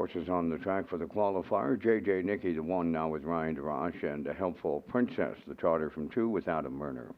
horses on the track for the qualifier. JJ Nicky, the one now with Ryan DeRoche, and a Helpful Princess, the trotter from 2 with Adam Murner.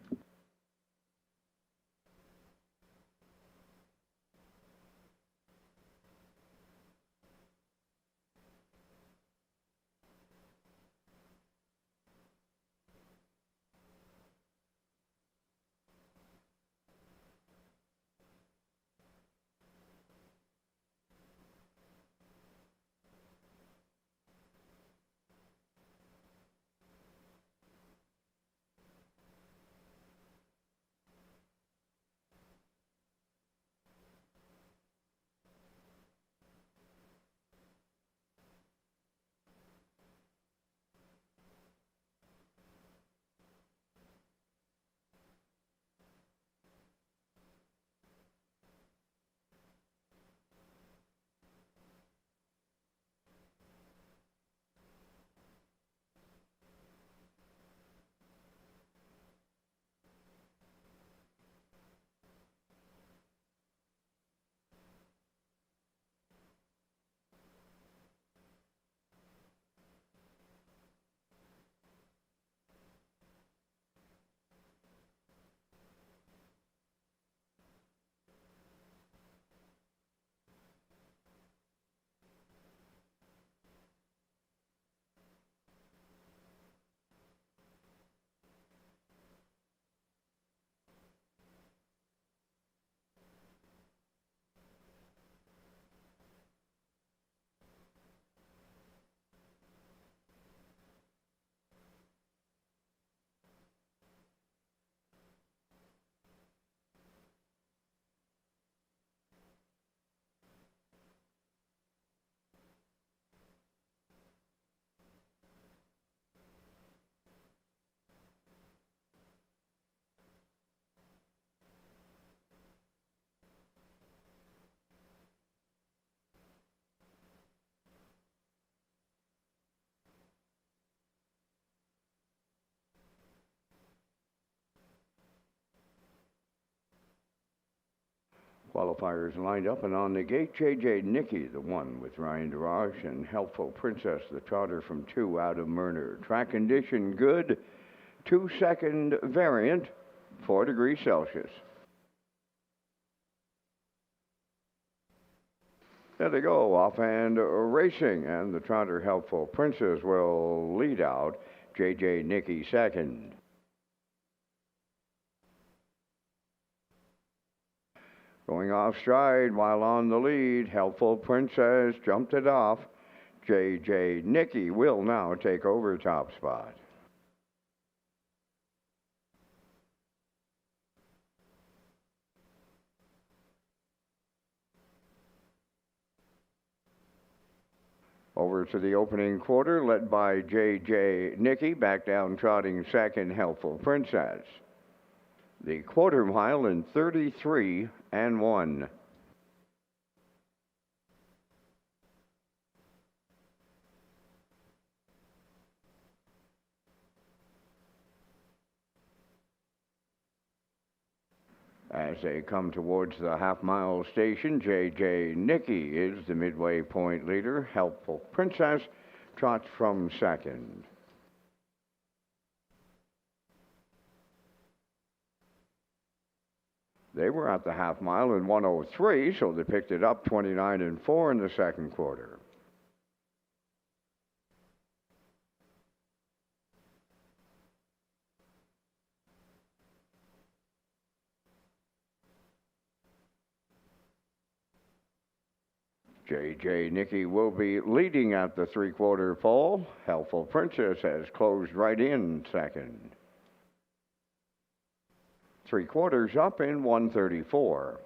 Qualifiers lined up and on the gate. JJ Nicky, the one with Ryan DeRoche, and Helpful Princess, the trotter from 2 out of Murner. Track condition good. 2-second variant, 4 degrees Celsius. There they go, off and racing, and the trotter Helpful Princess will lead out. JJ Nicky second. Going off stride while on the lead, Helpful Princess jumped it off. JJ Nicky will now take over top spot. Over to the opening quarter, led by JJ Nicky, back down trotting second, Helpful Princess. The quarter mile in 33 and 1. As they come towards the half-mile station, JJ Nicky is the midway point leader. Helpful Princess trots from second. They were at the half mile in 1:03, so they picked it up 29 and 4 in the second quarter. JJ Nicky will be leading at the three-quarter pole. Helpful Princess has closed right in second. 3/4 up in 1:34.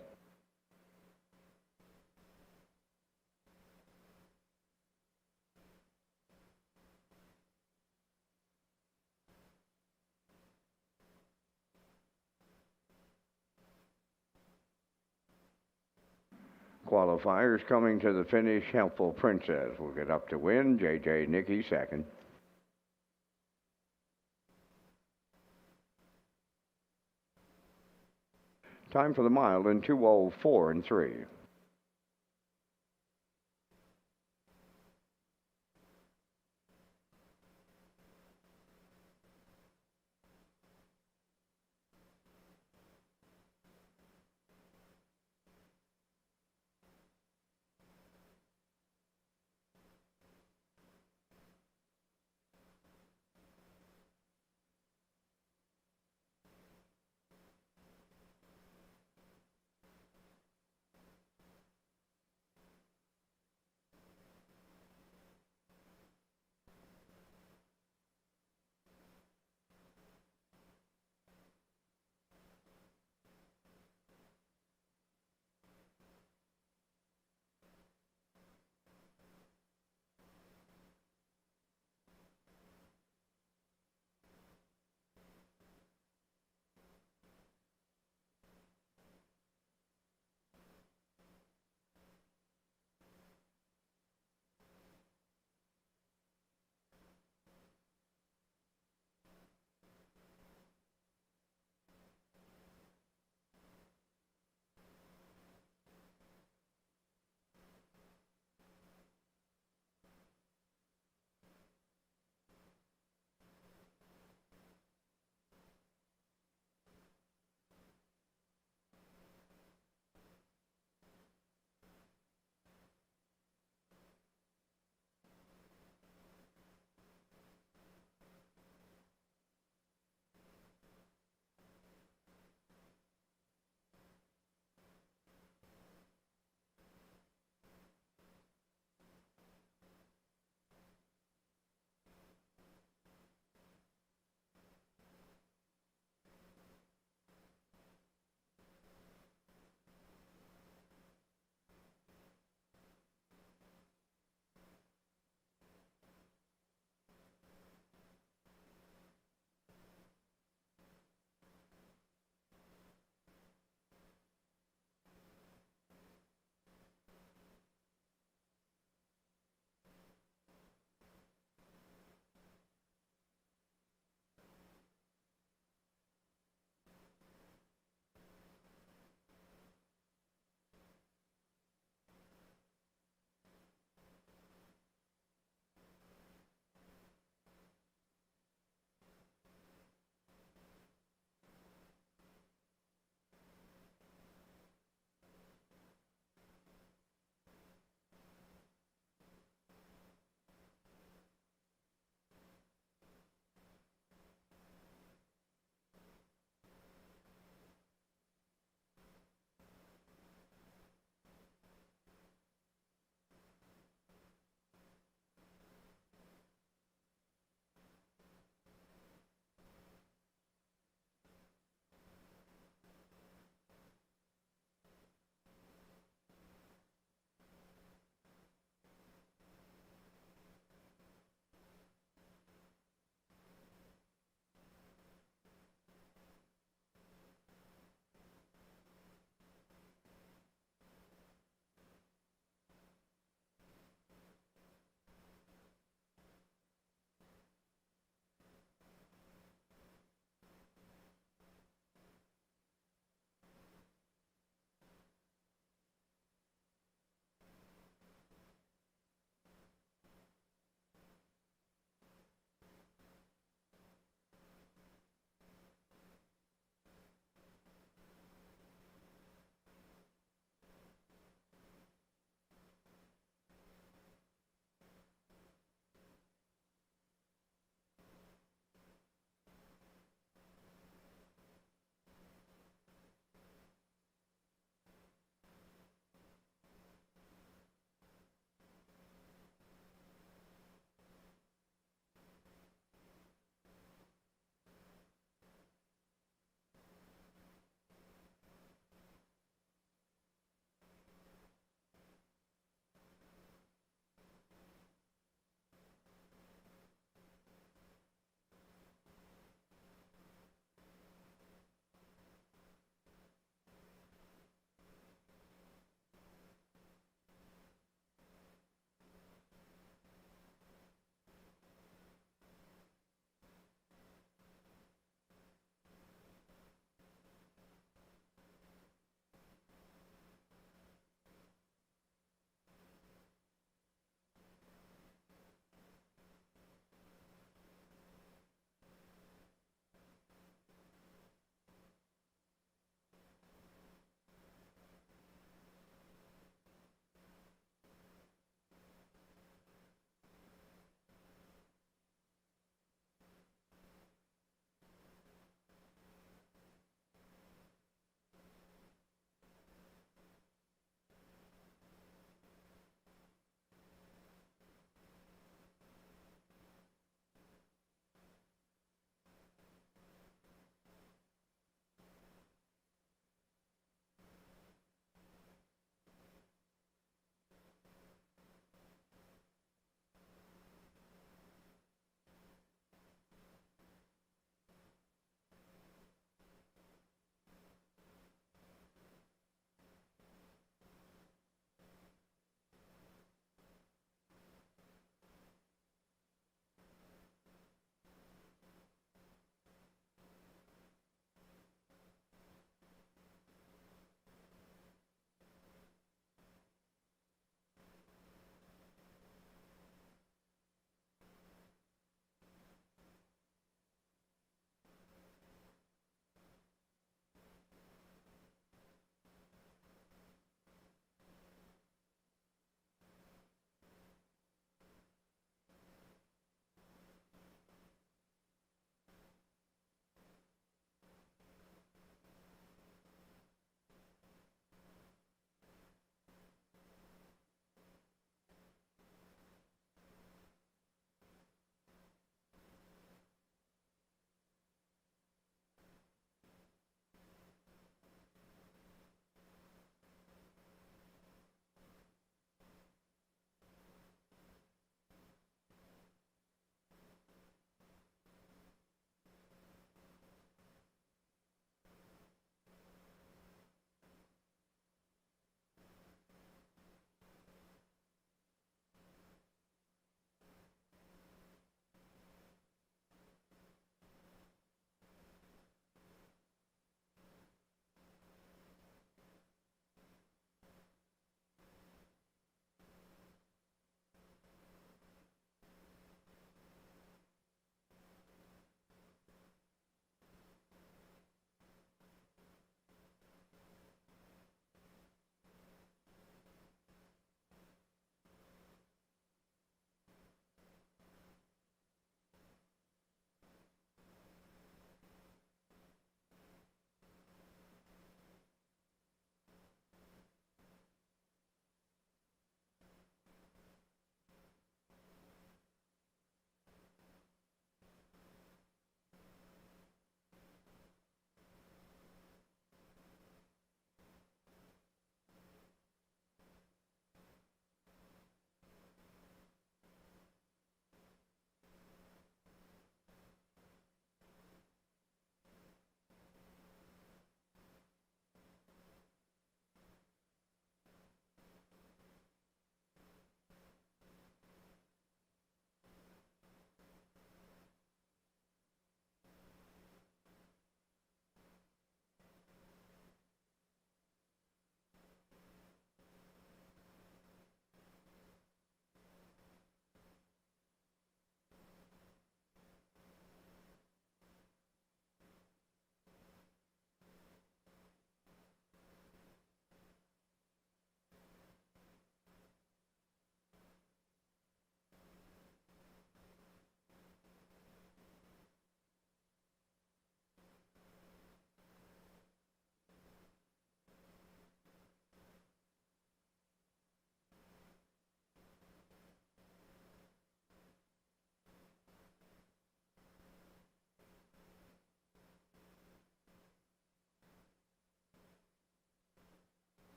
Qualifiers coming to the finish. Helpful Princess will get up to win. JJ Nicky second. Time for the mile in 2:04 and 3.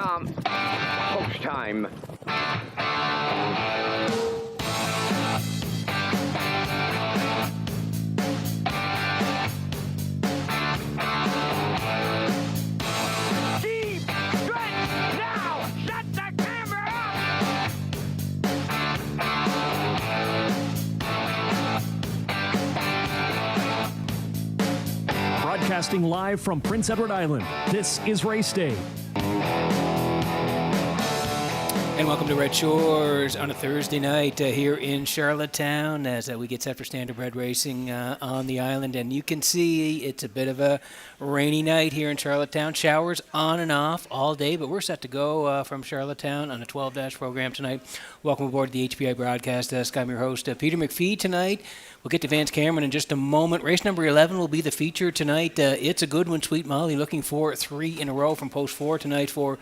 Post time. Deep stretch now. Shut the camera up. Broadcasting live from Prince Edward Island, this is Race Day. And welcome to Red Shores on a Thursday night here in Charlottetown as we get set for standardbred racing on the island. And you can see it's a bit of a rainy night here in Charlottetown. Showers on and off all day, but we're set to go from Charlottetown on a 12-dash program tonight. Welcome aboard the HPI broadcast desk. I'm your host, Peter McPhee, tonight. We'll get to Vance Cameron in just a moment. Race number 11 will be the feature tonight. It's a good one, Sweet Molly, looking for 3 in a row from post 4 tonight for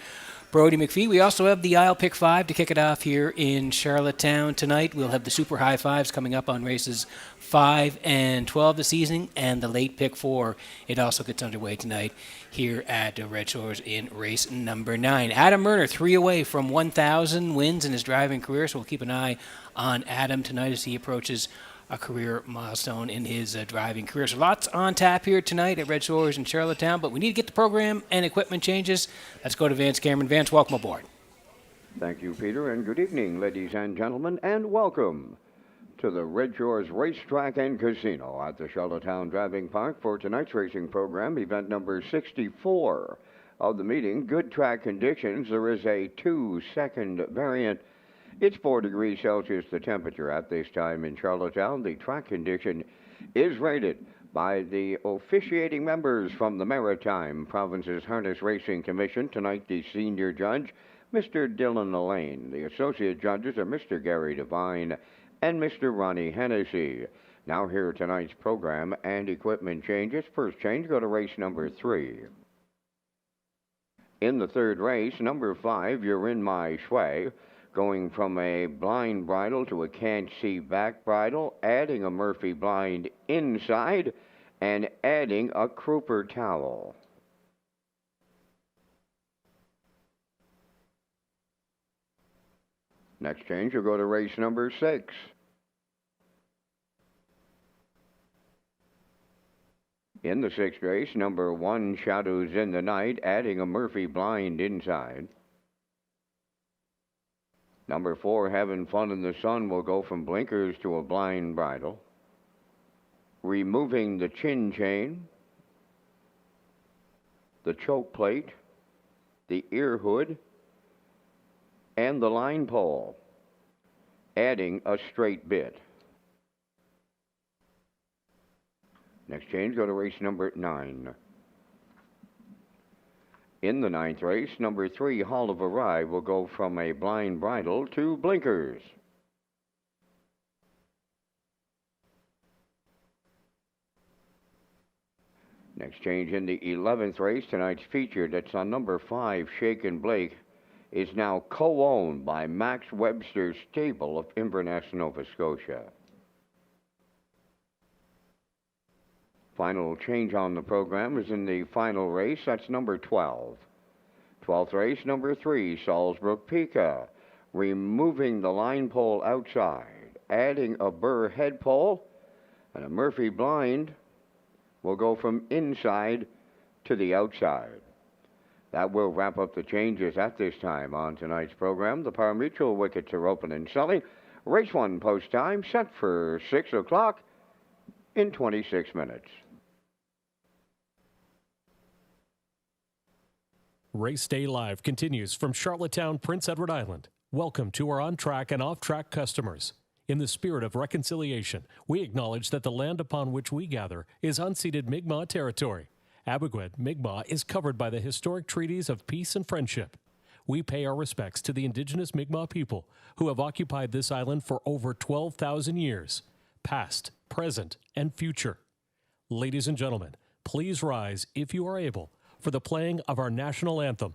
Brody McPhee. We also have the Isle Pick 5 to kick it off here in Charlottetown tonight. We'll have the Super High Fives coming up on races 5 and 12 this evening, and the Late Pick 4. It also gets underway tonight here at Red Shores in race number 9. Adam Murner, 3 away from 1,000 wins in his driving career, so we'll keep an eye on Adam tonight as he approaches a career milestone in his driving career. So lots on tap here tonight at Red Shores in Charlottetown, but we need to get the program and equipment changes. Let's go to Vance Cameron. Vance, welcome aboard. Thank you, Peter, and good evening, ladies and gentlemen, and welcome to the Red Shores Racetrack and Casino at the Charlottetown Driving Park for tonight's racing program, event number 64 of the meeting. Good track conditions. There is a 2-second variant. It's 4 degrees Celsius, the temperature at this time in Charlottetown. The track condition is rated by the officiating members from the Maritime Province's Harness Racing Commission. Tonight, the senior judge, Mr. Dylan Elaine. The associate judges are Mr. Gary Devine and Mr. Ronnie Hennessy. Now here tonight's program and equipment changes. First change, go to race number 3. In the third race, number 5, You're in My Sway, going from a blind bridle to a can't see back bridle, adding a Murphy blind inside, and adding a Crouper towel. Next change, you'll go to race number 6. In the 6th race, number 1, Shadows in the Night, adding a Murphy blind inside. Number 4, Having Fun in the Sun, will go from blinkers to a blind bridle. Removing the chin chain, the choke plate, the ear hood, and the line pole, adding a straight bit. Next change, go to race number 9. In the 9th race, number 3, Hall of a Ride, will go from a blind bridle to blinkers. Next change in the 11th race, tonight's feature, that's on number 5, Shaken Blake, is now co-owned by Max Webster's Stable of Inverness, Nova Scotia. Final change on the program is in the final race. That's number 12. 12th race, number 3, Salisbrook Pika, removing the line pole outside, adding a Burr head pole, and a Murphy blind will go from inside to the outside. That will wrap up the changes at this time on tonight's program. The pari-mutuel wickets are open and selling. Race 1 post time set for 6 o'clock in 26 minutes. Race Day Live continues from Charlottetown, Prince Edward Island. Welcome to our on-track and off-track customers. In the spirit of reconciliation, we acknowledge that the land upon which we gather is unceded Mi'kmaq territory. Abogwed, Mi'kmaq is covered by the historic treaties of peace and friendship. We pay our respects to the indigenous Mi'kmaq people who have occupied this island for over 12,000 years, past, present, and future. Ladies and gentlemen, please rise, if you are able, for the playing of our national anthem.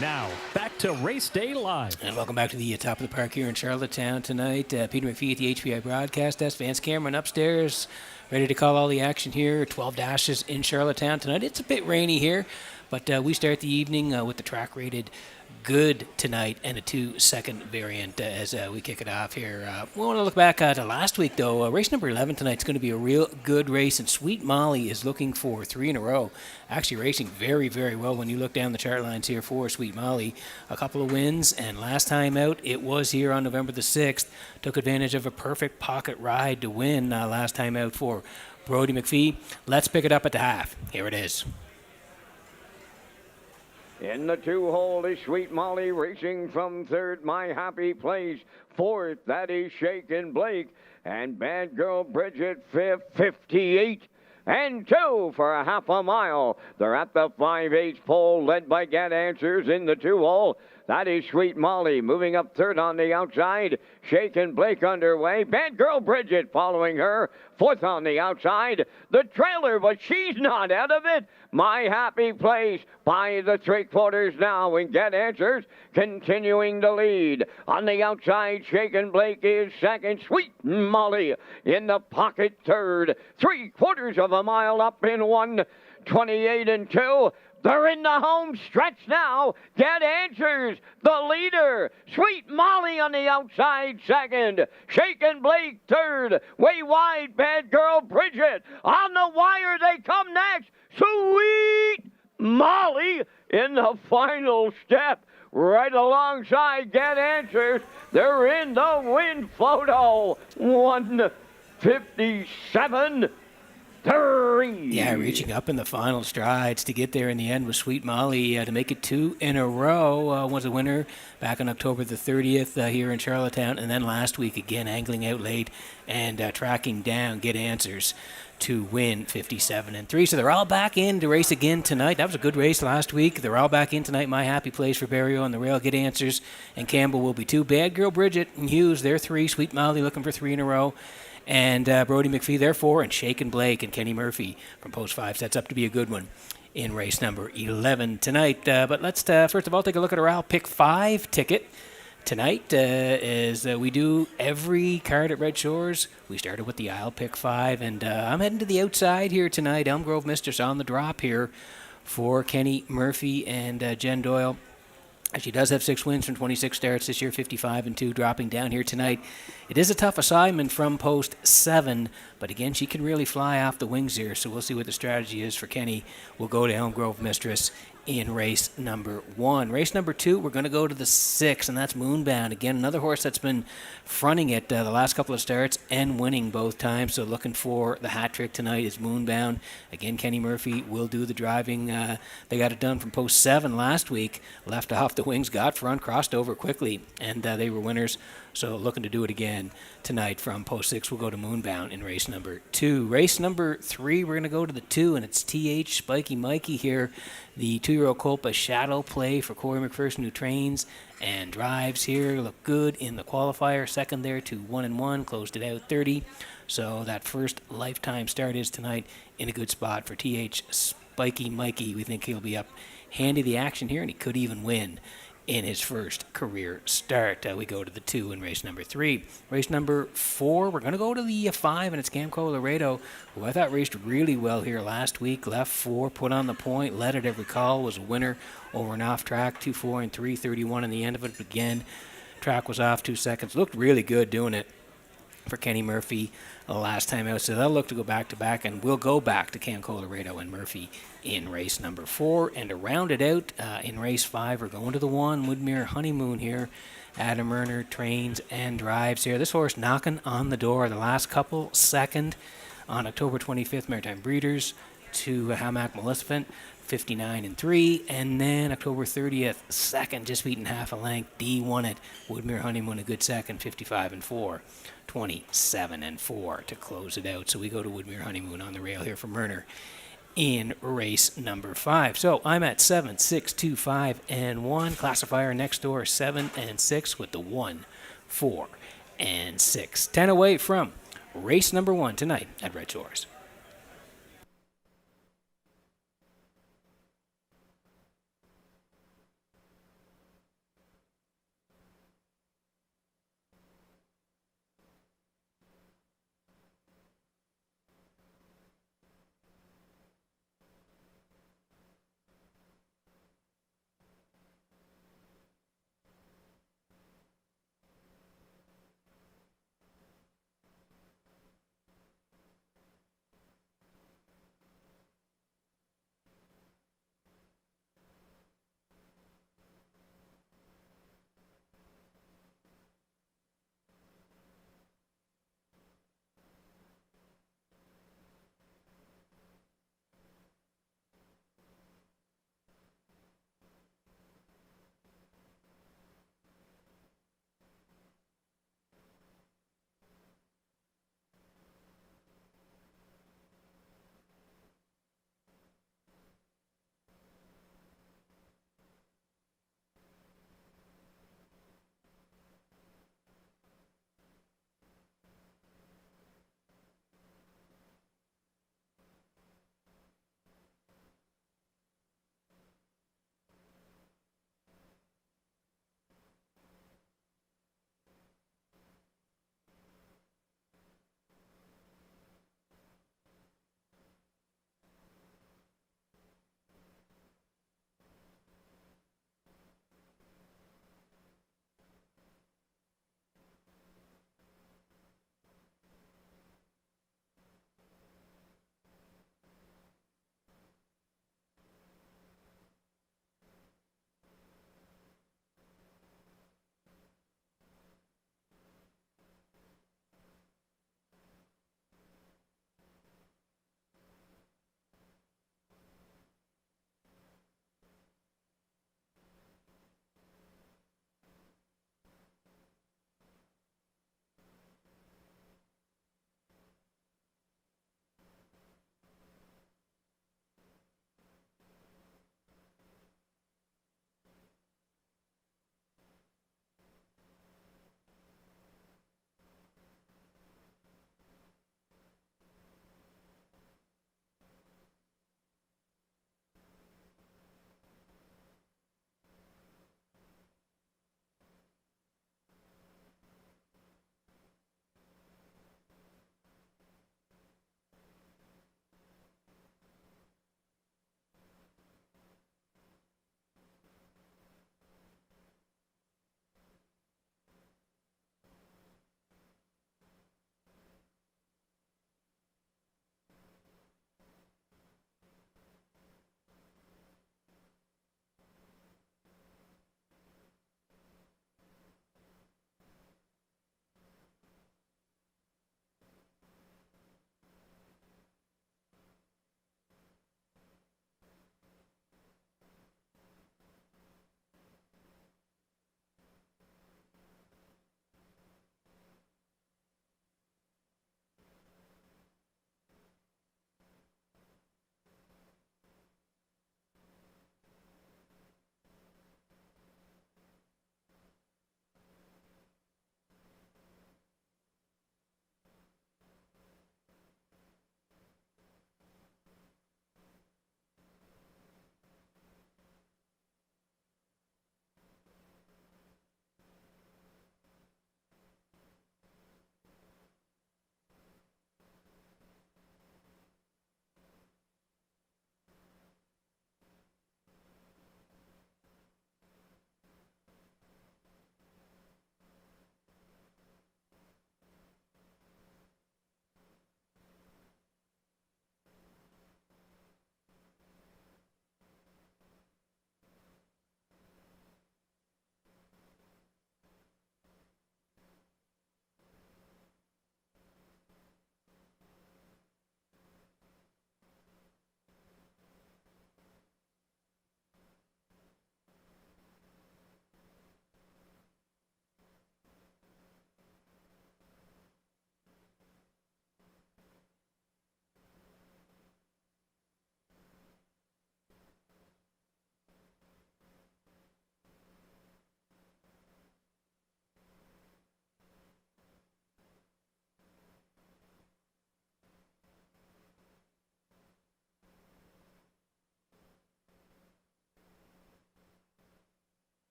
Now, back to Race Day Live. And welcome back to the top of the park here in Charlottetown tonight. Peter McPhee at the HPI broadcast desk. Vance Cameron upstairs, ready to call all the action here. 12 dashes in Charlottetown tonight. It's a bit rainy here, but we start the evening with the track rated good tonight and a 2-second variant as we kick it off here. We want to look back at last week, though. Race number 11 tonight is going to be a real good race, and Sweet Molly is looking for 3 in a row. Actually racing very, very well when you look down the chart lines here for Sweet Molly. A couple of wins, and last time out it was here on November the 6th. Took advantage of a perfect pocket ride to win last time out for Brody McPhee. Let's pick it up at the half. Here it is. In the 2-hole is Sweet Molly racing from third. My Happy Place fourth. That is Shakin' Blake. And Bad Girl Bridget fifth, 58 and 2 for a half a mile. They're at the 5/8 pole, led by Get Answers in the 2-hole. That is Sweet Molly moving up third on the outside. Shakin' Blake underway. Bad Girl Bridget following her. Fourth on the outside. The trailer, but she's not out of it. My Happy Place by the 3/4 now, and Get Answers continuing to lead. On the outside, Shakin' Blake is second. Sweet Molly in the pocket third. 3/4 of a mile up in 1:28 and 2. They're in the home stretch now. Get Answers, the leader. Sweet Molly on the outside second. Shakin' Blake third. Way wide, Bad Girl Bridget. On the wire they come next. Sweet Molly in the final step. Right alongside Get Answers. They're in the win photo. 1:57. 3. Yeah, reaching up in the final strides to get there in the end with Sweet Molly to make it 2 in a row. Was a winner back on October the 30th here in Charlottetown, and then last week again angling out late and tracking down Get Answers to win 57 and 3. So they're all back in to race again tonight. That was a good race last week. They're all back in tonight. My Happy Place for Barrio on the rail. Get Answers and Campbell will be 2. Bad Girl Bridget and Hughes, they're 3. Sweet Molly looking for 3 in a row. And Brody McPhee, they're 4, and Shakin' Blake and Kenny Murphy from Post 5 sets up to be a good one in race number 11 tonight. But let's first of all take a look at our Al Pick 5 ticket. Tonight, as we do every card at Red Shores, we started with the I'll Pick 5, and I'm heading to the outside here tonight. Elm Grove Mistress on the drop here for Kenny Murphy and Jen Doyle. She does have 6 wins from 26 starts this year, 55 and 2, dropping down here tonight. It is a tough assignment from post 7, but again, she can really fly off the wings here, so we'll see what the strategy is for Kenny. We'll go to Elm Grove Mistress in race number 1. Race number 2, we're going to go to the 6, and that's Moonbound. Again, another horse that's been fronting it the last couple of starts and winning both times, so looking for the hat trick tonight is Moonbound. Again, Kenny Murphy will do the driving. They got it done from post 7 last week, left off the wings, got front, crossed over quickly, and they were winners. So looking to do it again tonight from post 6. We'll go to Moonbound in race number 2. Race number 3, we're going to go to the 2, and it's TH Spiky Mikey here. The 2-year-old colt, a shadow play for Corey McPherson, who trains and drives here. Looked good in the qualifier. Second there to 1-1, closed it out 30. So that first lifetime start is tonight in a good spot for TH Spiky Mikey. We think he'll be up handy the action here, and he could even win in his first career start. We go to the 2 in race number 3. Race number 4, we're going to go to the 5, and it's Camco Laredo, who I thought raced really well here last week. Left 4, put on the point, led at every call, was a winner over and off track, 2-4 and 3:31 in the end of it. Again, track was off 2 seconds. Looked really good doing it for Kenny Murphy last time out. So they'll look to go back-to-back, and we'll go back to Camco Laredo and Murphy in race number 4. And to round it out in race 5, we're going to the 1, Woodmere Honeymoon here. Adam Erner trains and drives here. This horse knocking on the door the last couple, second on October 25th, Maritime Breeders to Hamac Maleficent, 59 and 3, and then October 30th, second, just beating half a length. D won it. Woodmere Honeymoon a good second, 55 and 4, 27 and 4 to close it out. So we go to Woodmere Honeymoon on the rail here for Murner in race number 5. So I'm at 7, 6, 2, 5, and 1. Classifier next door 7 and 6 with the 1, 4, and 6. 10 away from race number 1 tonight at Red Shores.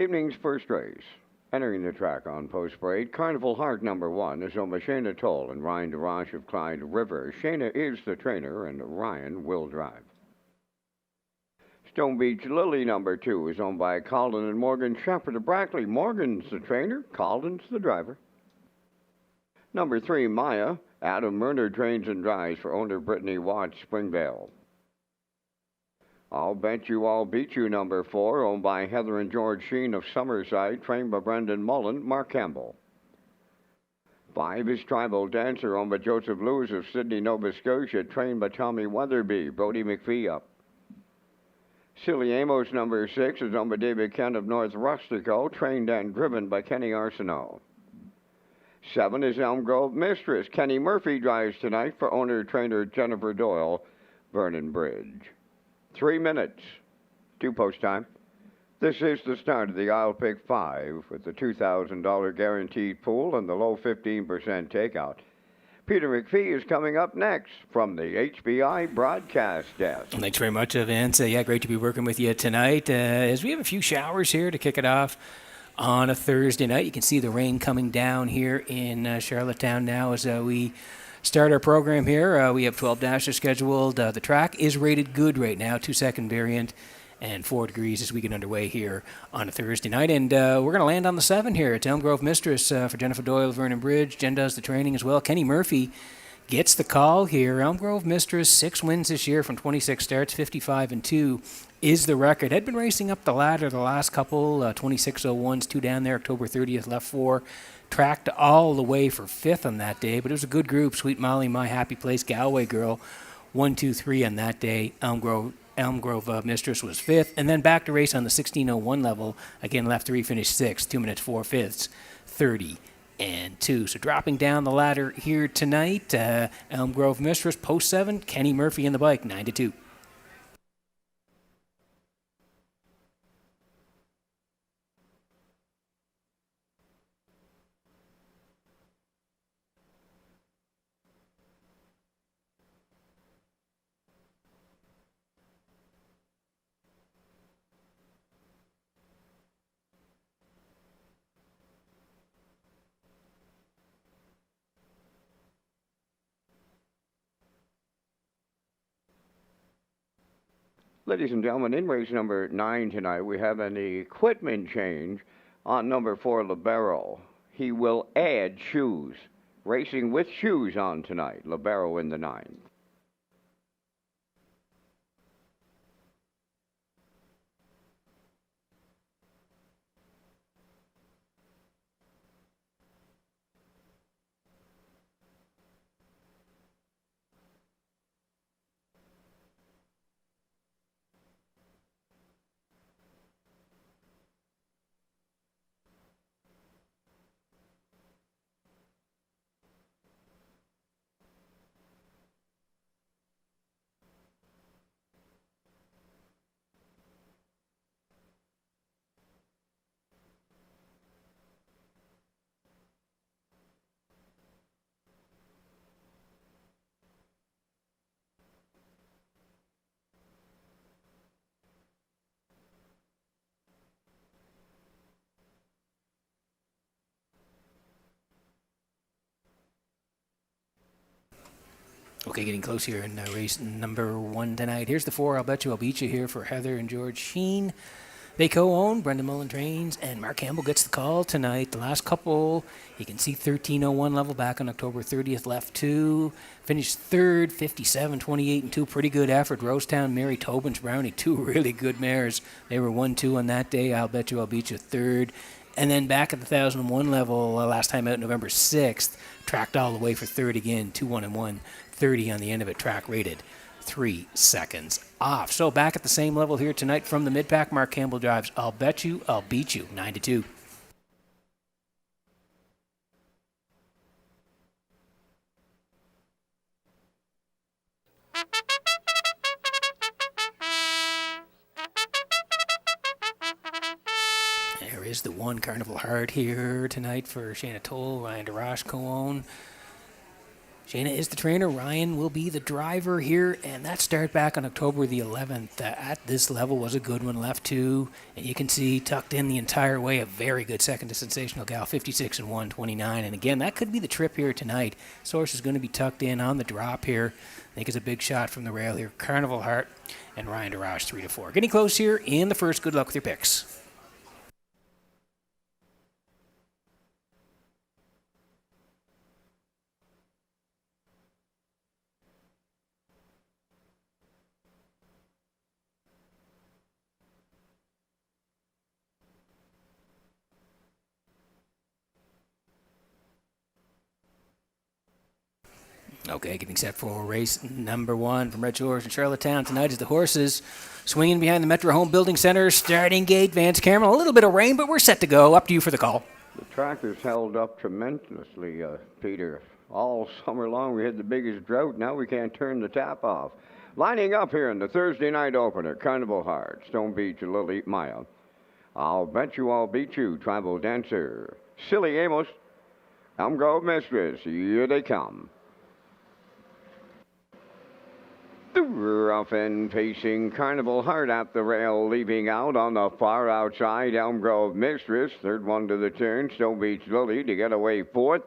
Evening's first race. Entering the track on post parade, Carnival Heart number 1 is owned by Shayna Toll and Ryan DeRoche of Clyde River. Shayna is the trainer and Ryan will drive. Stone Beach Lily number 2 is owned by Calden and Morgan Shepherd of Brackley. Morgan's the trainer, Calden's the driver. Number 3, Maya. Adam Murner trains and drives for owner Brittany Watts, Springvale. I'll Bet You I'll Beat You number 4, owned by Heather and George Sheen of Summerside, trained by Brendan Mullen, Mark Campbell. 5 is Tribal Dancer, owned by Joseph Lewis of Sydney, Nova Scotia, trained by Tommy Weatherby, Brody McPhee up. Silly Amos number 6 is owned by David Kent of North Rustico, trained and driven by Kenny Arsenault. 7 is Elm Grove Mistress. Kenny Murphy drives tonight for owner-trainer Jennifer Doyle, Vernon Bridge. 3 minutes, 2 post time. This is the start of the I'll Pick 5 with the $2,000 guaranteed pool and the low 15% takeout. Peter McPhee is coming up next from the HBI broadcast desk. Thanks very much, Vince. Yeah, great to be working with you tonight. As we have a few showers here to kick it off on a Thursday night. You can see the rain coming down here in Charlottetown now as we start our program here. We have 12 dashes scheduled. The track is rated good right now, 2-second variant, and 4 degrees as we get underway here on a Thursday night. And we're going to land on the 7 here. It's Elm Grove Mistress for Jennifer Doyle, Vernon Bridge. Jen does the training as well. Kenny Murphy gets the call here. Elm Grove Mistress, 6 wins this year from 26 starts, 55-2 is the record. Had been racing up the ladder the last couple, 26.01s, 2 down there, October 30th, left 4. Tracked all the way for 5th on that day, but it was a good group. Sweet Molly, My Happy Place, Galway Girl, 1, 2, 3 on that day. Elm Grove Mistress was 5th, and then back to race on the 16.01 level. Again, left 3, finished 6th, 2 minutes 4 fifths, 30-2. So dropping down the ladder here tonight, Elm Grove Mistress, post 7, Kenny Murphy in the bike, 9-2. Ladies and gentlemen, in race number 9 tonight, we have an equipment change on number 4, Libero. He will add shoes. Racing with shoes on tonight. Libero in the 9th. Okay, getting close here in race number 1 tonight. Here's the 4, I'll Bet You I'll Beat You here for Heather and George Sheen. They co-own, Brendan Mullen trains, and Mark Campbell gets the call tonight. The last couple, you can see 13.01 level back on October 30th, left 2. Finished 3rd, 57-28-2, pretty good effort. Rosetown, Mary Tobin's Brownie, 2 really good mares. They were 1-2 on that day. I'll Bet You I'll Beat You 3rd. And then back at the 1001 level, last time out November 6th, tracked all the way for 3rd again, 2-1-1. 30 on the end of it, track rated 3 seconds off. So back at the same level here tonight from the mid-pack, Mark Campbell drives I'll Bet You I'll Beat You, 9-2. There is the 1 Carnival Heart here tonight for Shayna Toll, Ryan DeRoche co-own. Shayna is the trainer. Ryan will be the driver here, and that start back on October the 11th at this level was a good one. Left two, and you can see tucked in the entire way. A very good second to Sensational Gal, 56 and 129. And again, that could be the trip here tonight. Source is going to be tucked in on the drop here. I think it's a big shot from the rail here. Carnival Heart and Ryan DeRoche 3-4. Getting close here in the first. Good luck with your picks. Okay, getting set for race number 1 from Redshores in Charlottetown tonight is the horses swinging behind the Metro Home Building Center. Starting gate, Vance Cameron. A little bit of rain, but we're set to go. Up to you for the call. The track has held up tremendously, Peter. All summer long we had the biggest drought. Now we can't turn the tap off. Lining up here in the Thursday night opener, Carnival Heart, Stone Beach, Lily Maya. I'll Bet You I'll Beat You, Tribal Dancer. Silly Amos, I'm Grove Mistress, here they come. The rough end pacing Carnival Heart at the rail, leaving out on the far outside. Elm Grove Mistress, third one to the turn. Stone Beach Lily to get away fourth.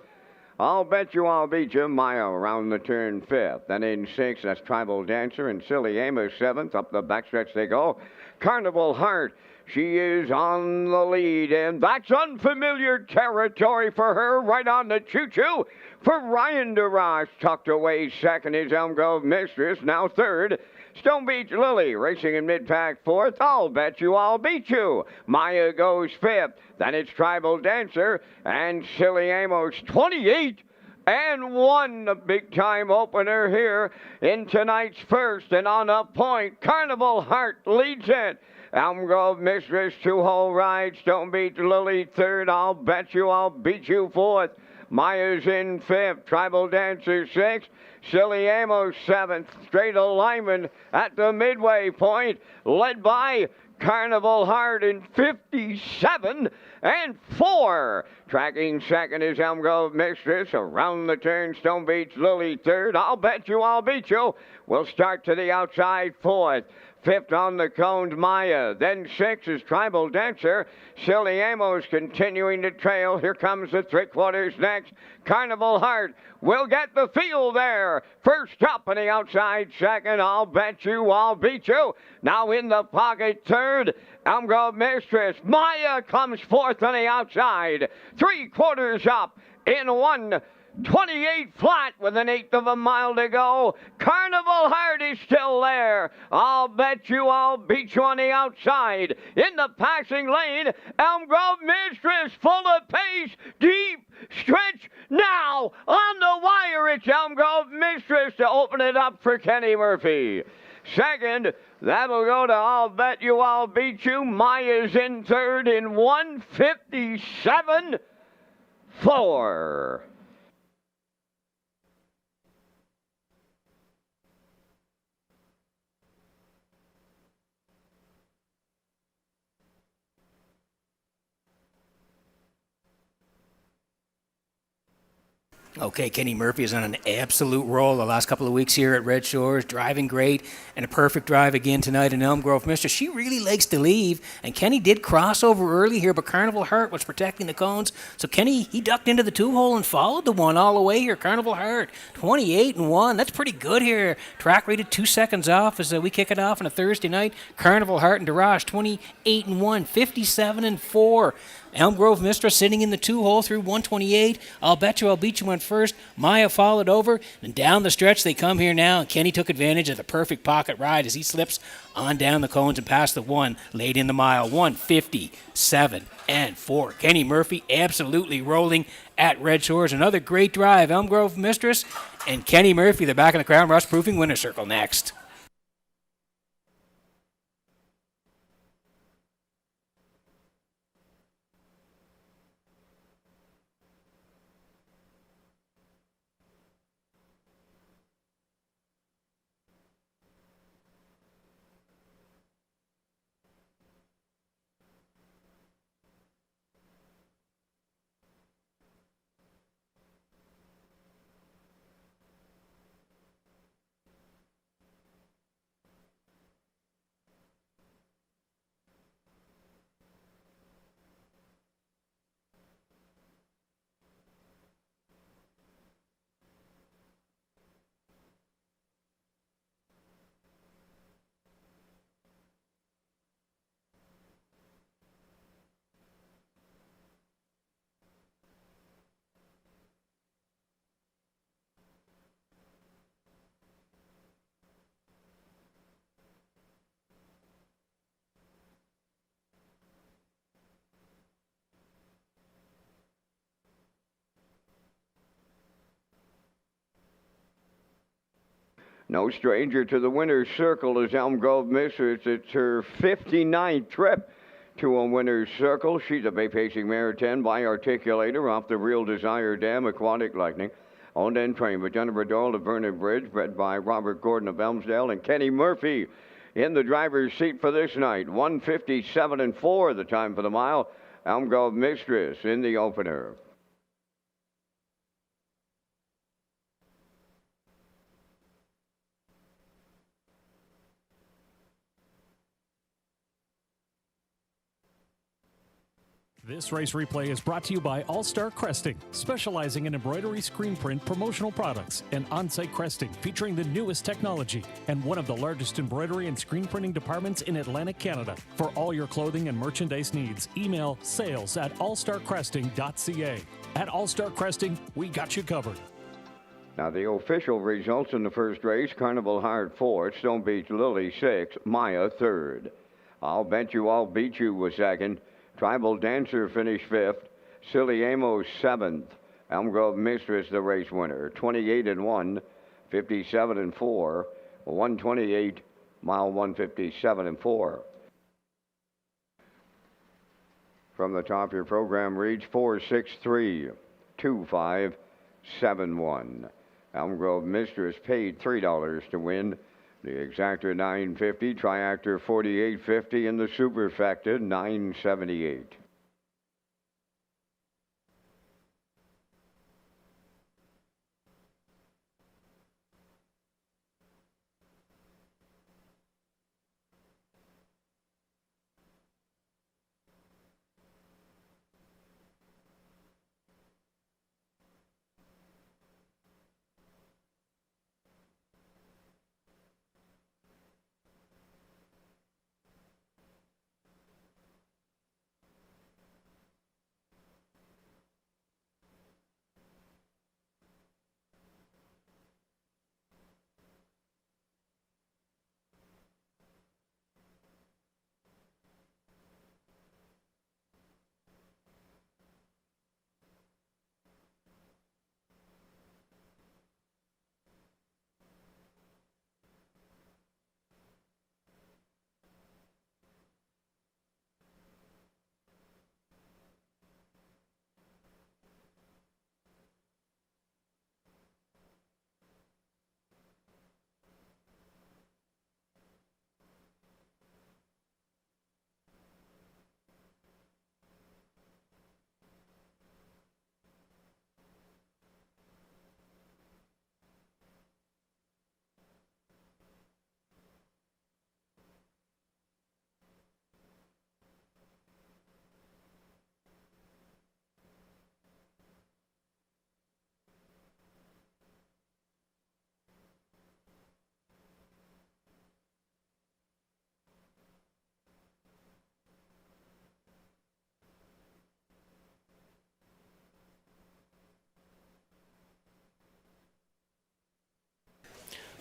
I'll Bet You I'll Beat You, Maya around the turn fifth. Then in sixth, that's Tribal Dancer and Silly Amos seventh. Up the backstretch they go. Carnival Heart, she is on the lead, and that's unfamiliar territory for her. Right on the choo-choo for Ryan DeRoche. Tucked away second is Elm Grove Mistress, now third. Stone Beach Lily racing in mid-pack fourth. I'll Bet You I'll Beat You. Maya goes fifth. Then it's Tribal Dancer and Silly Amos, 28 and 1. The big-time opener here in tonight's first. And on a point, Carnival Heart leads it. Elm Grove Mistress, two-hole ride. Stone Beach Lily third. I'll Bet You I'll Beat You fourth. Maya's in fifth. Tribal Dancer sixth. Silly Amos seventh. Straight alignment at the midway point, led by Carnival Heart in 57 and 4. Tracking second is Elm Grove Mistress. Around the turn, Stone Beach Lily third. I'll Bet You I'll Beat You. We'll start to the outside fourth. Fifth on the cones, Maya. Then sixth is Tribal Dancer. Silly Amos continuing to trail. Here comes the three-quarters next. Carnival Heart will get the field there. First up on the outside second. I'll Bet You I'll Beat You. Now in the pocket third. Elm Grove Mistress. Maya comes fourth on the outside. Three-quarters up in 1:28 flat with an eighth of a mile to go. Carnival Heart is still there. I'll Bet You I'll Beat You on the outside. In the passing lane, Elm Grove Mistress full of pace. Deep stretch now on the wire. It's Elm Grove Mistress to open it up for Kenny Murphy. Second, that'll go to I'll Bet You I'll Beat You. Maya's in third in 1:57.4. Okay, Kenny Murphy is on an absolute roll the last couple of weeks here at Red Shores, driving great, and a perfect drive again tonight in Elm Grove Mistress. She really likes to leave, and Kenny did cross over early here, but Carnival Heart was protecting the cones, so Kenny, he ducked into the two-hole and followed the one all the way here. Carnival Heart, 28 and 1. That's pretty good here. Track rated 2 seconds off as we kick it off on a Thursday night. Carnival Heart and DeRoche, 28 and 1, 57 and 4. Elm Grove Mistress sitting in the two-hole through 128. I'll Bet You I'll Beat You went first. Maya followed over, and down the stretch they come here now, and Kenny took advantage of the perfect pocket ride as he slips on down the cones and past the one late in the mile. 1:57 and 4. Kenny Murphy absolutely rolling at Red Shores. Another great drive. Elm Grove Mistress and Kenny Murphy, they're back in the Crown Rust Proofing winner's circle next. No stranger to the winner's circle is Elm Grove Mistress. It's her 59th trip to a winner's circle. She's a bay-pacing mare, 10 by Articulator off the Real Desire Dam, Aquatic Lightning. Owned and trained by Jennifer Doyle of Vernon Bridge, bred by Robert Gordon of Elmsdale, and Kenny Murphy in the driver's seat for this night. 1:57.4 the time for the mile. Elm Grove Mistress in the opener. This race replay is brought to you by All Star Cresting, specializing in embroidery, screen print, promotional products, and on-site cresting featuring the newest technology, and one of the largest embroidery and screen printing departments in Atlantic Canada. For all your clothing and merchandise needs, email sales@allstarcresting.ca. At All Star Cresting, we got you covered. Now the official results in the first race: Carnival Heart 4, Stone Beach Lily 6, Maya 3rd. I'll Bet You I'll Beat You was 2nd. Tribal Dancer finished 5th. Silly Amos 7th. Elm Grove Mistress the race winner. 28-1, 57-4, 128, mile 157-4. From the top, your program reads 463-2571. Elm Grove Mistress paid $3 to win. The exactor $9.50, triactor $48.50, and the superfecta $9.78.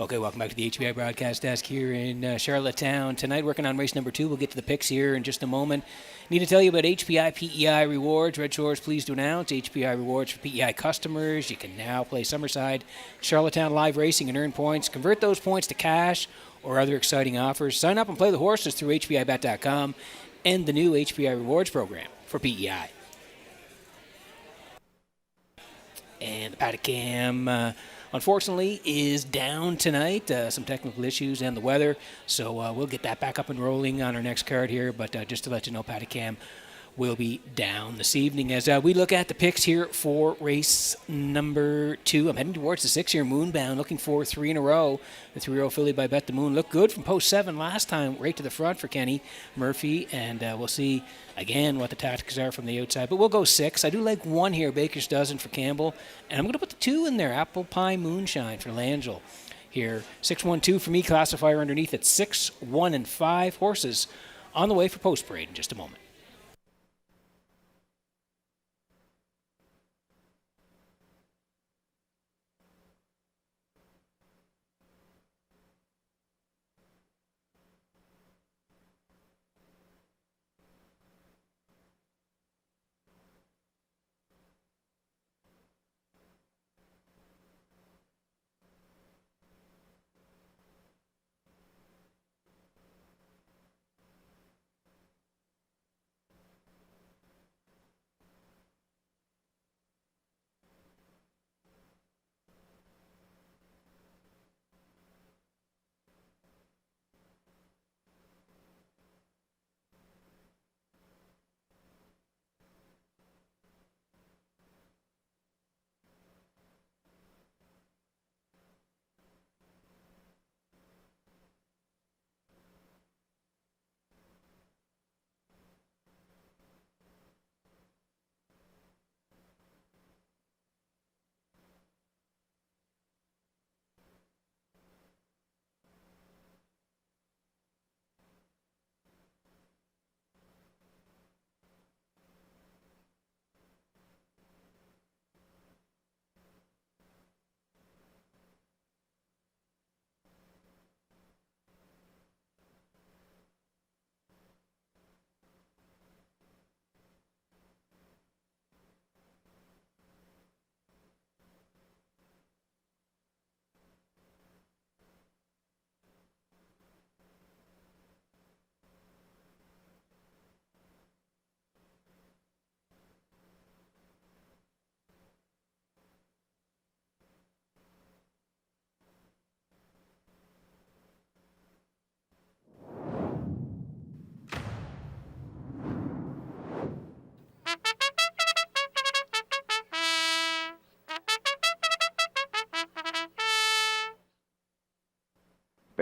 Okay, welcome back to the HBI broadcast desk here in Charlottetown. Tonight, working on race number 2. We'll get to the picks here in just a moment. Need to tell you about HBI PEI rewards. Red Shores pleased to announce HBI rewards for PEI customers. You can now play Summerside Charlottetown live racing and earn points. Convert those points to cash or other exciting offers. Sign up and play the horses through HBIBet.com and the new HBI rewards program for PEI. And the paddock cam, unfortunately, is down tonight. Some technical issues and the weather. So we'll get that back up and rolling on our next card here. But just to let you know, paddock cam will be down this evening as we look at the picks here for race number 2. I'm heading towards the 6-year Moonbound, looking for 3 in a row. The 3-year-old filly by Bet the Moon looked good from post 7 last time, right to the front for Kenny Murphy, and we'll see again what the tactics are from the outside. But we'll go 6. I do like 1 here, Baker's Dozen for Campbell, and I'm going to put the 2 in there, Apple Pie Moonshine for Langell. Here, 6-1-2 for me, classifier underneath at 6, 1, and 5 horses on the way for post parade in just a moment.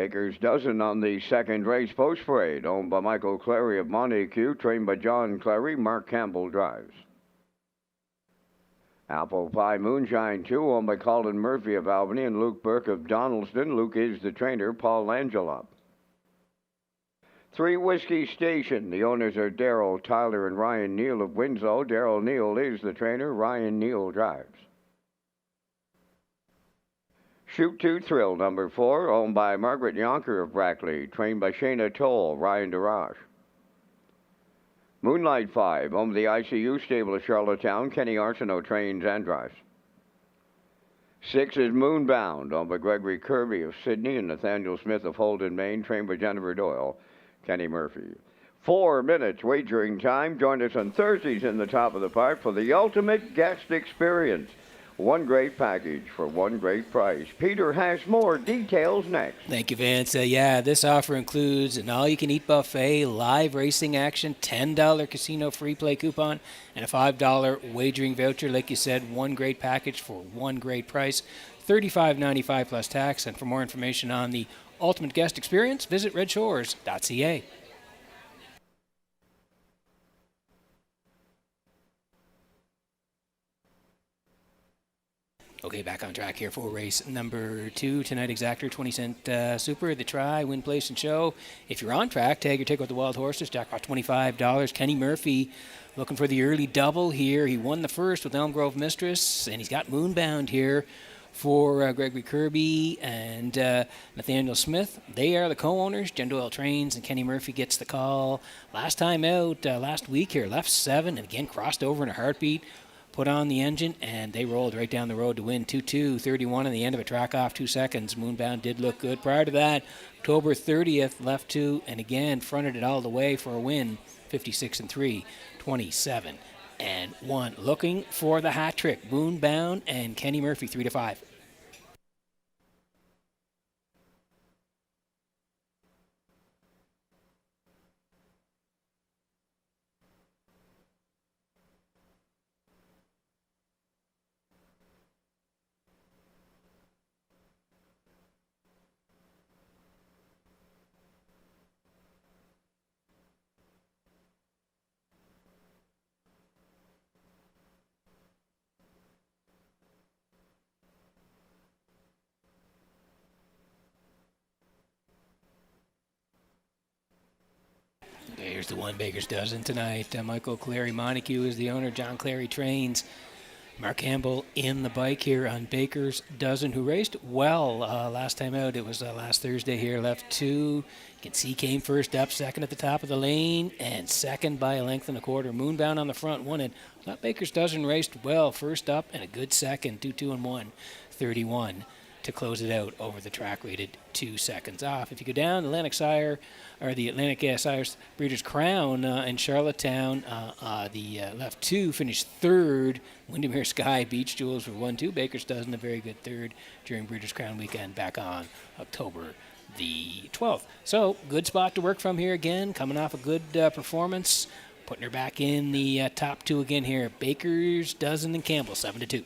Baker's Dozen on the second race post parade, owned by Michael Clary of Montague, trained by John Clary. Mark Campbell drives. Apple Pie Moonshine 2, owned by Colin Murphy of Albany and Luke Burke of Donaldston. Luke is the trainer. Paul Angelop. Three Whiskey Station. The owners are Darrell Tyler and Ryan Neal of Winslow. Darrell Neal is the trainer. Ryan Neal drives. Shoot to Thrill, number 4, owned by Margaret Yonker of Brackley, trained by Shayna Toll, Ryan DeRoche. Moonlight 5, owned by the ICU stable of Charlottetown, Kenny Arsenault trains and drives. 6 is Moonbound, owned by Gregory Kirby of Sydney and Nathaniel Smith of Holden, Maine, trained by Jennifer Doyle, Kenny Murphy. 4 minutes wagering time. Join us on Thursdays in the Top of the Park for the ultimate guest experience. One great package for one great price. Peter has more details next. Thank you, Vance. This offer includes an all-you-can-eat buffet, live racing action, $10 casino free play coupon, and a $5 wagering voucher. Like you said, one great package for one great price, $35.95 plus tax. And for more information on the ultimate guest experience, visit Redshores.ca. Okay, back on track here for race number 2 tonight. Exactor 20-cent super, the try, win, place, and show. If you're on track, tag your ticket with the Wild Horses. Jackpot $25. Kenny Murphy looking for the early double here. He won the first with Elm Grove Mistress, and he's got Moonbound here for Gregory Kirby and Nathaniel Smith. They are the co-owners. Jen Doyle trains, and Kenny Murphy gets the call. Last time out, last week here, left 7, and again crossed over in a heartbeat. Put on the engine, and they rolled right down the road to win 2-2-31 in the end of a track off 2 seconds. Moonbound did look good. Prior to that, October 30th, left 2, and again fronted it all the way for a win, 56-3, 27-1. Looking for the hat trick, Moonbound and Kenny Murphy, 3-5. Here's the one Baker's Dozen tonight. Michael Clary Montague is the owner. John Clary trains. Mark Campbell in the bike here on Baker's Dozen, who raced well last time out. It was last Thursday here, left 2. You can see came first up, second at the top of the lane, and second by a length and a quarter. Moonbound on the front won it. Thought Baker's Dozen raced well, first up and a good second, 2-2-1, 31 to close it out over the track, rated 2 seconds off. If you go down, the Atlantic Sires Breeders' Crown in Charlottetown, the left 2 finished 3rd. Windermere Sky Beach Jewels were 1-2. Baker's Dozen a very good 3rd during Breeders' Crown weekend back on October the 12th. So good spot to work from here again, coming off a good performance, putting her back in the top 2 again here. Baker's Dozen and Campbell, 7-2.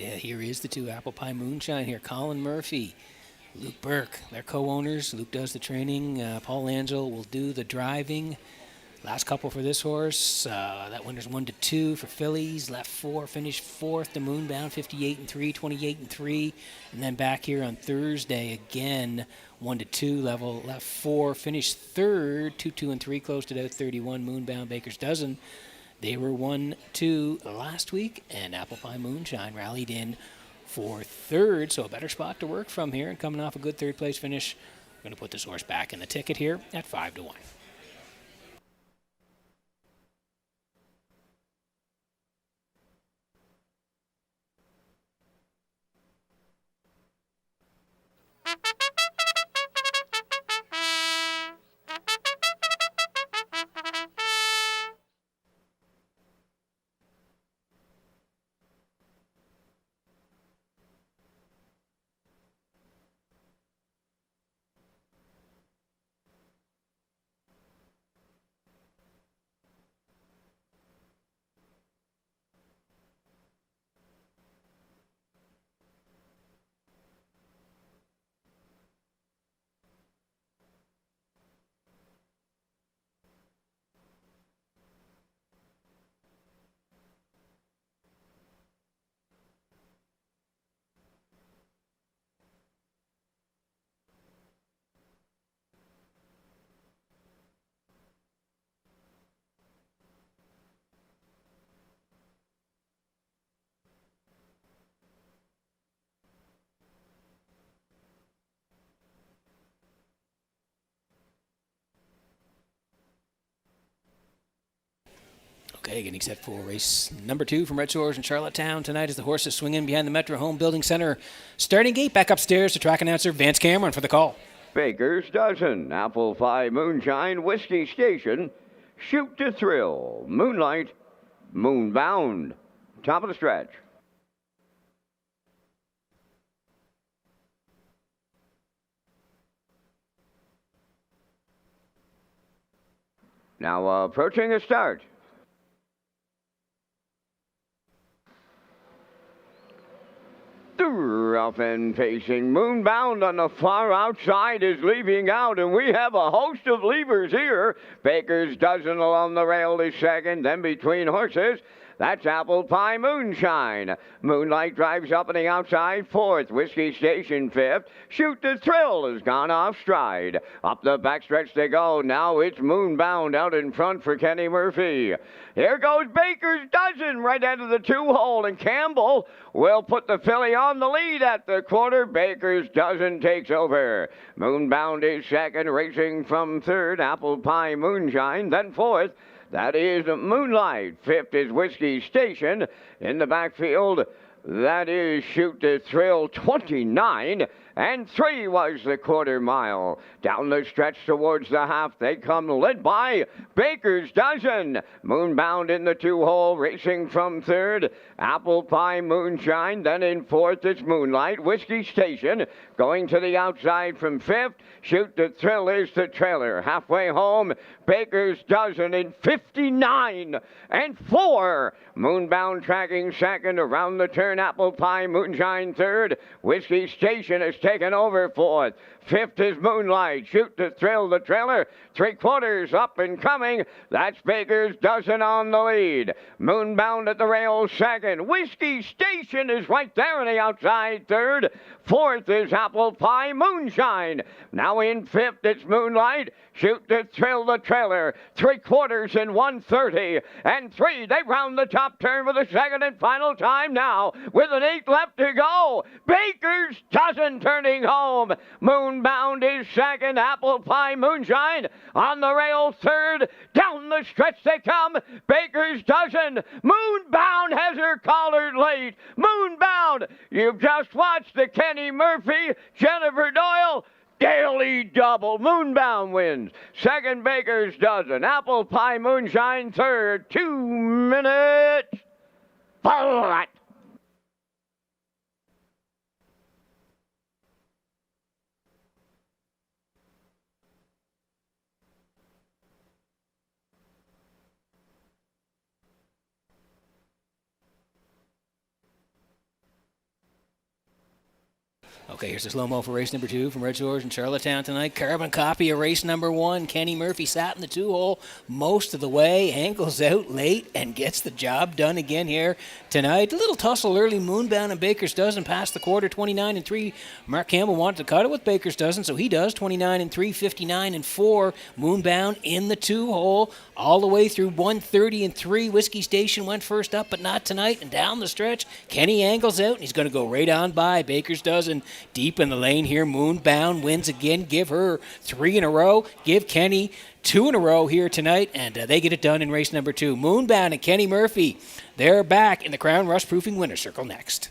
Here is the 2 Apple Pie Moonshine here. Colin Murphy, Luke Burke, they're co-owners. Luke does the training. Paul Angel will do the driving. Last couple for this horse. That winner's 1-2 for fillies. Left 4, finished 4th. The Moonbound, 58-3, 28-3. And then back here on Thursday again, 1-2 level. Left 4, finished 3rd. 2-2-3, closed it out 31. Moonbound, Baker's Dozen. They were 1-2 last week, and Apple Pie Moonshine rallied in for 3rd, so a better spot to work from here. And coming off a good 3rd place finish, we're going to put this horse back in the ticket here at 5-1. Okay, getting set for race number 2 from Red Shores in Charlottetown tonight as the horses swing in behind the Metro Home Building Center. Starting gate, back upstairs to track announcer Vance Cameron for the call. Baker's Dozen, Apple Pie Moonshine, Whiskey Station, Shoot to Thrill, Moonlight, Moonbound. Top of the stretch. Now approaching a start. The rough and pacing Moonbound on the far outside is leaving out, and we have a host of leavers here. Baker's Dozen along the rail is second, then between horses. That's Apple Pie Moonshine. Moonlight drives up on the outside, fourth. Whiskey Station, fifth. Shoot the Thrill has gone off stride. Up the backstretch they go. Now it's Moonbound out in front for Kenny Murphy. Here goes Baker's Dozen right out of the 2-hole, and Campbell will put the filly on the lead at the quarter. Baker's Dozen takes over. Moonbound is second, racing from third. Apple Pie Moonshine, then fourth. That is Moonlight. Fifth is Whiskey Station. In the backfield, that is Shoot the Thrill, 29. And 3 was the quarter mile. Down the stretch towards the half, they come led by Baker's Dozen. Moonbound in the 2-hole, racing from third. Apple Pie Moonshine, then in fourth it's Moonlight. Whiskey Station going to the outside from fifth. Shoot the Thrill is the trailer. Halfway home, Baker's Dozen in 59 and 4. Moonbound tracking second. Around the turn, Apple Pie Moonshine third. Whiskey Station has taken over fourth. Fifth is Moonlight. Shoot the Thrill, the trailer. 3/4 up and coming. That's Baker's Dozen on the lead. Moonbound at the rail second. Whiskey Station is right there on the outside third. Fourth is Apple Pie Moonshine. Now in fifth, it's Moonlight. Shoot the Thrill, the trailer. 3/4 in 1:30. And 3, they round the top turn for the second and final time now. With an 8 left to go. Baker's Dozen turning home. Moonbound is second. Apple Pie Moonshine on the rail third. Down the stretch they come. Baker's Dozen. Moonbound has her collared late. Moonbound. You've just watched the Kenny Murphy, Jennifer Doyle daily double. Moonbound wins. Second, Baker's Dozen. Apple Pie Moonshine third. 2 minutes flat. Okay, here's the slow-mo for race number 2 from Red Shores in Charlottetown tonight. Carbon copy of race number 1. Kenny Murphy sat in the 2-hole most of the way, ankles out late, and gets the job done again here tonight. A little tussle early. Moonbound and Baker's Dozen past the quarter, 29 and 3. Mark Campbell wanted to cut it with Baker's Dozen, so he does. 29 and 3, 59 and 4. Moonbound in the 2-hole all the way through 1:30 and 3. Whiskey Station went first up, but not tonight. And down the stretch, Kenny angles out, and he's going to go right on by Baker's Dozen. Deep in the lane here, Moonbound wins again. Give her 3 in a row. Give Kenny 2 in a row here tonight, and they get it done in race number 2. Moonbound and Kenny Murphy, they're back in the Crown Rust Proofing Winner's Circle next.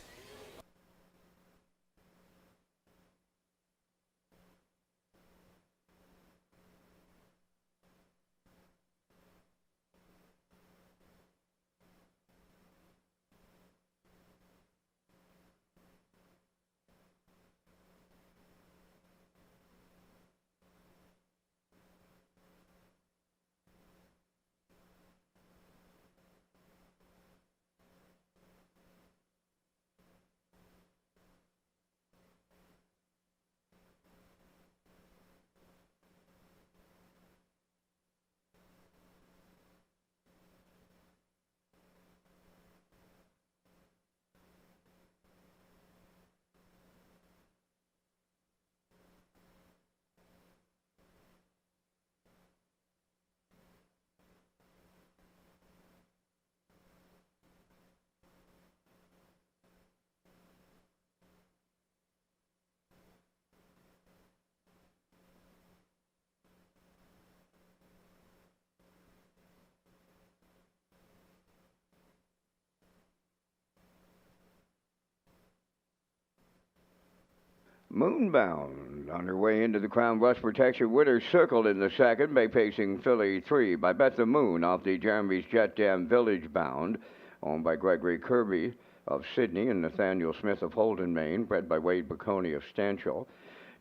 Moonbound on her way into the Crown Rust Protection Winner's Circle in the second, bay pacing filly 3 by Bet the Moon off the Jeremy's Jet Dam Village bound, owned by Gregory Kirby of Sydney and Nathaniel Smith of Holden, Maine, bred by Wade Bacone of Stanchel.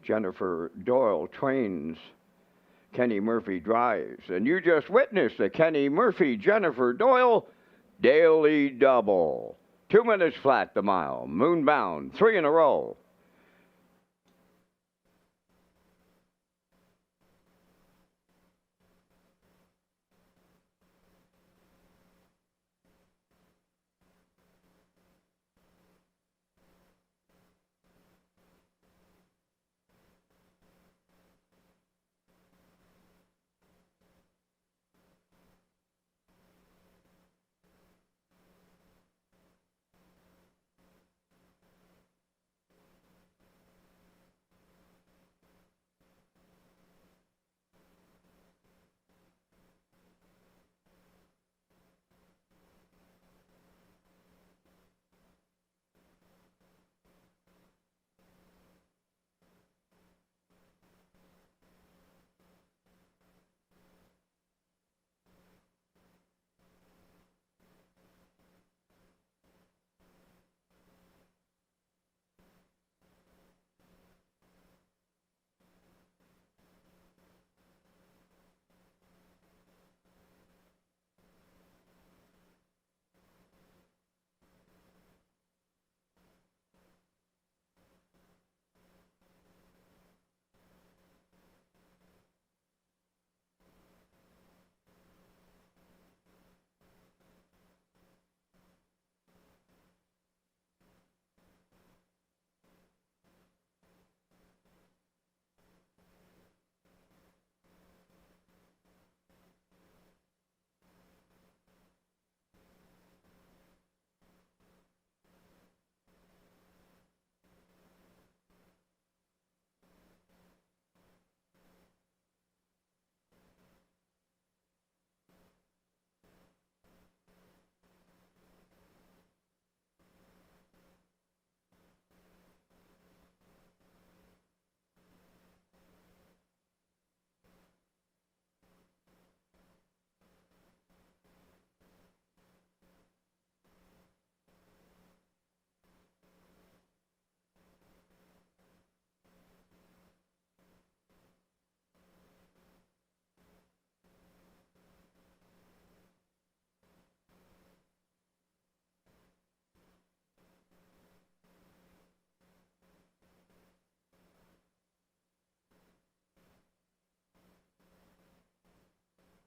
Jennifer Doyle trains, Kenny Murphy drives, and you just witnessed the Kenny Murphy Jennifer Doyle daily double. 2 minutes flat the mile. Moonbound, 3 in a row.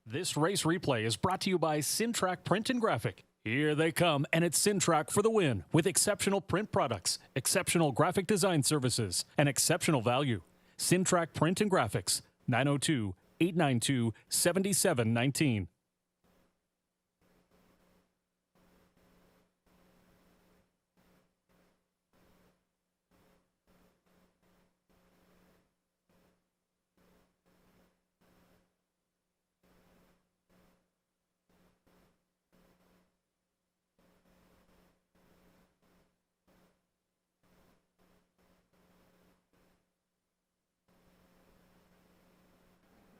This race replay is brought to you by Syntrack Print and Graphic. Here they come, and it's Syntrack for the win with exceptional print products, exceptional graphic design services, and exceptional value. Syntrack Print and Graphics, 902-892-7719.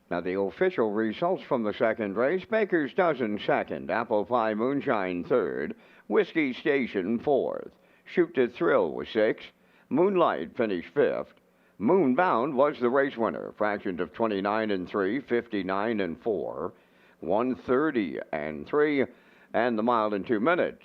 Now the official results from the second race: Baker's Dozen second, Apple Pie Moonshine third, Whiskey Station fourth, Shoot to Thrill was sixth, Moonlight finished fifth, Moonbound was the race winner, fractions of 29 and 3, 59 and 4, 130 and 3, and the mile in 2 minutes.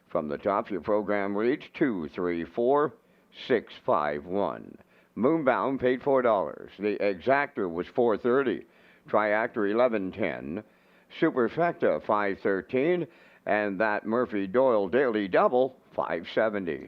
From the top, your program reads 234651. Moonbound paid $4. The exactor was $4.30. Triactor $11.10. Superfecta $5.13, and that Murphy Doyle Daily Double $5.70.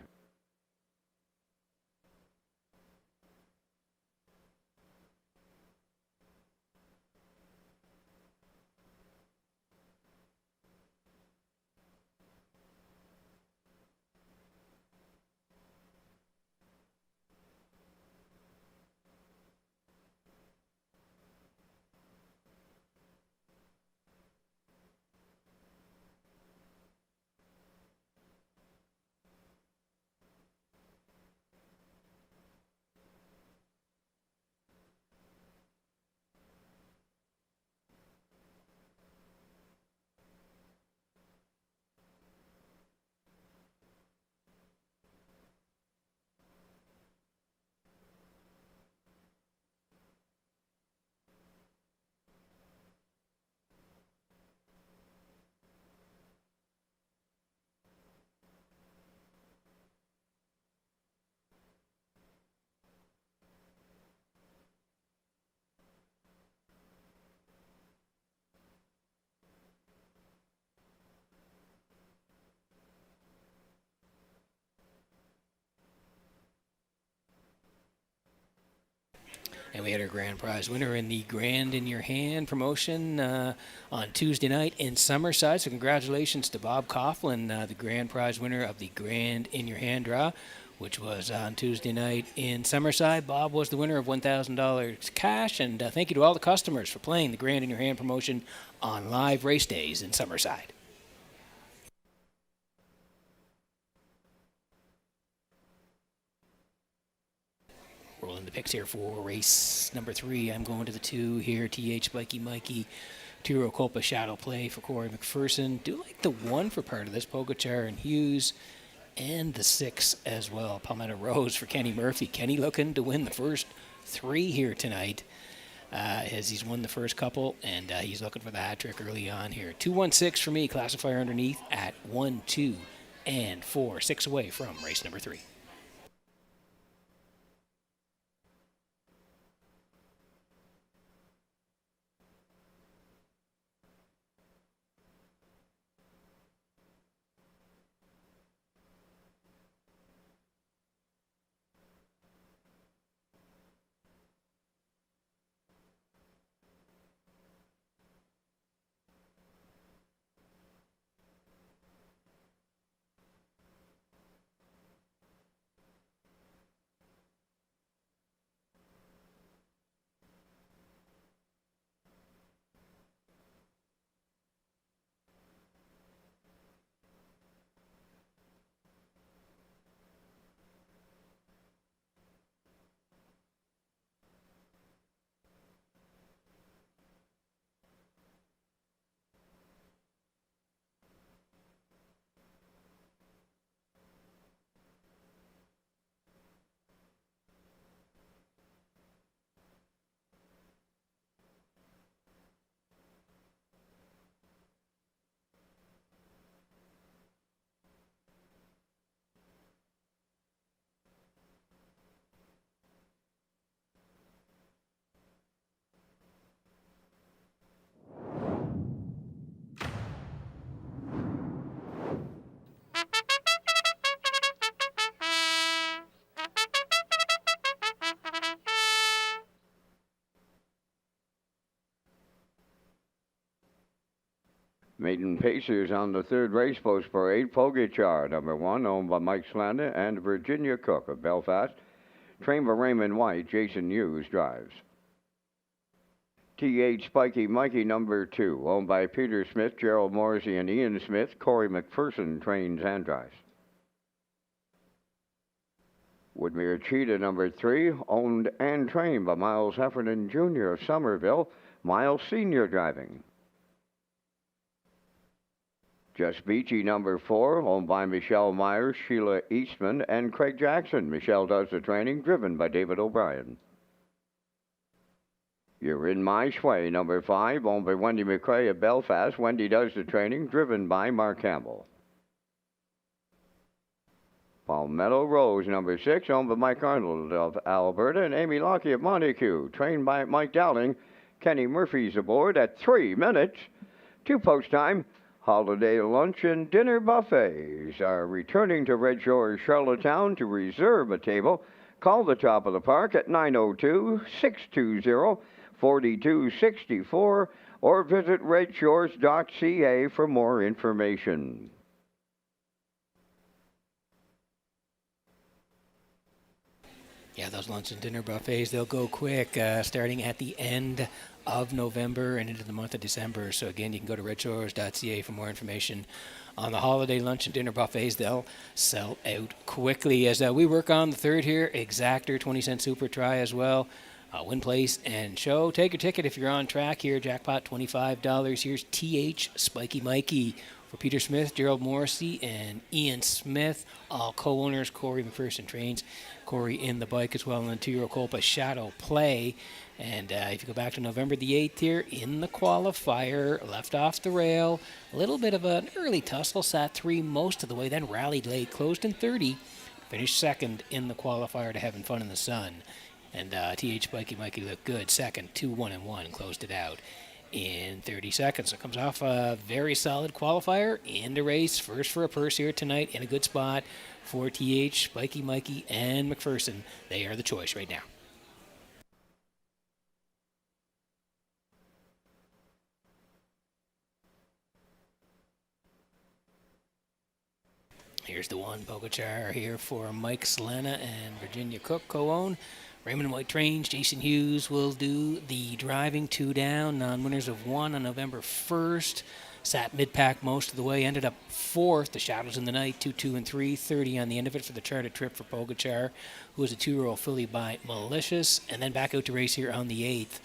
And we had our grand prize winner in the Grand in Your Hand promotion on Tuesday night in Summerside. So congratulations to Bob Coughlin, the grand prize winner of the Grand in Your Hand draw, which was on Tuesday night in Summerside. Bob was the winner of $1,000 cash, and thank you to all the customers for playing the Grand in Your Hand promotion on live race days in Summerside. Rolling the picks here for race number 3. I'm going to the 2 here. TH Spiky Mikey, Tiro Colpa Shadow Play for Corey McPherson. Do like the 1 for part of this, Pogacar and Hughes, and the 6 as well. Palmetto Rose for Kenny Murphy. Kenny looking to win the first 3 here tonight, as he's won the first couple, and he's looking for the hat trick early on here. 2-1-6 for me. Classifier underneath at 1, 2, and 4. 6 away from race number 3. Maiden Pacers on the 3rd race post for 8. Pogacar, number 1, owned by Mike Slanda, and Virginia Cook of Belfast. Trained by Raymond White, Jason Hughes drives. TH Spiky Mikey, number 2, owned by Peter Smith, Gerald Morrissey, and Ian Smith. Corey McPherson trains and drives. Woodmere Cheetah, number 3, owned and trained by Miles Heffernan Jr. of Somerville. Miles Sr. driving. Just Beachy, number 4, owned by Michelle Myers, Sheila Eastman, and Craig Jackson. Michelle does the training, driven by David O'Brien. You're in My Sway, number 5, owned by Wendy McCrae of Belfast. Wendy does the training, driven by Mark Campbell. Palmetto Rose, number 6, owned by Mike Arnold of Alberta, and Amy Lockie of Montague, trained by Mike Dowling. Kenny Murphy's aboard at 3 minutes to post time. Holiday lunch and dinner buffets are returning to Red Shores, Charlottetown. To reserve a table, call the Top of the Park at 902-620-4264 or visit Redshores.ca for more information. Yeah, those lunch and dinner buffets, they'll go quick, starting at the end of November and into the month of December. So again, you can go to Redshores.ca for more information on the holiday lunch and dinner buffets. They'll sell out quickly. As we work on the 3rd here, Exactor 20-cent super try as well. Win, place, and show. Take your ticket if you're on track here. Jackpot $25. Here's TH Spiky Mikey for Peter Smith, Gerald Morrissey, and Ian Smith. All co-owners. Corey McPherson trains. Corey in the bike as well. And then Tiro Colpa Shadow Play. And if you go back to November the 8th here, in the qualifier, left off the rail. A little bit of an early tussle. Sat 3 most of the way, then rallied late. Closed in 30. Finished 2nd in the qualifier to Having Fun in the Sun. And TH Spiky Mikey looked good. 2nd, 2-1-1, closed it out in 30 seconds. So it comes off a very solid qualifier into race. First for a purse here tonight in a good spot for TH, Spiky Mikey, and McPherson. They are the choice right now. Here's the one, Bogachar here for Mike Selena and Virginia Cook co-own. Raymond White Trains, Jason Hughes will do the driving 2 down. Non-winners of 1 on November 1st. Sat mid-pack most of the way, ended up 4th. The Shadows in the Night, 2, 2, and 3. 30 on the end of it for the charted trip for Bogachar, who was a 2-year-old filly by Malicious. And then back out to race here on the 8th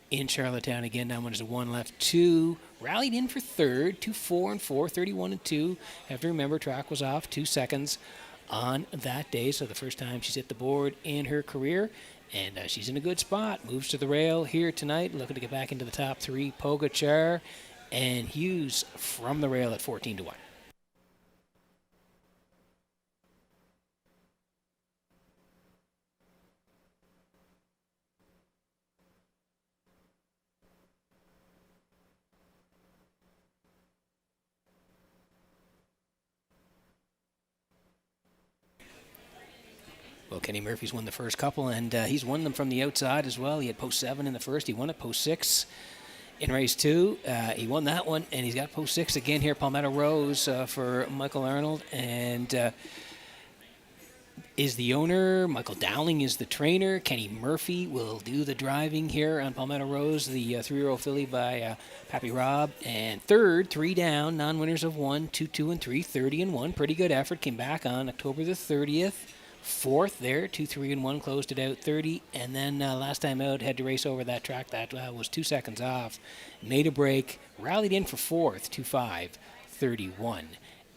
in Charlottetown again. Non-winners of 1 left 2. Rallied in for 3rd, 2, 4, and 4, 31 and 2. Have to remember, track was off 2 seconds on that day, so the first time she's hit the board in her career, and she's in a good spot. Moves to the rail here tonight, looking to get back into the top 3. Pogachar and Hughes from the rail at 14 to 1. Well, Kenny Murphy's won the first couple, and he's won them from the outside as well. He had post 7 in the first. He won at post 6 in race 2. He won that one, and he's got post 6 again here. Palmetto Rose for Michael Arnold, and is the owner. Michael Dowling is the trainer. Kenny Murphy will do the driving here on Palmetto Rose, the 3-year-old filly by Pappy Rob. And third, 3 down, non-winners of 1, 2, 2, and 3, 30 and 1. Pretty good effort. Came back on October the 30th. 4th there, 2, 3, and 1, closed it out 30, and then last time out had to race over that track that was 2 seconds off. Made a break, rallied in for 4th, 2, 5, 31,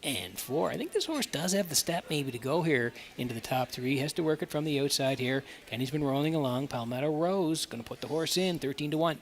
and 4. I think this horse does have the step maybe to go here into the top 3. Has to work it from the outside here. Kenny's been rolling along. Palmetto Rose going to put the horse in 13 to 1.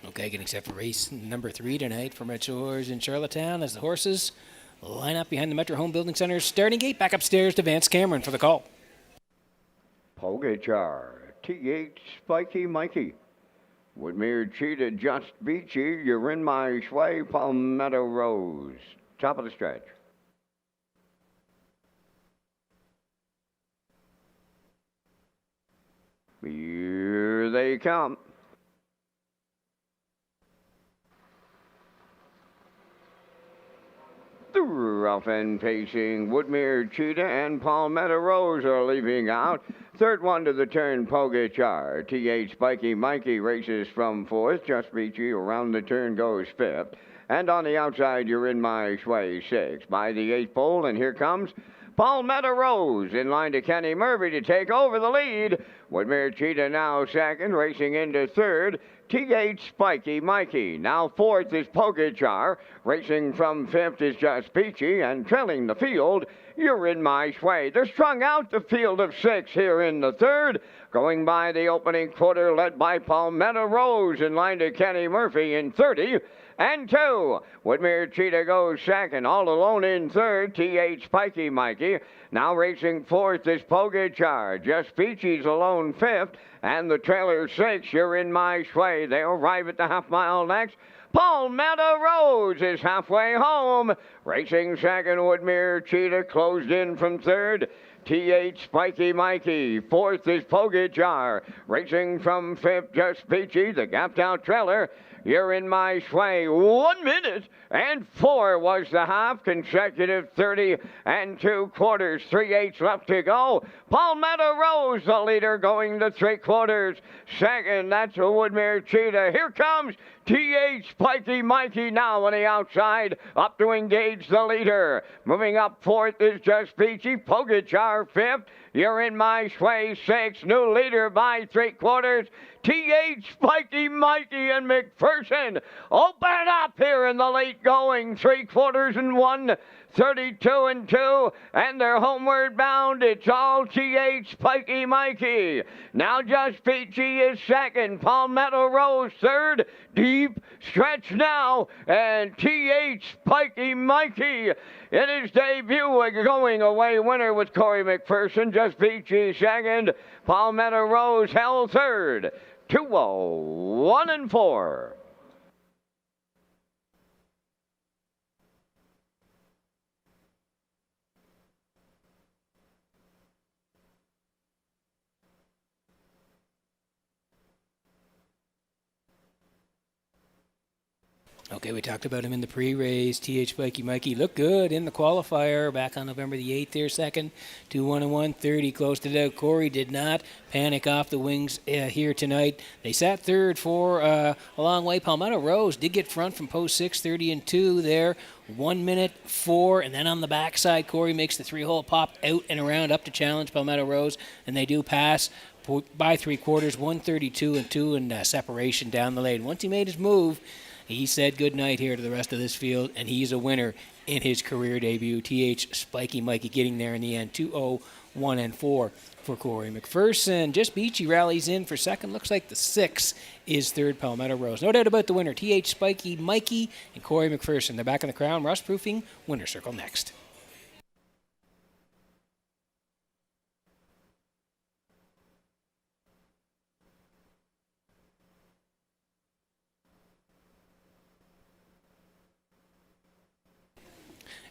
Okay, getting set for race number 3 tonight from Redshores in Charlottetown as the horses line up behind the Metro Home Building Center's starting gate. Back upstairs to Vance Cameron for the call. Pogachar, T8 Spiky Mikey. Woodmere Cheetah Just Beachy, you're in my sway, Palmetto Rose. Top of the stretch. Here they come. Rough and pacing, Woodmere Cheetah and Palmetto Rose are leaving out. Third one to the turn, Pogachar. T8 Spiky Mikey races from 4th. Just Beachy around the turn goes 5th. And on the outside, you're in my sway 6th. By the 8th pole, and here comes Palmetto Rose in line to Kenny Murphy to take over the lead. Woodmere Cheetah now 2nd, racing into 3rd. T8 Spiky Mikey. Now 4th is Pogachar. Racing from 5th is Just Peachy. And trailing the field, you're in my sway. They're strung out the field of 6 here in the 3rd. Going by the opening quarter, led by Palmetto Rose in line to Kenny Murphy in 30. and 2. Woodmere Cheetah goes second. All alone in third, T.H. Pikey Mikey. Now racing fourth is Pogachar. Just Peachy's alone fifth, and the trailer 6, You're in My Sway. They arrive at the half-mile next. Palmetto Rose is halfway home. Racing second, Woodmere Cheetah closed in from third. T.H. Pikey Mikey. Fourth is Pogachar. Racing from fifth, Just Peachy. The gapped out trailer, You're in My Sway. 1 minute and 4 was the half. Consecutive 30 2/4. 3/8 left to go. Palmetto Rose, the leader, going to 3/4. Second, that's a Woodmere Cheetah. Here comes T.H. Pikey Mikey now on the outside, up to engage the leader. Moving up fourth is Just Peachy. Pogachar fifth. You're in My Sway 6. New leader by 3/4. T.H. Pikey Mikey and McPherson open up here in the late going. 3/4 and 1. 32 2, and they're homeward bound. It's all T.H. Pikey Mikey. Now Just Peachy is second. Palmetto Rose third. Deep stretch now, and T.H. Pikey Mikey in his debut, a going away winner with Corey McPherson. Just Peachy second. Palmetto Rose held third. 2-0, 1 4. Okay, we talked about him in the pre-race. T.H. Pikey Mikey looked good in the qualifier back on November the 8th there, second. 2-1 and 130, closed it out. Corey did not panic off the wings here tonight. They sat third for a long way. Palmetto Rose did get front from post 6, 30 and 2 there. 1 minute 4, and then on the backside, Corey makes the 3-hole pop out and around up to challenge Palmetto Rose, and they do pass by 3/4, 132 and 2 in separation down the lane. Once he made his move, he said good night here to the rest of this field, and he's a winner in his career debut. T.H. Pikey Mikey getting there in the end. 2-0, 1 and 4 for Corey McPherson. Just Beachy rallies in for second. Looks like the 6 is third, Palmetto Rose. No doubt about the winner. T.H. Pikey Mikey and Corey McPherson. They're back in the crown. Rust Proofing Winner Circle next.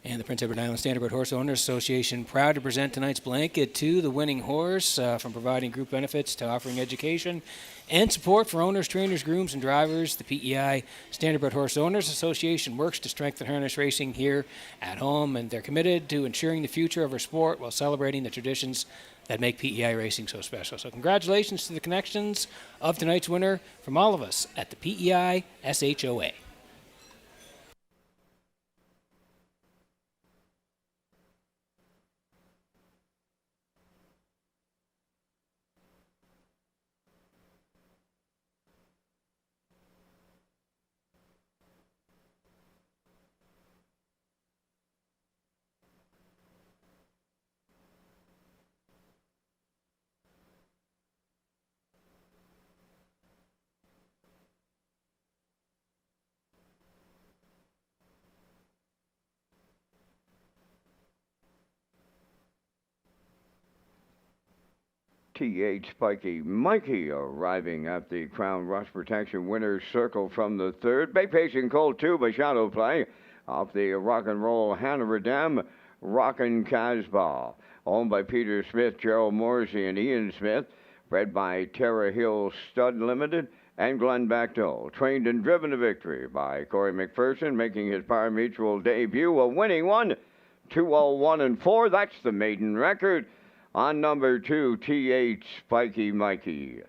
And the Prince Edward Island Standardbred Horse Owners Association proud to present tonight's blanket to the winning horse, from providing group benefits to offering education and support for owners, trainers, grooms, and drivers. The PEI Standardbred Horse Owners Association works to strengthen harness racing here at home, and they're committed to ensuring the future of our sport while celebrating the traditions that make PEI racing so special. So congratulations to the connections of tonight's winner from all of us at the PEI SHOA. T.H. Pikey Mikey arriving at the Crown Rust Protection Winners Circle from the third. Bay Pacing Cold 2 by Shadow Play off the Rock and Roll Hanover Dam Rockin' Casbah. Owned by Peter Smith, Gerald Morrissey, and Ian Smith. Bred by Terra Hill Stud Limited and Glenn Bechtel. Trained and driven to victory by Corey McPherson, making his pari-mutuel debut, a winning one. 2-0, 1 and 4. That's the maiden record. On number 2, T.H. Pikey Mikey.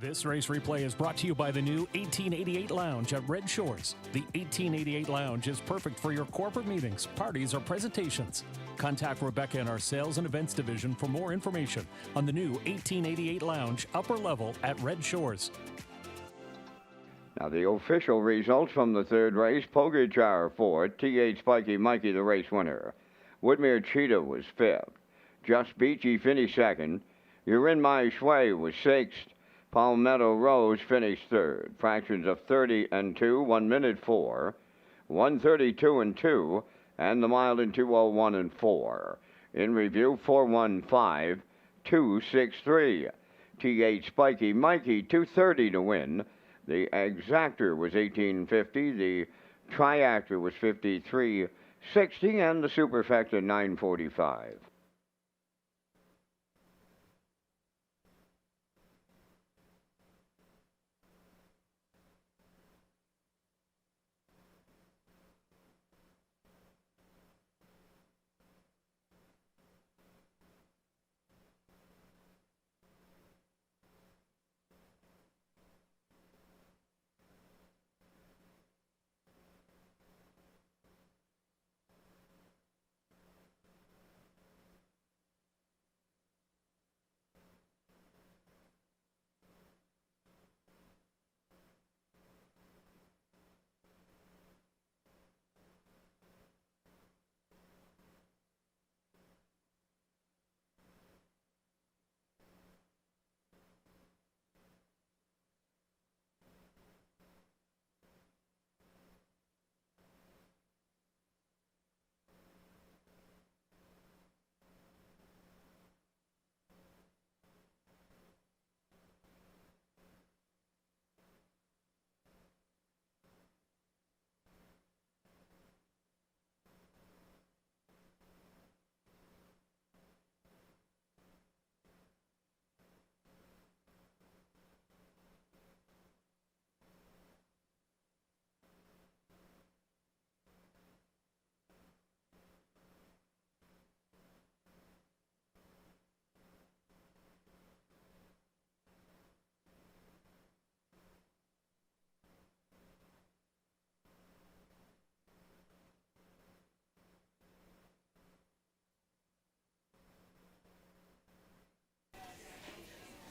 This race replay is brought to you by the new 1888 Lounge at Red Shores. The 1888 Lounge is perfect for your corporate meetings, parties, or presentations. Contact Rebecca in our Sales and Events Division for more information on the new 1888 Lounge upper level at Red Shores. Now, the official results from the third race, Pogacar fourth, T8 Spiky Mikey the race winner. Woodmere Cheetah was fifth. Just Beachy finished second. You're in My Shui was sixth. Palmetto Rose finished third. Fractions of 30 and 2, 1 minute 4. 132 and 2, and the mile in 201 and 4. In review, 415, 263. T8 Spiky Mikey 230 to win. The Exactor was 1850. The Triactor was 5360, and the Superfecta 945.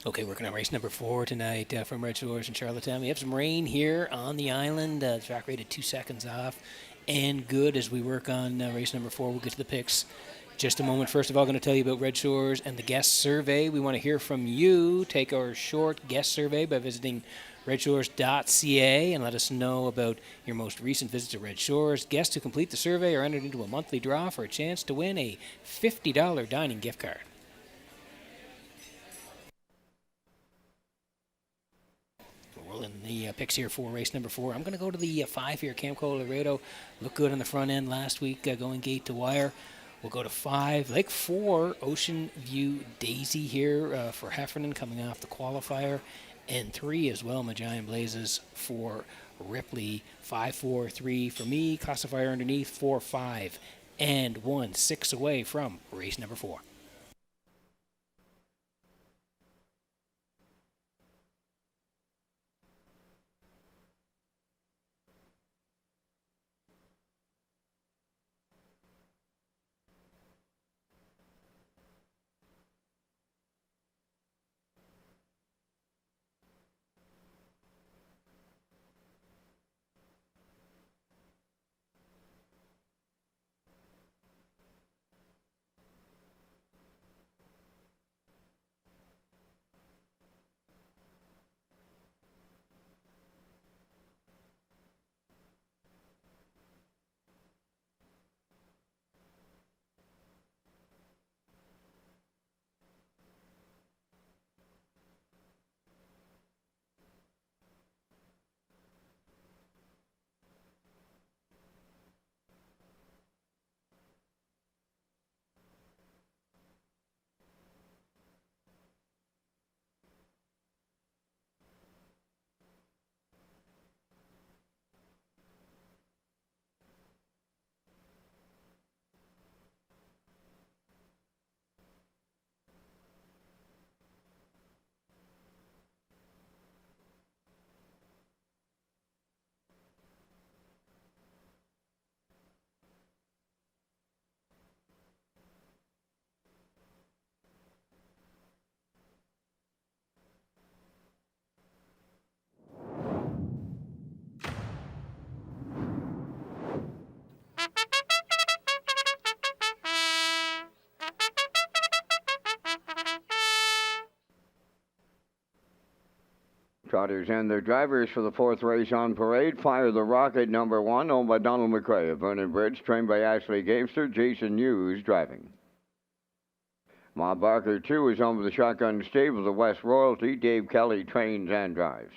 Okay, working on race number 4 tonight from Red Shores in Charlottetown. We have some rain here on the island. Track rated 2 seconds off and good as we work on race number 4. We'll get to the picks just a moment. First of all, going to tell you about Red Shores and the guest survey. We want to hear from you. Take our short guest survey by visiting Redshores.ca and let us know about your most recent visit to Red Shores. Guests who complete the survey are entered into a monthly draw for a chance to win a $50 dining gift card. In the picks here for race number 4. I'm going to go to the 5 here, Camco Laredo. Looked good on the front end last week, going gate to wire. We'll go to 5. Like 4, Ocean View Daisy here for Heffernan coming off the qualifier. And 3 as well, Magian Blazes for Ripley. 5, 4, 3 for me. Classifier underneath, 4, 5, and 1. 6 away from race number 4. Trotters and their drivers for the fourth race on parade. Fire the Rocket, number 1, owned by Donald McRae of Vernon Bridge, trained by Ashley Gamester. Jason Hughes driving. Ma Barker, 2, is owned by the Shotgun Stable of West Royalty. Dave Kelly trains and drives.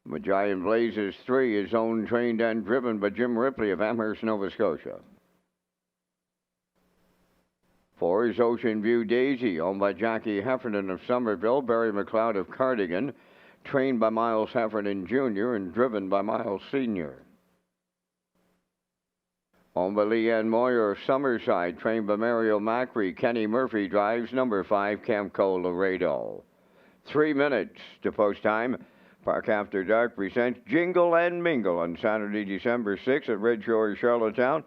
Magian Blazes 3 is owned, trained, and driven by Jim Ripley of Amherst, Nova Scotia. 4 is Ocean View Daisy, owned by Jackie Heffernan of Somerville, Barry McLeod of Cardigan, trained by Miles Heffernan Jr. and driven by Miles Sr. Owned by Leanne Moyer of Summerside, trained by Mario Macri. Kenny Murphy drives, number 5, Camco Laredo. 3 minutes to post time. Park After Dark presents Jingle and Mingle on Saturday, December 6th at Red Shores, Charlottetown.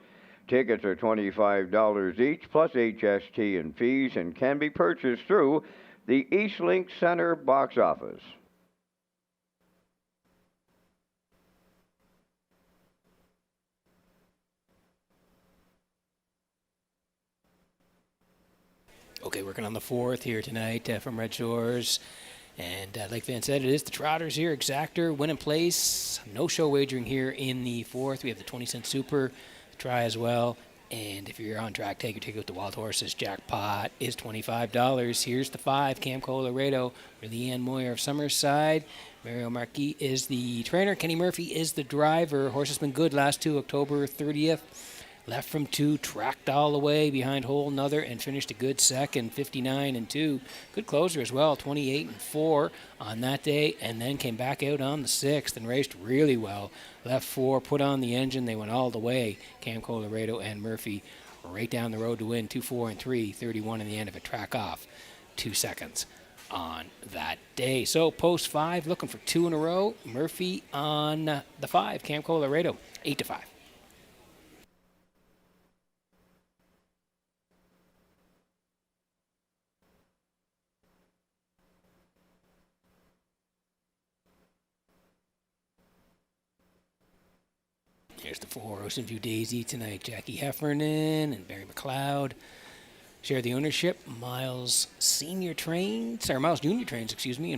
Tickets are $25 each, plus HST and fees, and can be purchased through the Eastlink Center box office. Okay, working on the fourth here tonight from Red Shores. And like Van said, it is the Trotters here. Exactor, win in place. No show wagering here in the fourth. We have the 20-cent super try as well. And if you're on track, take your ticket with the Wild Horses. Jackpot is $25. Here's the 5, Camco Laredo, Leanne Moyer of Summerside. Mario Marquis is the trainer. Kenny Murphy is the driver. Horse has been good last 2, October 30th. Left from 2, tracked all the way behind Hole Another, and finished a good second, 59-2. Good closer as well, 28-4 on that day, and then came back out on the 6th and raced really well. Left 4, put on the engine, they went all the way. Camco Laredo and Murphy right down the road to win 2, 4, and 3, 31 in the end of it. Track off 2 seconds on that day. So post 5, looking for 2 in a row. Murphy on the 5, Camco Laredo, 8-5. Here's the 4, Ocean View Daisy tonight. Jackie Heffernan and Barry McLeod share the ownership. Miles Junior trains, and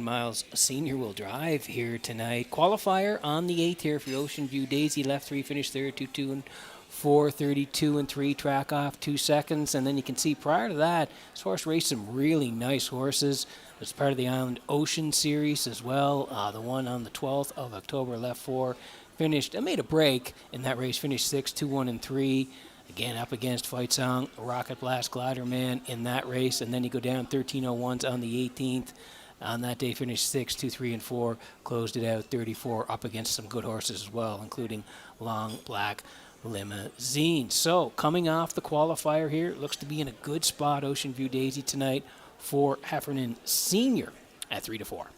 Miles Senior will drive here tonight. Qualifier on the 8th here for Ocean View Daisy. Left 3, finished third, 2-2 and 4, 32 and 3. Track off 2 seconds, and then you can see prior to that, this horse raced some really nice horses. It's part of the Island Ocean Series as well. The one on the 12th of October, left 4. Finished, made a break in that race, finished 6th, 2-1 and 3. Again, up against Fight Song, Rocket Blast, Glider Man in that race. And then you go down 13:01s on the 18th. On that day, finished 6th, 2, 3, and 4. Closed it out 34, up against some good horses as well, including Long Black Limousine. So, coming off the qualifier here, looks to be in a good spot, Ocean View Daisy tonight for Heffernan Sr. at 3-4.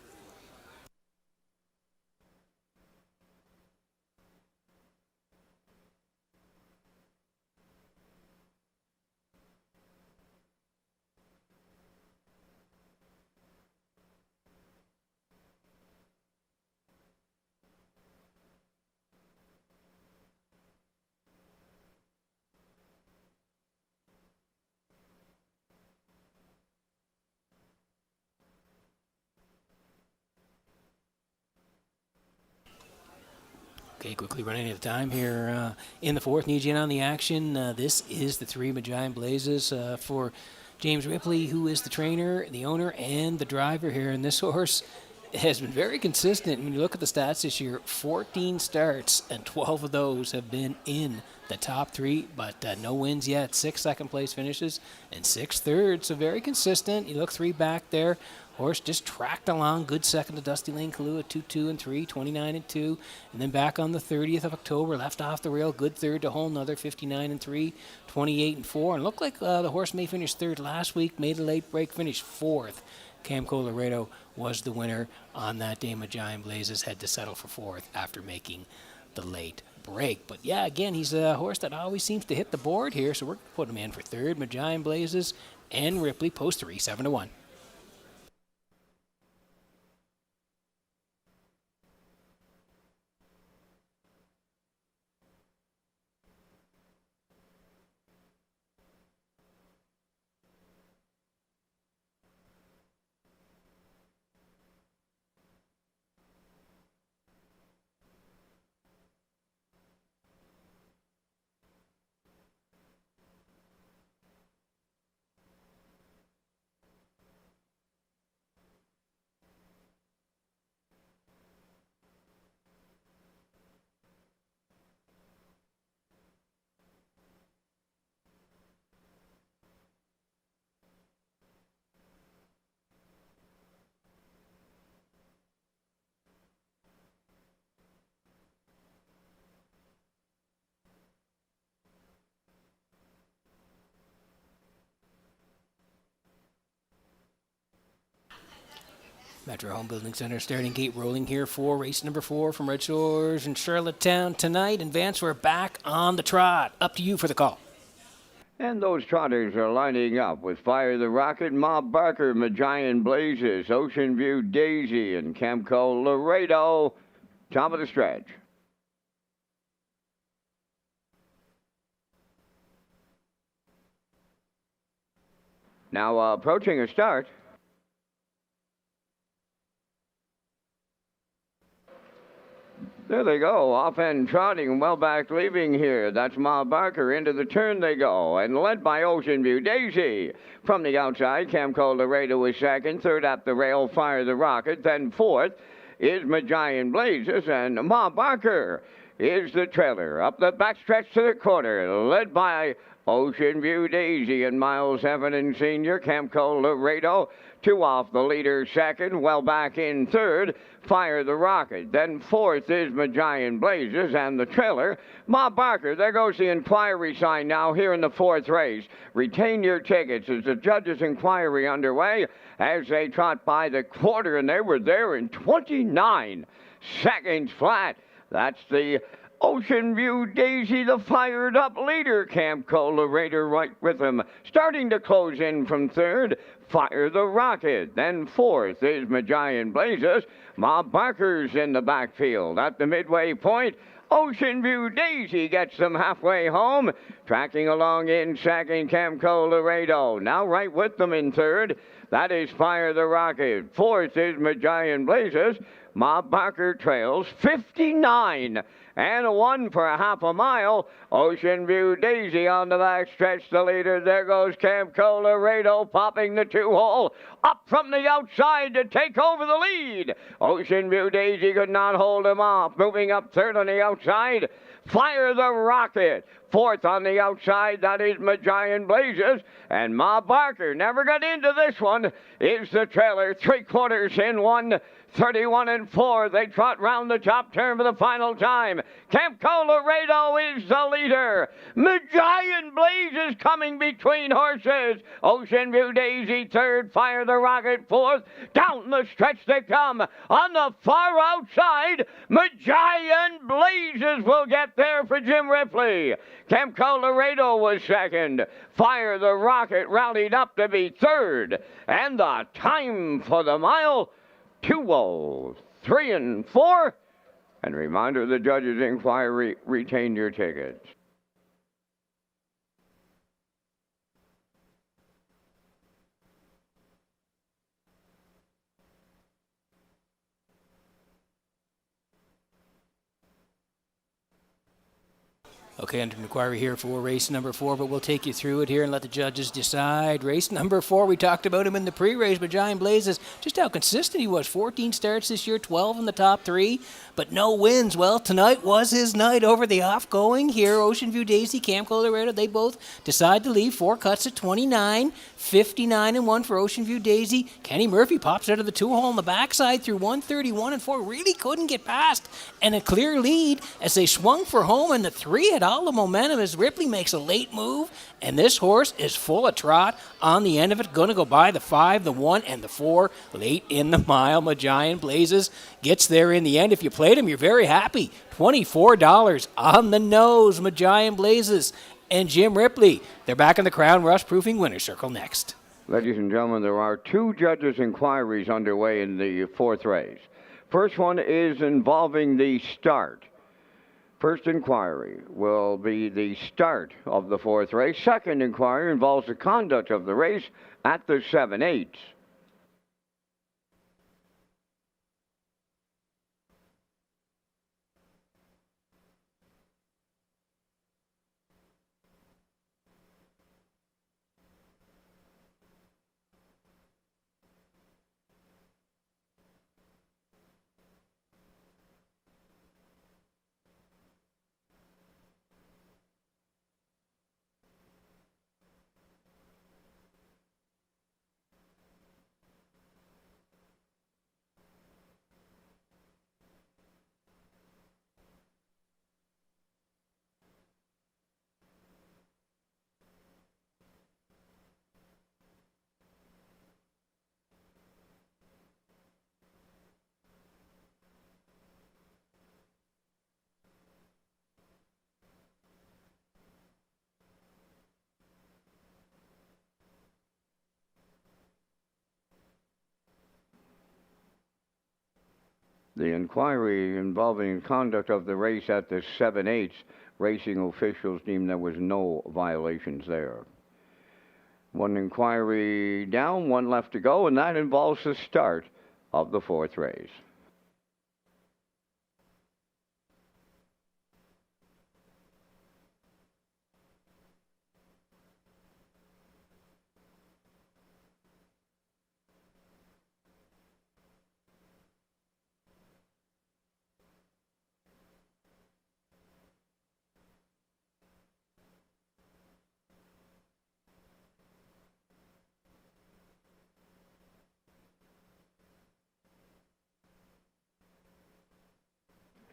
Okay, quickly running out of time here in the fourth. Need you in on the action. This is the 3 Magian Blazes for James Ripley, who is the trainer, the owner, and the driver here. And this horse has been very consistent. When you look at the stats this year, 14 starts, and 12 of those have been in the top 3, but no wins yet. 6 second-place finishes and 6 thirds, so very consistent. You look 3 back there. Horse just tracked along. Good second to Dusty Lane Kalu at 2-2 and 3, 29 and 2. And then back on the 30th of October, left off the rail. Good third to Whole Another, 59 and 3, 28 and 4. And looked like the horse may finish third last week. Made a late break, finished 4th. Camco Laredo was the winner on that day. Magian Blazes had to settle for 4th after making the late break. But yeah, again, he's a horse that always seems to hit the board here. So we're going to put him in for 3rd. Magian Blazes and Ripley, post 3, 7-1. Metro Home Building Center starting gate rolling here for race number 4 from Red Shores in Charlottetown tonight. And Vance, we're back on the trot. Up to you for the call. And those trotters are lining up with Fire the Rocket, Mob Barker, Magian Blazes, Ocean View Daisy, and Camco Laredo. Top of the stretch. Now approaching a start. There they go, off and trotting, well back leaving here. That's Ma Barker. Into the turn they go, and led by Ocean View Daisy. From the outside, Camco Laredo is second. Third up the rail, Fire the Rocket. Then fourth is Magian Blazes, and Ma Barker is the trailer. Up the backstretch to the corner, led by Ocean View Daisy and Miles Heffernan Sr. Camco Laredo. 2 off the leader second, well back in third, Fire the Rocket. Then fourth is Magian Blazes, and the trailer, Ma Barker. There goes the inquiry sign now here in the 4th race. Retain your tickets as the judges' inquiry underway as they trot by the quarter, and they were there in 29 seconds flat. That's the Ocean View Daisy, the fired up leader. Camco Laredo right with him. Starting to close in from third, Fire the Rocket. Then fourth is Magian Blazes. Ma Barker's in the backfield. At the midway point, Ocean View Daisy gets them halfway home. Tracking along in second, Camco Laredo. Now right with them in third. That is Fire the Rocket. Fourth is Magian Blazes. Ma Barker trails 59 and a 1 for a half a mile. Ocean View Daisy on the back stretch, the leader. There goes Camco Laredo popping the 2-hole up from the outside to take over the lead. Ocean View Daisy could not hold him off. Moving up third on the outside, Fire the Rocket. Fourth on the outside, that is Magian Blazes. And Ma Barker never got into this one. Is the trailer 3/4 in 1. 31 and 4. They trot round the top turn for the final time. Camco Laredo is the leader. Magian Blazes coming between horses. Ocean View Daisy third. Fire the Rocket fourth. Down the stretch they come. On the far outside, Magian Blazes will get there for Jim Ripley. Camco Laredo was second. Fire the Rocket rallied up to be third. And the time for the mile, 2:03 and 4. And reminder, the judges' inquiry, retain your tickets. Okay, under inquiry here for race number 4, but we'll take you through it here and let the judges decide. Race number 4, we talked about him in the pre-race, but Magian Blazes, just how consistent he was. 14 starts this year, 12 in the top 3, but no wins. Well, tonight was his night over the off-going here. Ocean View Daisy, Camco Laredo, they both decide to leave. 4 cuts at 29, 59 and 1 for Ocean View Daisy. Kenny Murphy pops out of the 2-hole on the backside through 131 and 4. Really couldn't get past, and a clear lead as they swung for home, and the 3 had all the momentum as Ripley makes a late move, and this horse is full of trot on the end of it. Going to go by the 5, the 1, and the 4 late in the mile. Magian Blazes gets there in the end. If you played him, you're very happy. $24 on the nose, Magian Blazes. And Jim Ripley, they're back in the Crown Rush Proofing Winner's Circle next. Ladies and gentlemen, there are 2 judges' inquiries underway in the 4th race. First one is involving the start. First inquiry will be the start of the 4th race. Second inquiry involves the conduct of the race at the 7/8. The inquiry involving conduct of the race at the 7/8 racing officials deemed there was no violations there. One inquiry down, one left to go, and that involves the start of the fourth race.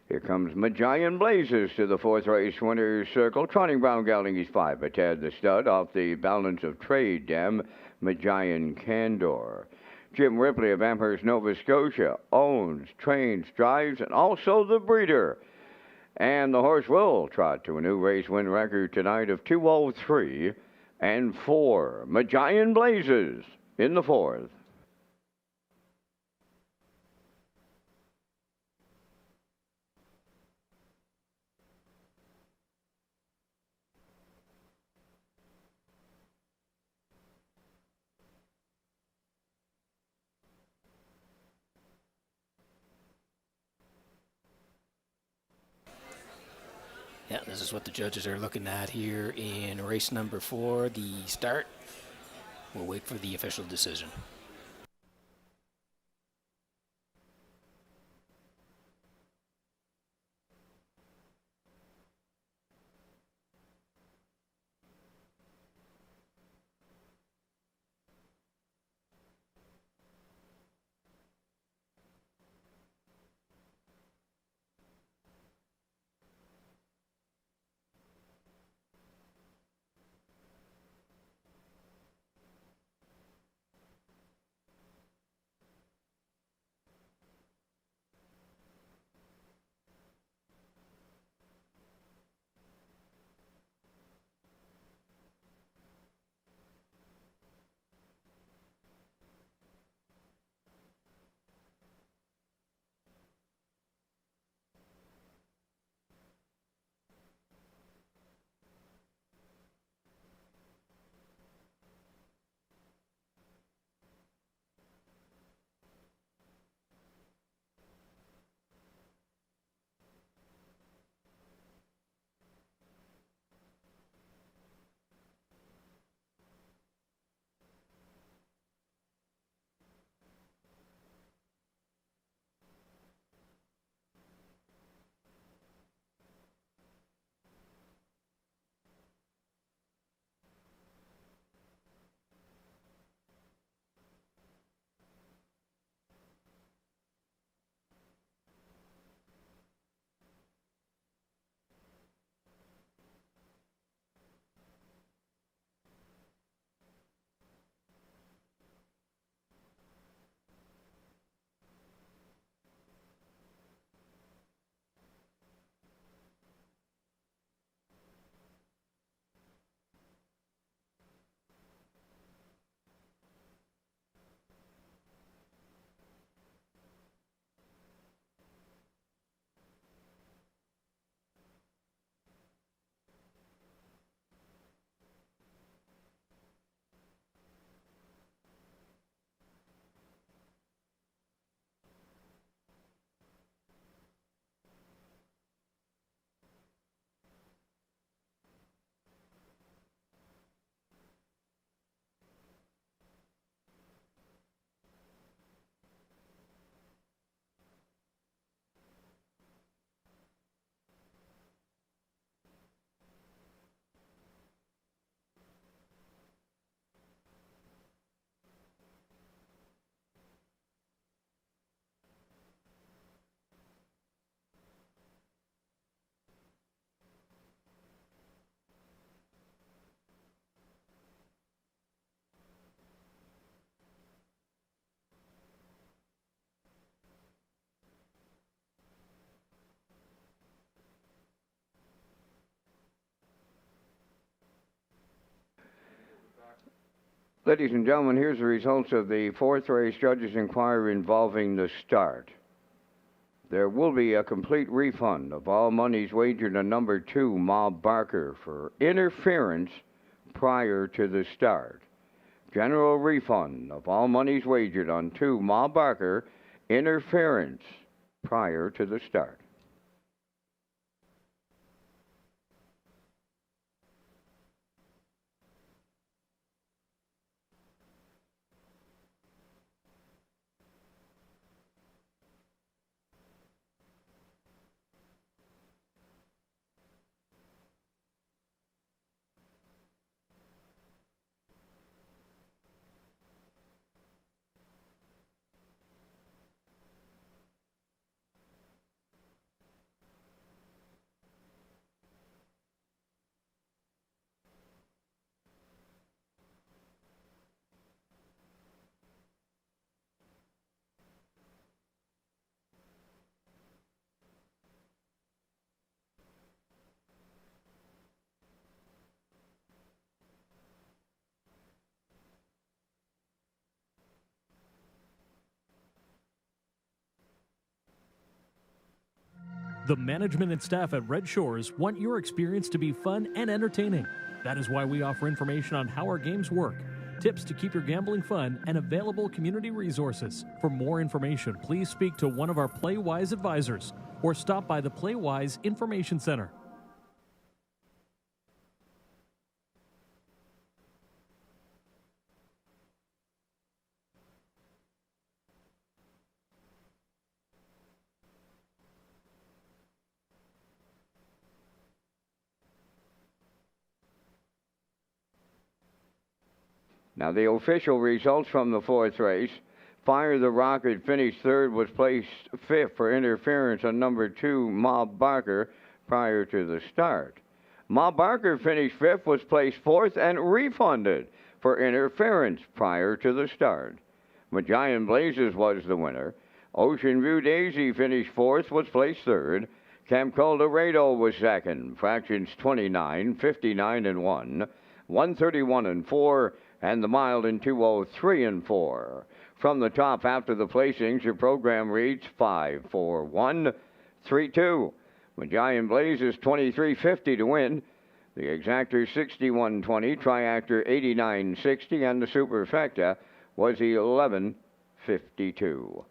Here comes Majayan Blazes to the fourth race winner's circle, trotting Brown Gelding. He's 5 ahead. The stud off the balance of trade dam, Majayan Candor. Jim Ripley of Amherst, Nova Scotia, owns, trains, drives, and also the breeder. And the horse will trot to a new race win record tonight of 2:03 and 4. Majayan Blazes in the fourth. Yeah, this is what the judges are looking at here in race number 4, the start. We'll wait for the official decision. Ladies and gentlemen, here's the results of the fourth race judges' inquiry involving the start. There will be a complete refund of all monies wagered on number 2, Mob Barker, for interference prior to the start. General refund of all monies wagered on 2, Mob Barker, interference prior to the start. The management and staff at Red Shores want your experience to be fun and entertaining. That is why we offer information on how our games work, tips to keep your gambling fun, and available community resources. For more information, please speak to one of our PlayWise advisors or stop by the PlayWise Information Center. Now the official results from the 4th race. Fire the Rocket finished 3rd, was placed 5th for interference on number 2, Mob Barker, prior to the start. Mob Barker finished 5th, was placed 4th, and refunded for interference prior to the start. Magian Blazes was the winner. Ocean View Daisy finished 4th, was placed 3rd. Camp Colorado was 2nd, fractions 29, 59, and 1, 131 and 4, and the Mild in 203 and 4. From the top after the placings, your program reads 5, 4, 1, 3, 2. Magian Blazes 23.50 to win. The Exactor 61.20, Triactor 89.60, and the Superfecta was 11.52.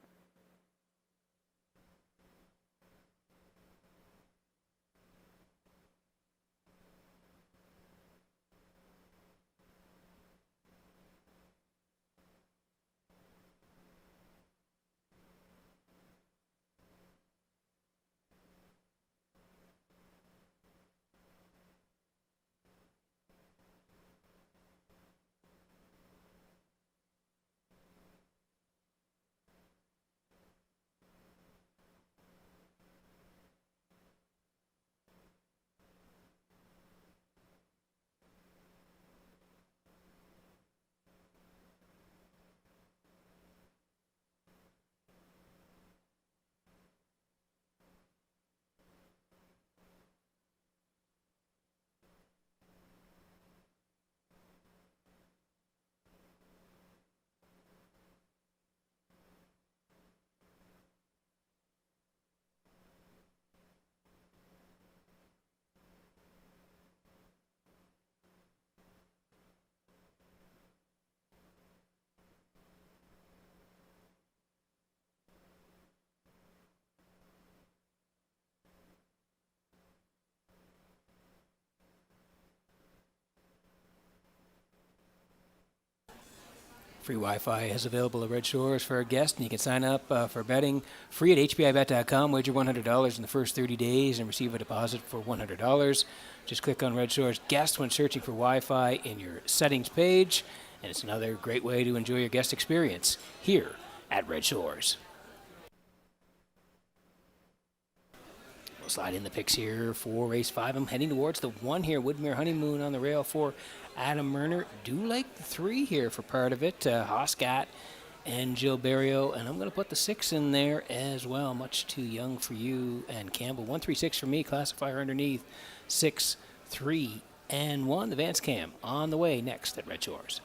Free Wi-Fi is available at Red Shores for our guests, and you can sign up for betting free at hpibet.com. Wager $100 in the first 30 days and receive a deposit for $100. Just click on Red Shores Guest when searching for Wi-Fi in your settings page, and it's another great way to enjoy your guest experience here at Red Shores. We'll slide in the picks here for race 5. I'm heading towards the 1 here. Woodmere Honeymoon on the rail for Adam Murner. Do like the 3 here for part of it. Hoscat and Jill Barrio. And I'm going to put the 6 in there as well. Much too young for you and Campbell. 136 for me. Classifier underneath. 6, 3, and 1. The Vance Cam on the way next at Red Shores.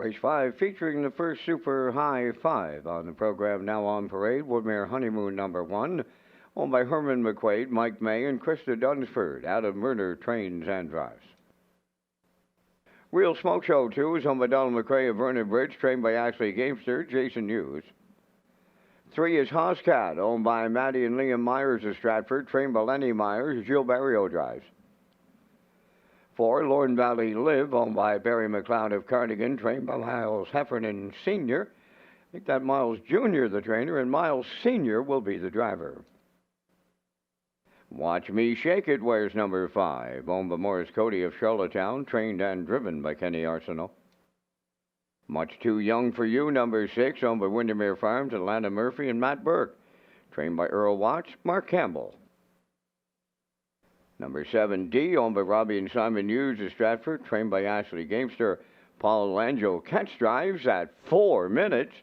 Race 5 featuring the first Super High 5 on the program now on parade. Woodmere Honeymoon number 1, owned by Herman McQuaid, Mike May, and Krista Dunsford, out of Murder Trains and Drives. Real Smoke Show 2 is owned by Donald McRae of Vernon Bridge, trained by Ashley Gamester, Jason Hughes. 3 is Hoscat, owned by Maddie and Liam Myers of Stratford, trained by Lenny Myers, Gilles Barrio drives. 4, Lorne Valley Live, owned by Barry McLeod of Cardigan, trained by Miles Heffernan Sr. I think that Miles Jr. the trainer, and Miles Sr. will be the driver. Watch Me Shake It wears number 5, owned by Morris Cody of Charlottetown, trained and driven by Kenny Arsenal. Much Too Young for You, number 6, owned by Windermere Farms, Atlanta Murphy and Matt Burke, trained by Earl Watts, Mark Campbell. Number 7D, owned by Robbie and Simon Hughes of Stratford, trained by Ashley Gamester, Paul Langeau catch drives at 4 minutes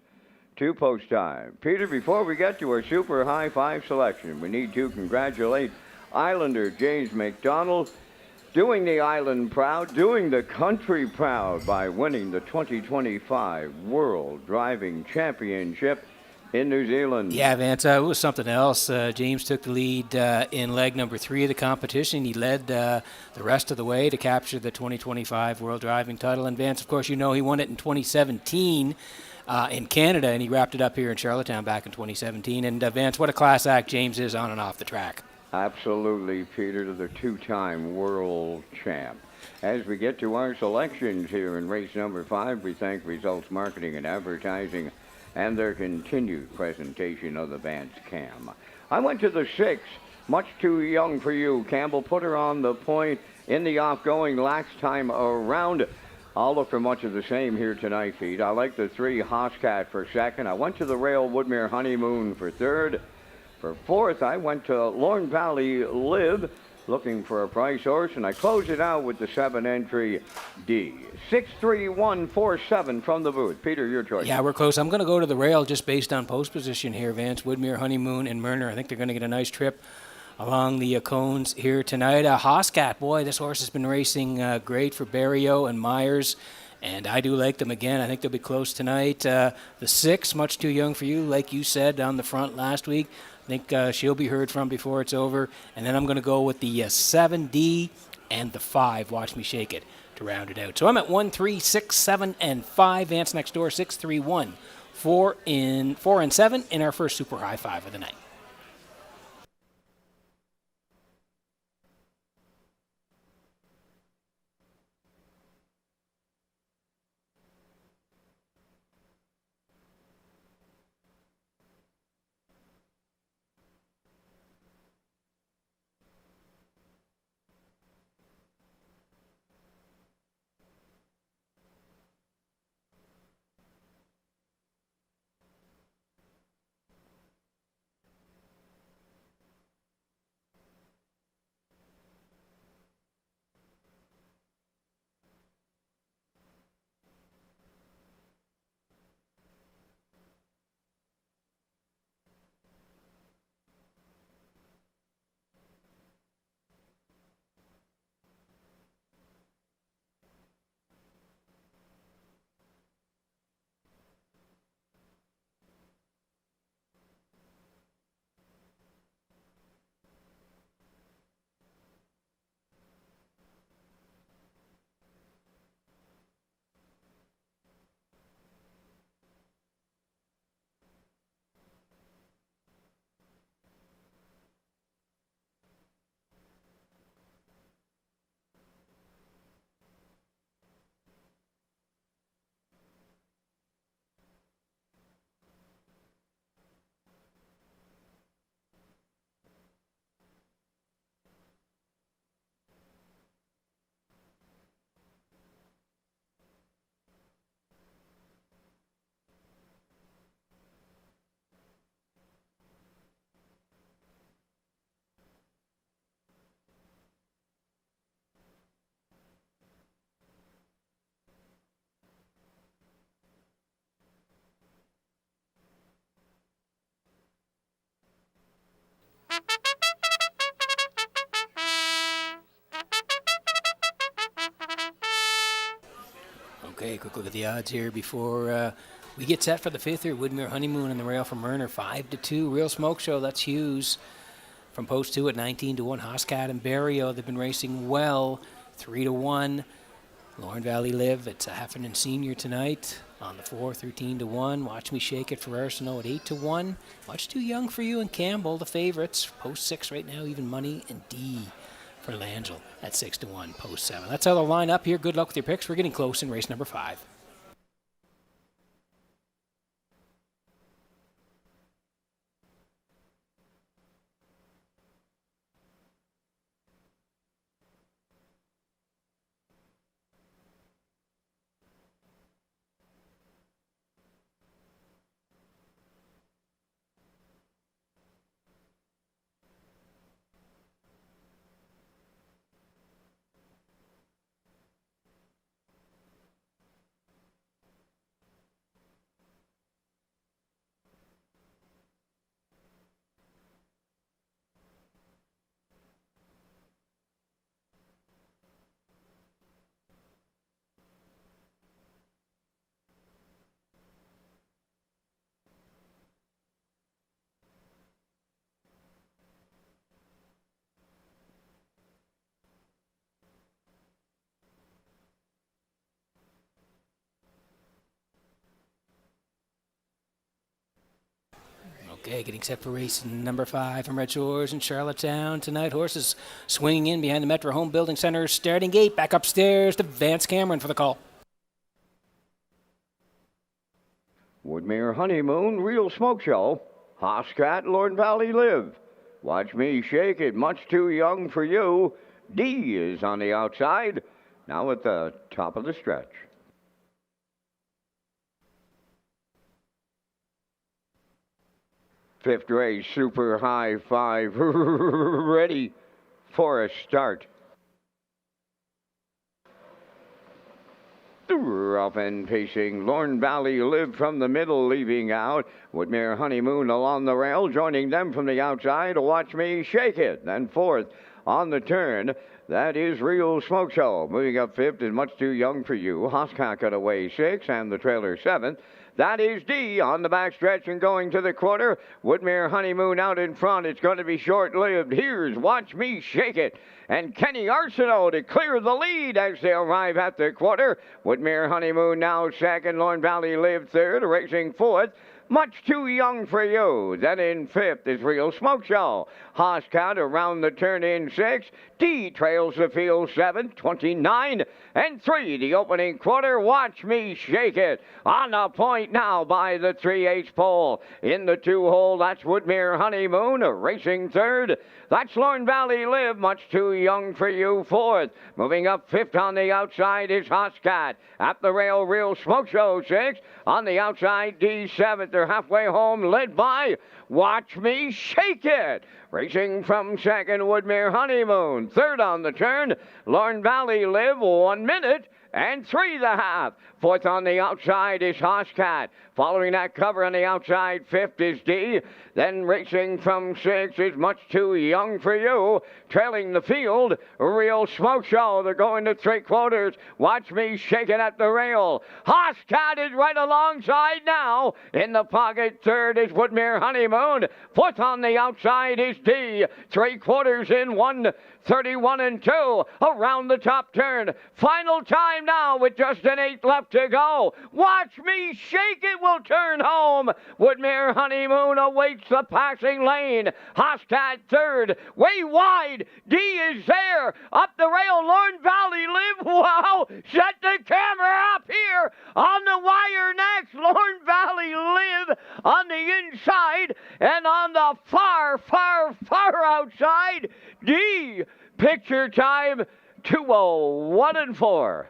to post time. Peter, before we get to our Super High 5 selection, we need to congratulate Islander James McDonald, doing the island proud, doing the country proud by winning the 2025 World Driving Championship in New Zealand. Yeah, Vance, it was something else. James took the lead in leg number 3 of the competition. He led the rest of the way to capture the 2025 World Driving title. And Vance, of course, you know he won it in 2017 in Canada, and he wrapped it up here in Charlottetown back in 2017. And Vance, what a class act James is on and off the track. Absolutely, Peter, the 2-time world champ. As we get to our selections here in race number 5, we thank Results Marketing and Advertising and their continued presentation of the Vance Cam. I went to the 6, Much Too Young for You. Campbell put her on the point in the off-going last time around. I'll look for much of the same here tonight, Pete. I like the 3, Hoscat for 2nd. I went to the Rail Woodmere Honeymoon for 3rd. For 4th, I went to Lorne Valley Live, looking for a price horse, and I closed it out with the 7 entry D. 63147 from the booth. Peter, your choice. Yeah, we're close. I'm going to go to the Rail just based on post position here, Vance. Woodmere, Honeymoon, and Murner. I think they're going to get a nice trip along the cones here tonight. Hoscat, boy, this horse has been racing great for Barrio and Myers, and I do like them again. I think they'll be close tonight. The 6, Much Too Young for You, like you said on the front last week. I think she'll be heard from before it's over. And then I'm going to go with the 7D and the 5, Watch Me Shake It, to round it out. So I'm at 1, 3, 6, 7, and 5. Vance next door, 6, 3, 1, 4, and 7 in our first Super High 5 of the night. Okay, quick look at the odds here before we get set for the fifth here. Woodmere Honeymoon on the rail from Murner, 5-2. Real Smoke Show, that's Hughes from post 2 at 19-1. Hoscat and Barrio, they've been racing well, 3-1. Lauren Valley Live, it's a Heffernan Senior tonight on the 4, 13-1. Watch Me Shake It for Arsenault at 8-1. Much Too Young for You and Campbell, the favorites. Post 6 right now, Even Money, and D for Langell at 6-1, post 7. That's how they'll line up here. Good luck with your picks. We're getting close in race number 5. Okay, getting set for race number 5 from Red Shores in Charlottetown tonight. Horses swinging in behind the Metro Home Building Center starting gate. Back upstairs to Vance Cameron for the call. Woodmere Honeymoon, Real Smoke Show. Hoscat, Lord Valley Live. Watch Me Shake It, Much Too Young for You. D is on the outside, now at the top of the stretch. Fifth race, Super High 5, ready for a start. Rough and pacing, Lorne Valley Live from the middle, leaving out. Woodmere Honeymoon along the rail, joining them from the outside. Watch Me Shake It. Then fourth on the turn, that is Real Smoke Show. Moving up fifth is Much Too Young for You. Hoscat got away 6, and the trailer 7th. That is D on the back stretch and going to the quarter. Woodmere Honeymoon out in front. It's going to be short-lived. Here's Watch Me Shake It. And Kenny Arsenault to clear the lead as they arrive at the quarter. Woodmere Honeymoon now second. Lorne Valley Live third. Racing fourth. Much Too Young for You. Then in fifth is Real Smoke Show. Hoscat around the turn in 6. D trails the field 7, 29 and 3. The opening quarter. Watch Me Shake It. On the point now by the 3/8 pole. In the 2-hole, that's Woodmere Honeymoon racing third. That's Lorne Valley Live. Much Too Young for You fourth. Moving up fifth on the outside is Hoscat. At the rail, Real Smoke Show 6. On the outside, D 7th. They're halfway home, led by Watch Me Shake It. Racing from second, Woodmere Honeymoon. Third on the turn, Lorne Valley Live, 1 minute and 3 1/2. Fourth on the outside is Hoscat. Following that cover on the outside, fifth is D. Then racing from 6 is Much Too Young for You. Trailing the field, Real Smoke Show. They're going to 3/4. Watch Me Shake It at the rail. Hoscat is right alongside now. In the pocket, third is Woodmere Honeymoon. Fourth on the outside is D. 3/4 in 1:31 and 2. Around the top turn. Final time now with just an 8 left to go. Watch Me Shake It will turn home. Woodmere Honeymoon awaits the passing lane. Hoscat third. Way wide. D is there. Up the rail. Lorne Valley Live. Wow. Set the camera up here. On the wire next. Lorne Valley Live on the inside. And on the far, far, far outside, D. Picture time 2:01 and 4.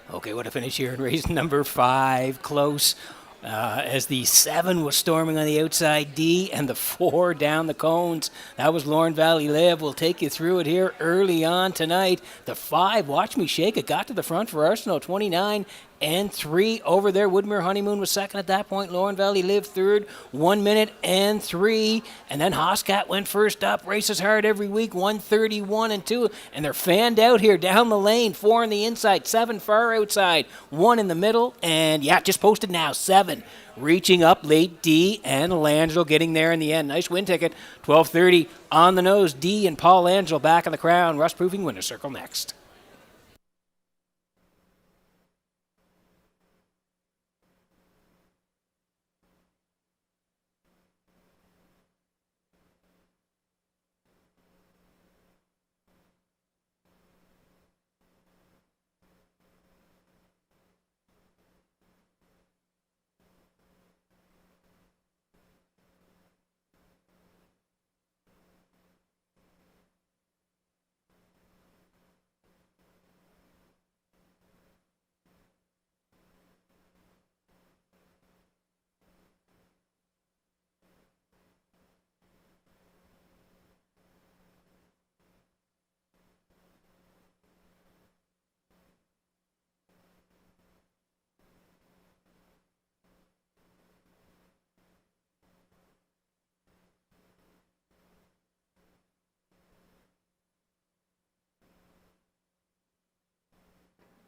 Okay, what a finish here in race number 5. Close as the 7 was storming on the outside D and the 4 down the cones. That was Lorne Valley Live. We'll take you through it here early on tonight. The 5, Watch Me Shake It, got to the front for Arsenal, 29-3 over there. Woodmere Honeymoon was second at that point. Lorne Valley Live third, 1 minute and 3. And then Hoscat went first up. Races hard every week, 1:31-2. And they're fanned out here down the lane. 4 on the inside, 7 far outside, 1 in the middle. And yeah, just posted now, 7 reaching up late. D and Langelo getting there in the end. Nice win ticket. 12:30 on the nose. D and Paul Langelo back in the crown. Rust Proofing winner circle next.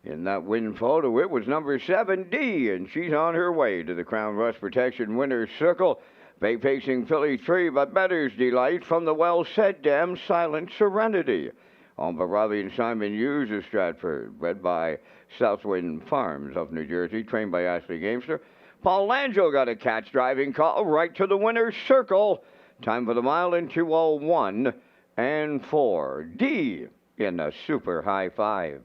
In that win photo, it was number 7D, and she's on her way to the Crown Rust Protection winner's circle. Bay-facing filly 3, but Better's Delight from the well-said dam Silent Serenity. On Barabi and Simon Hughes of Stratford, bred by Southwind Farms of New Jersey, trained by Ashley Gamester. Paul Langelo got a catch driving call right to the winner's circle. Time for the mile in 2:01 and 4. D in the super high 5.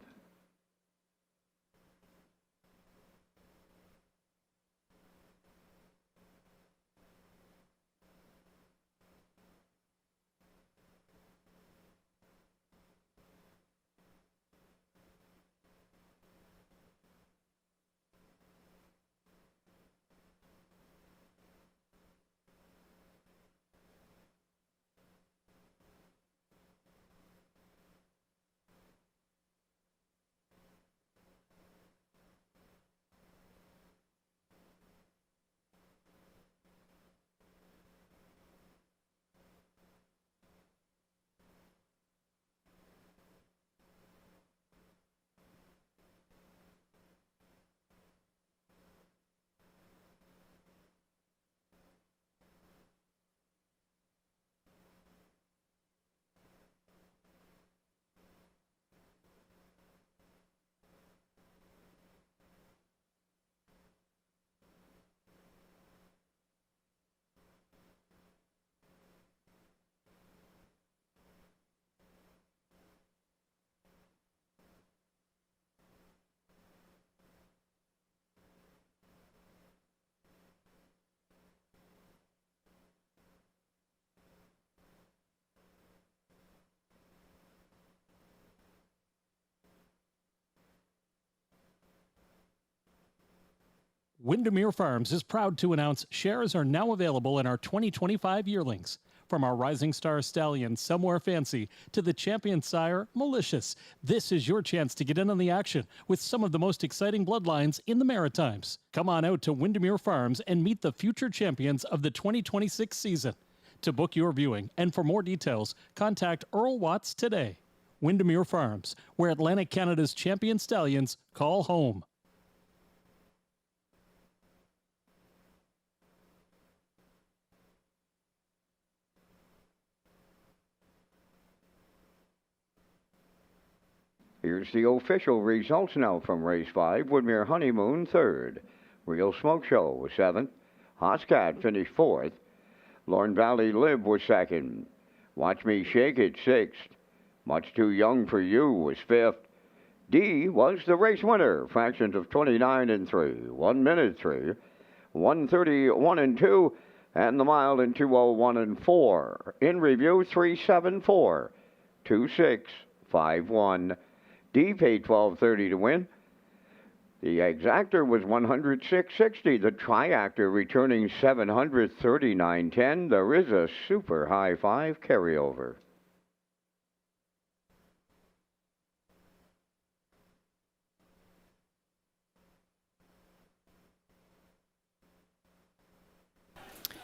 Windermere Farms is proud to announce shares are now available in our 2025 yearlings. From our Rising Star Stallion, Somewhere Fancy, to the Champion Sire, Malicious, this is your chance to get in on the action with some of the most exciting bloodlines in the Maritimes. Come on out to Windermere Farms and meet the future champions of the 2026 season. To book your viewing and for more details, contact Earl Watts today. Windermere Farms, where Atlantic Canada's champion stallions call home. Here's the official results now from race 5. Woodmere Honeymoon 3rd. Real Smoke Show was 7th. Hoscat finished 4th. Lorne Valley Live was 2nd. Watch Me Shake It 6th. Much Too Young for You was 5th. D was the race winner. Fractions of 29-3. 1 minute 3. 1:31-2. And the mile in 2:01-4. In review 3:74. 2:6. 5:1. D paid $12.30 to win. The exactor was 106.60. The triactor returning 739.10. There is a super high five carryover.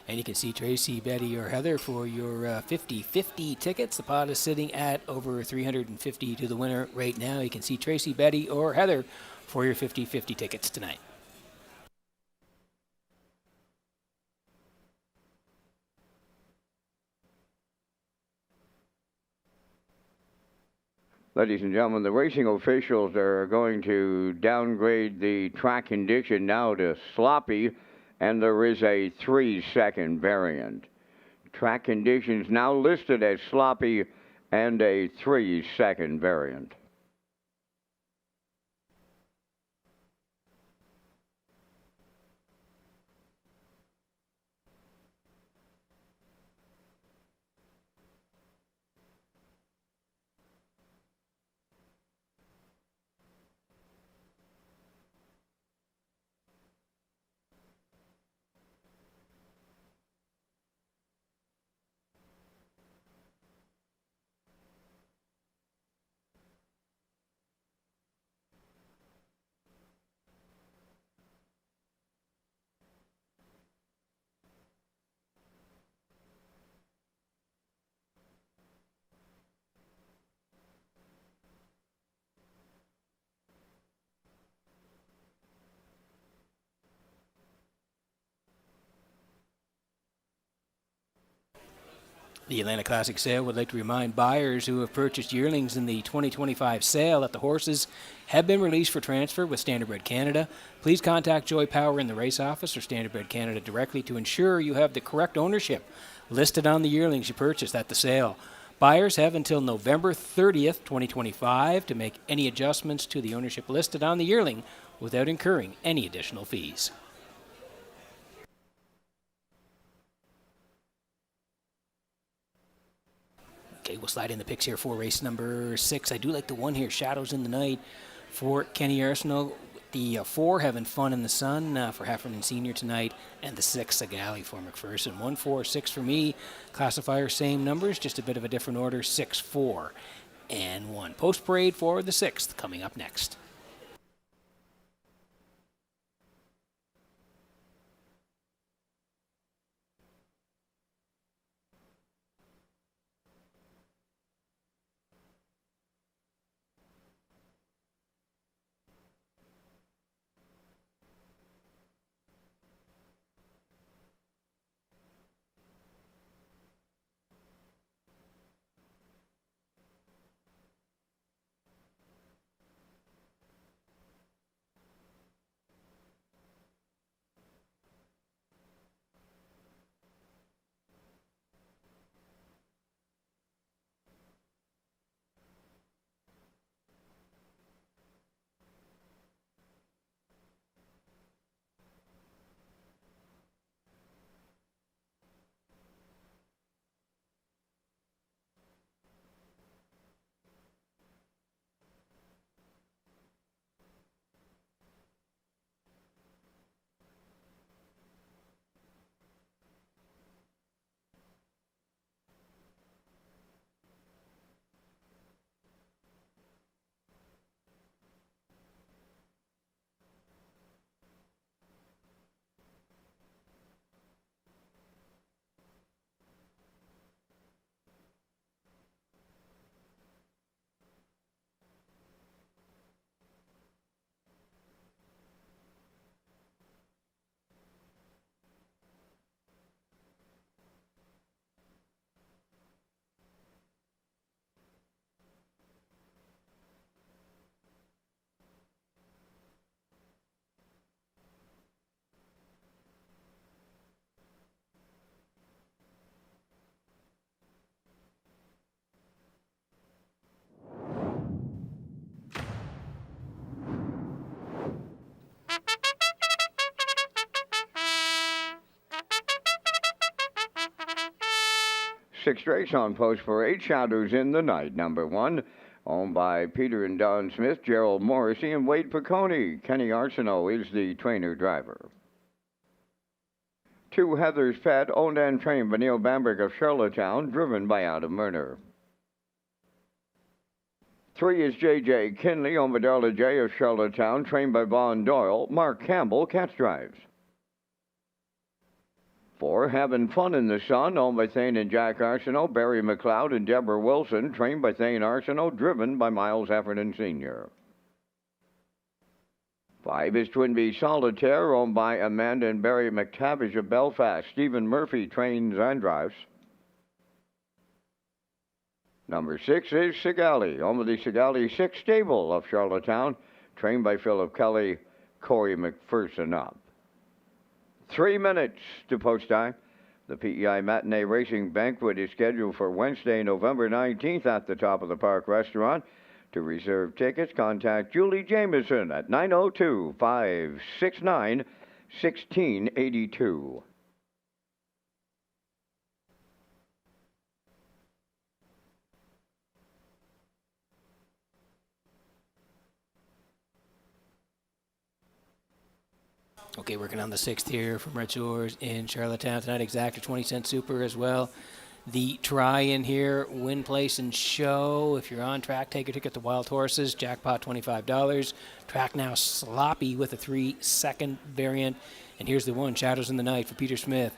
And you can see Tracy, Betty, or Heather for your 50-50 tickets. The pot is sitting at over $350 to the winner right now. You can see Tracy, Betty, or Heather for your 50-50 tickets tonight. Ladies and gentlemen, the racing officials are going to downgrade the track condition now to sloppy, and there is a 3-second variant. Track conditions now listed as sloppy and a 3-second variant. The Atlanta Classic Sale would like to remind buyers who have purchased yearlings in the 2025 sale that the horses have been released for transfer with Standardbred Canada. Please contact Joy Power in the race office or Standardbred Canada directly to ensure you have the correct ownership listed on the yearlings you purchased at the sale. Buyers have until November 30th, 2025 to make any adjustments to the ownership listed on the yearling without incurring any additional fees. Okay, we'll slide in the picks here for race number 6. I do like the one here, Shadows in the Night, for Kenny Arsenal. The 4, Having Fun in the Sun, for Heffernan Sr. tonight. And the 6, Sagali for McPherson. 1, 4, 6 for me. Classifier, same numbers, just a bit of a different order. 6, 4, and 1. Post parade for the 6th coming up next. Sixth race on post for 8, Shadows in the Night. Number 1, owned by Peter and Don Smith, Gerald Morrissey, and Wade Piccone. Kenny Arsenault is the trainer-driver. 2 Heather's Pet, owned and trained by Neil Bamberg of Charlottetown, driven by Adam Murner. 3 is JJ Kinley, owned by Darla J of Charlottetown, trained by Vaughn Doyle. Mark Campbell, catch drives. 4, Having Fun in the Sun, owned by Thane and Jack Arsenault, Barry McLeod, and Deborah Wilson, trained by Thane Arsenault, driven by Miles Heffernan Sr. 5 is Twin Bee Solitaire, owned by Amanda and Barry McTavish of Belfast. Stephen Murphy trains and drives. Number 6 is Sigali, owned by the Sigali 6 Stable of Charlottetown, trained by Philip Kelly, Corey McPherson up. 3 minutes to post time. The PEI Matinee Racing Banquet is scheduled for Wednesday, November 19th at the Top of the Park Restaurant. To reserve tickets, contact Julie Jameson at 902-569-1682. Okay, working on the 6th here from Red Shores in Charlottetown tonight. Exactor 20-cent super as well. The try-in here, win, place, and show. If you're on track, take your ticket to Wild Horses. Jackpot $25. Track now sloppy with a 3-second variant. And here's the one, Shadows in the Night for Peter Smith,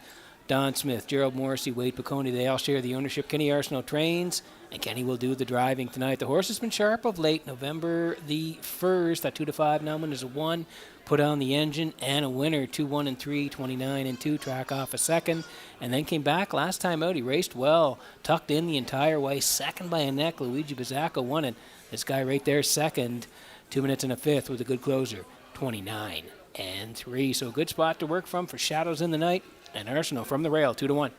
Don Smith, Gerald Morrissey, Wade Piccone. They all share the ownership. Kenny Arsenault trains, and Kenny will do the driving tonight. The horse has been sharp of late. November the 1st, that 2-5 Nelman is a 1. Put on the engine and a winner, 2-1 and 3, 29 and 2, track off a second, and then came back last time out. He raced well, tucked in the entire way, second by a neck. Luigi Bizzacco won it. This guy right there, second, 2 minutes and a fifth with a good closer, 29 and 3. So a good spot to work from for Shadows in the Night, and Arsenault from the rail, 2-1.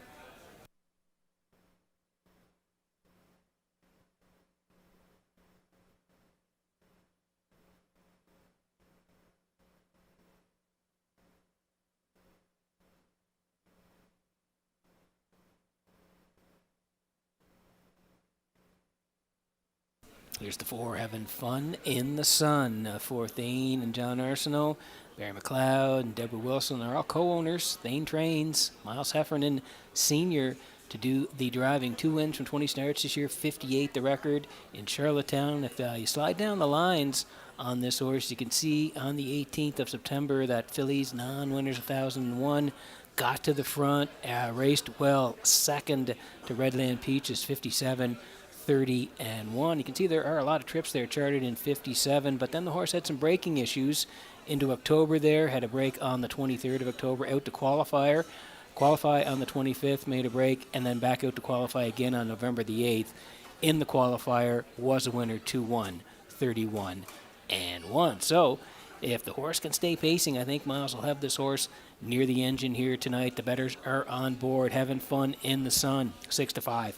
Here's the 4, Having Fun in the Sun for Thane and John Arsenault. Barry McLeod and Deborah Wilson are all co-owners. Thane trains Miles Heffernan Sr. to do the driving. 2 wins from 20 starts this year, 58 the record in Charlottetown. If you slide down the lines on this horse, you can see on the 18th of September that fillies non-winners 1001 got to the front, raced well, second to Redland Peaches, 57. 30 and 1. You can see there are a lot of trips there charted in 57, but then the horse had some braking issues into October there, had a break on the 23rd of October, out to qualify on the 25th, made a break, and then back out to qualify again on November the 8th. In the qualifier, was a winner, 2-1, 31 and 1. So if the horse can stay pacing, I think Miles will have this horse near the engine here tonight. The bettors are on board, Having Fun in the Sun, 6-5.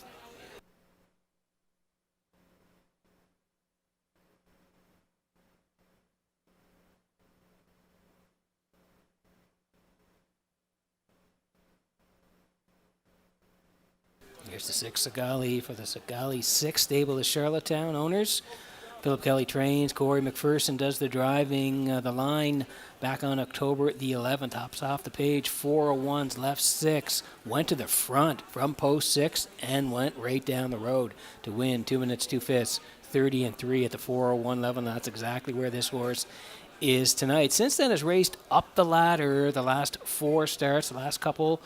Here's the 6 Sigali for the Sigali 6 stable of Charlottetown owners. Philip Kelly trains. Corey McPherson does the driving. The line back on October the 11th. Hops off the page. 401s left 6. Went to the front from post 6 and went right down the road to win 2 minutes, 2 fifths, 30 and 3 at the 401 level. And that's exactly where this horse is tonight. Since then has raced up the ladder the last 4 starts, the last couple.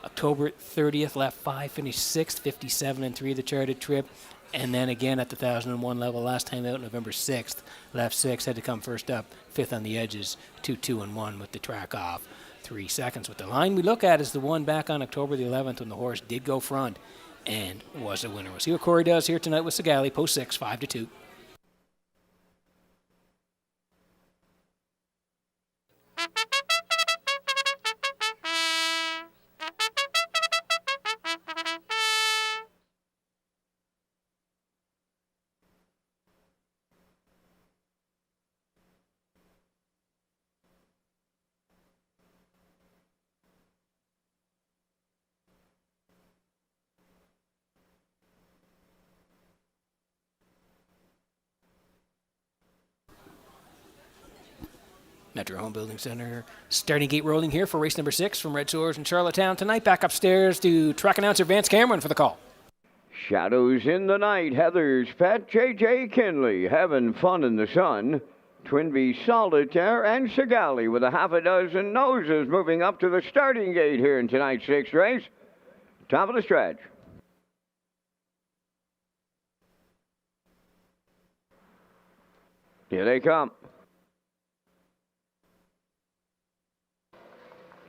October 30th, left 5, finished 6th, 57 and 3, the charted trip. And then again at the 1001 level, last time out, November 6th, left 6, had to come first up, 5th on the edges, 2-2 and 1 with the track off 3 seconds. But the line we look at is the one back on October the 11th when the horse did go front and was a winner. We'll see what Corey does here tonight with Sigali, post 6, 5-2. at your home building center. Starting gate rolling here for race number 6 from Red Shores in Charlottetown tonight. Back upstairs to track announcer Vance Cameron for the call. Shadows in the night, Heather's Pet, J.J. Kinley, having fun in the sun. Twinbee Solitaire and Sigali with a half a dozen noses moving up to the starting gate here in tonight's 6th race. Top of the stretch. Here they come.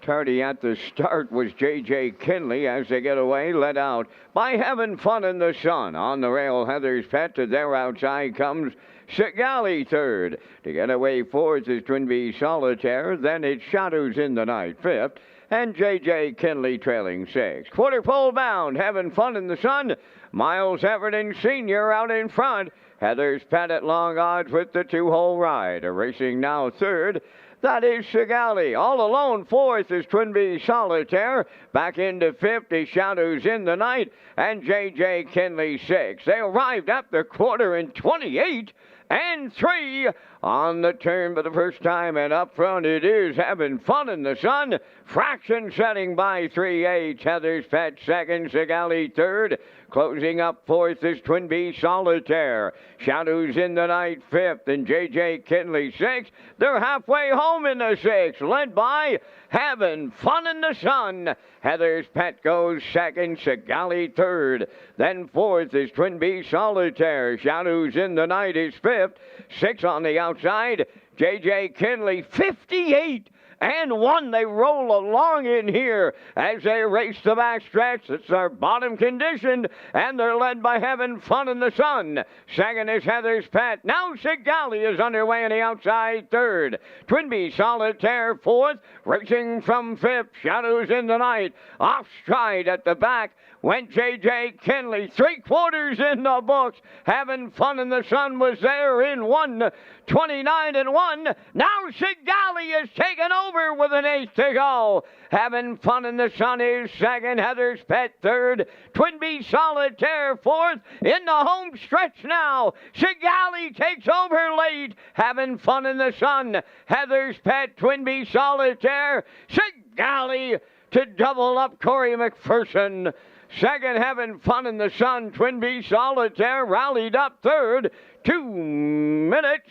Tardy at the start was J.J. Kinley as they get away, led out by Having Fun in the Sun. On the rail, Heather's Pet. To their outside comes Sigali third. To get away fourth is Twinbee Solitaire. Then it's Shadows in the Night fifth. And J.J. Kinley trailing sixth. Quarter pole bound, Having Fun in the Sun. Miles Everton Sr. out in front. Heather's Pet at long odds with the 2-hole ride. Racing now third. That is Sigali. All alone, fourth is Twinbee Solitaire. Back into fifth is Shadows in the Night. And J.J. Kinley sixth. They arrived at the quarter in 28 and 3 on the turn for the first time. And up front it is Having Fun in the Sun. Fraction setting by 3/8. Heather's Pet second. Sigali third. Closing up fourth is Twinbee Solitaire. Shadows in the Night fifth and J.J. Kinley sixth. They're halfway home in the sixth, led by Having Fun in the Sun. Heather's Pet goes second, Sigali third. Then fourth is Twinbee Solitaire. Shadows in the Night is fifth. 6 on the outside. J.J. Kinley 58 and 1. They roll along in here as they race the backstretch. It's their bottom conditioned, and they're led by Having Fun in the Sun. Second is Heather's Pet. Now Sigali is underway on the outside third. Twinbee Solitaire fourth. Racing from fifth. Shadows in the Night. Off stride at the back went J.J. Kinley. 3/4 in the books. Having Fun in the Sun was there in 1:29 and 1. Now Sigali is taken over with an 8th to go. Having Fun in the Sun is second. Heather's Pet third. Twinbee Solitaire fourth. In the home stretch now. Sigali takes over late. Having Fun in the Sun. Heather's Pet, Twinbee Solitaire. Sigali to double up Corey McPherson. Second, Having Fun in the Sun. Twinbee Solitaire rallied up third. 2 minutes,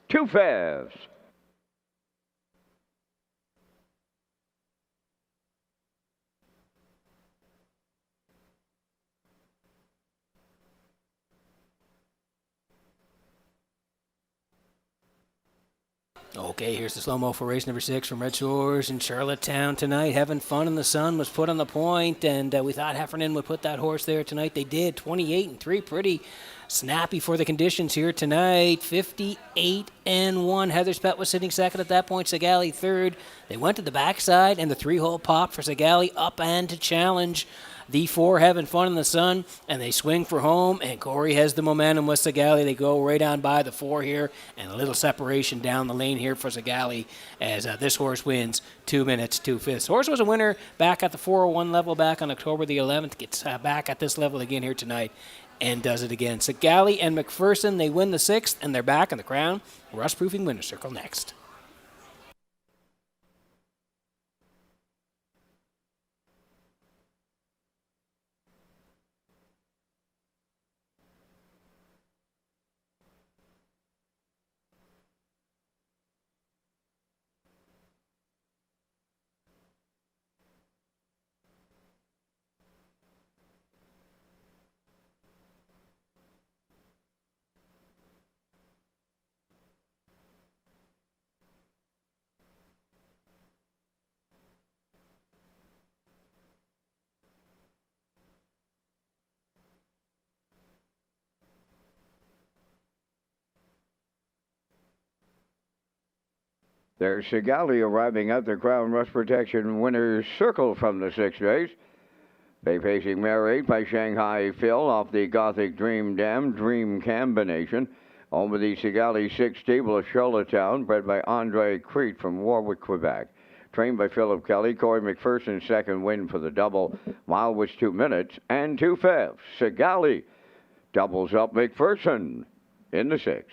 2 fifths. Okay, here's the slow-mo for race number 6 from Red Shores in Charlottetown tonight. Having Fun in the Sun was put on the point, and we thought Heffernan would put that horse there tonight. They did. 28 and 3, pretty snappy for the conditions here tonight. 58 and 1. Heather's Pet was sitting second at that point. Sigali third. They went to the backside, and the 3-hole pop for Sigali up and to challenge the 4 Having Fun in the Sun, and they swing for home, and Corey has the momentum with Sigali. They go right on by the 4 here, and a little separation down the lane here for Sigali as this horse wins 2 minutes, 2 fifths. Horse was a winner back at the 401 level back on October the 11th, gets back at this level again here tonight, and does it again. Sigali and McPherson, they win the 6th, and they're back in the crown. Rust-proofing winner's circle next. There's Sigali arriving at the Crown Rust Protection winner's circle from the 6th race. Bay Pacing mare 8 by Shanghai Phil off the Gothic Dream Dam Dream combination. Over the Sigali 6 stable of Charlottetown, bred by Andre Crete from Warwick, Quebec. Trained by Philip Kelly, Corey McPherson's second win for the double. Mile was 2 minutes and 2 fifths. Sigali doubles up McPherson in the 6th.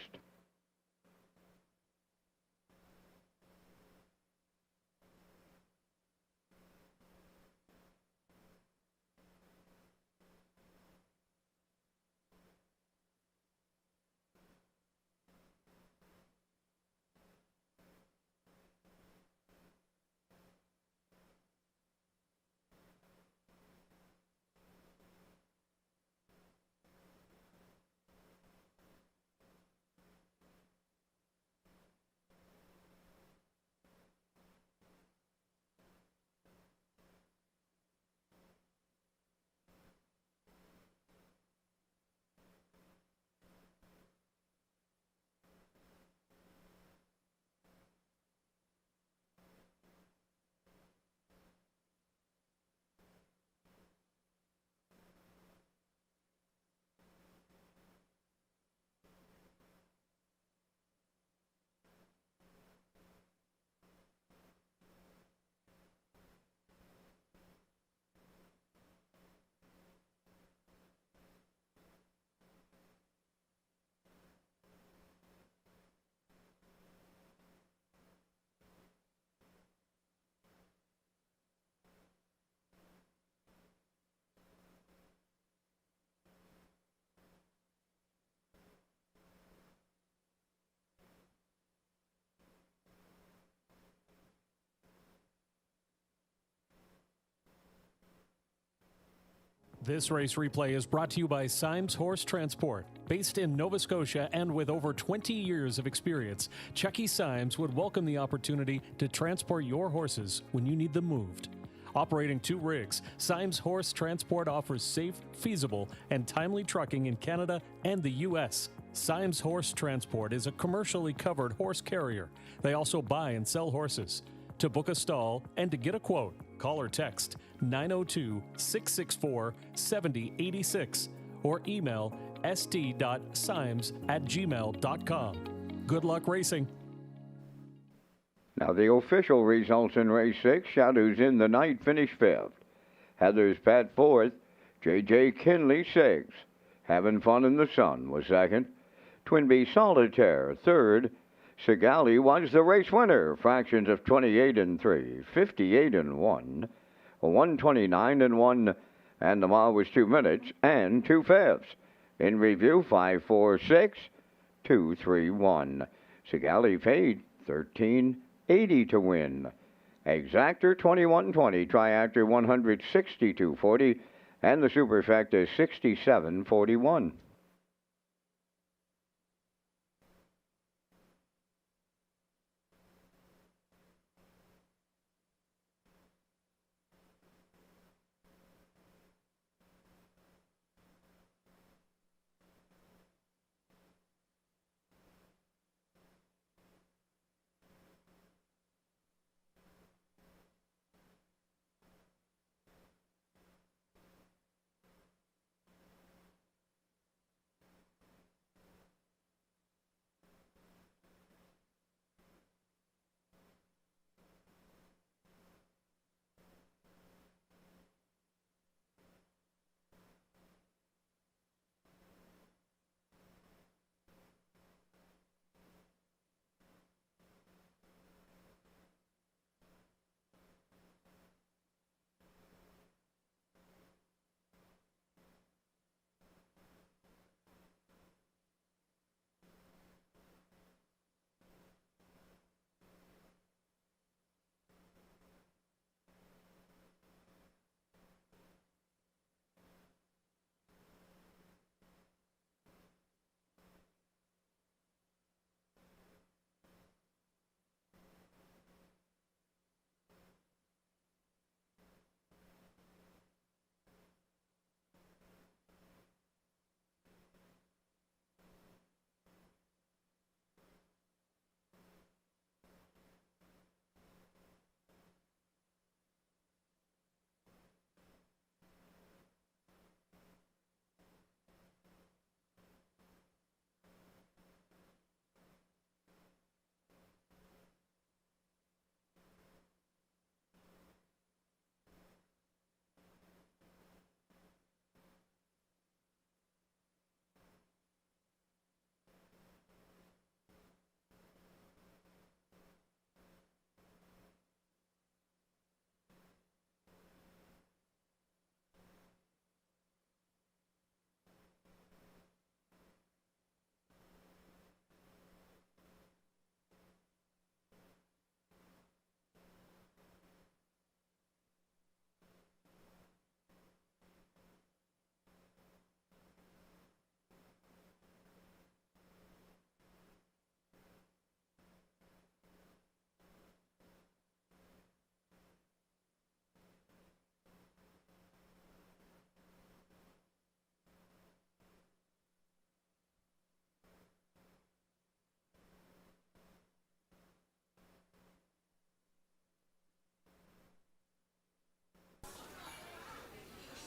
This race replay is brought to you by Symes Horse Transport. Based in Nova Scotia and with over 20 years of experience, Chucky Symes would welcome the opportunity to transport your horses when you need them moved. Operating 2 rigs, Symes Horse Transport offers safe, feasible, and timely trucking in Canada and the U.S. Symes Horse Transport is a commercially covered horse carrier. They also buy and sell horses. To book a stall and to get a quote, call or text 902-664-7086 or email st.symes@gmail.com. Good luck racing. Now the official results in race 6, Shadows in the Night finished 5th. Heather's Pat 4th, J.J. Kinley 6th. Having Fun in the Sun was 2nd. Twinbee Solitaire 3rd. Sigali was the race winner, fractions of 28 and 3, 58 and 1, 129 and 1, and the mile was 2 minutes and 2/5. In review, 5-4-6, 2-3-1. Sigali paid $13.80 to win. Exactor 21.20, Triactor 162.40, and the Superfecta 67.41.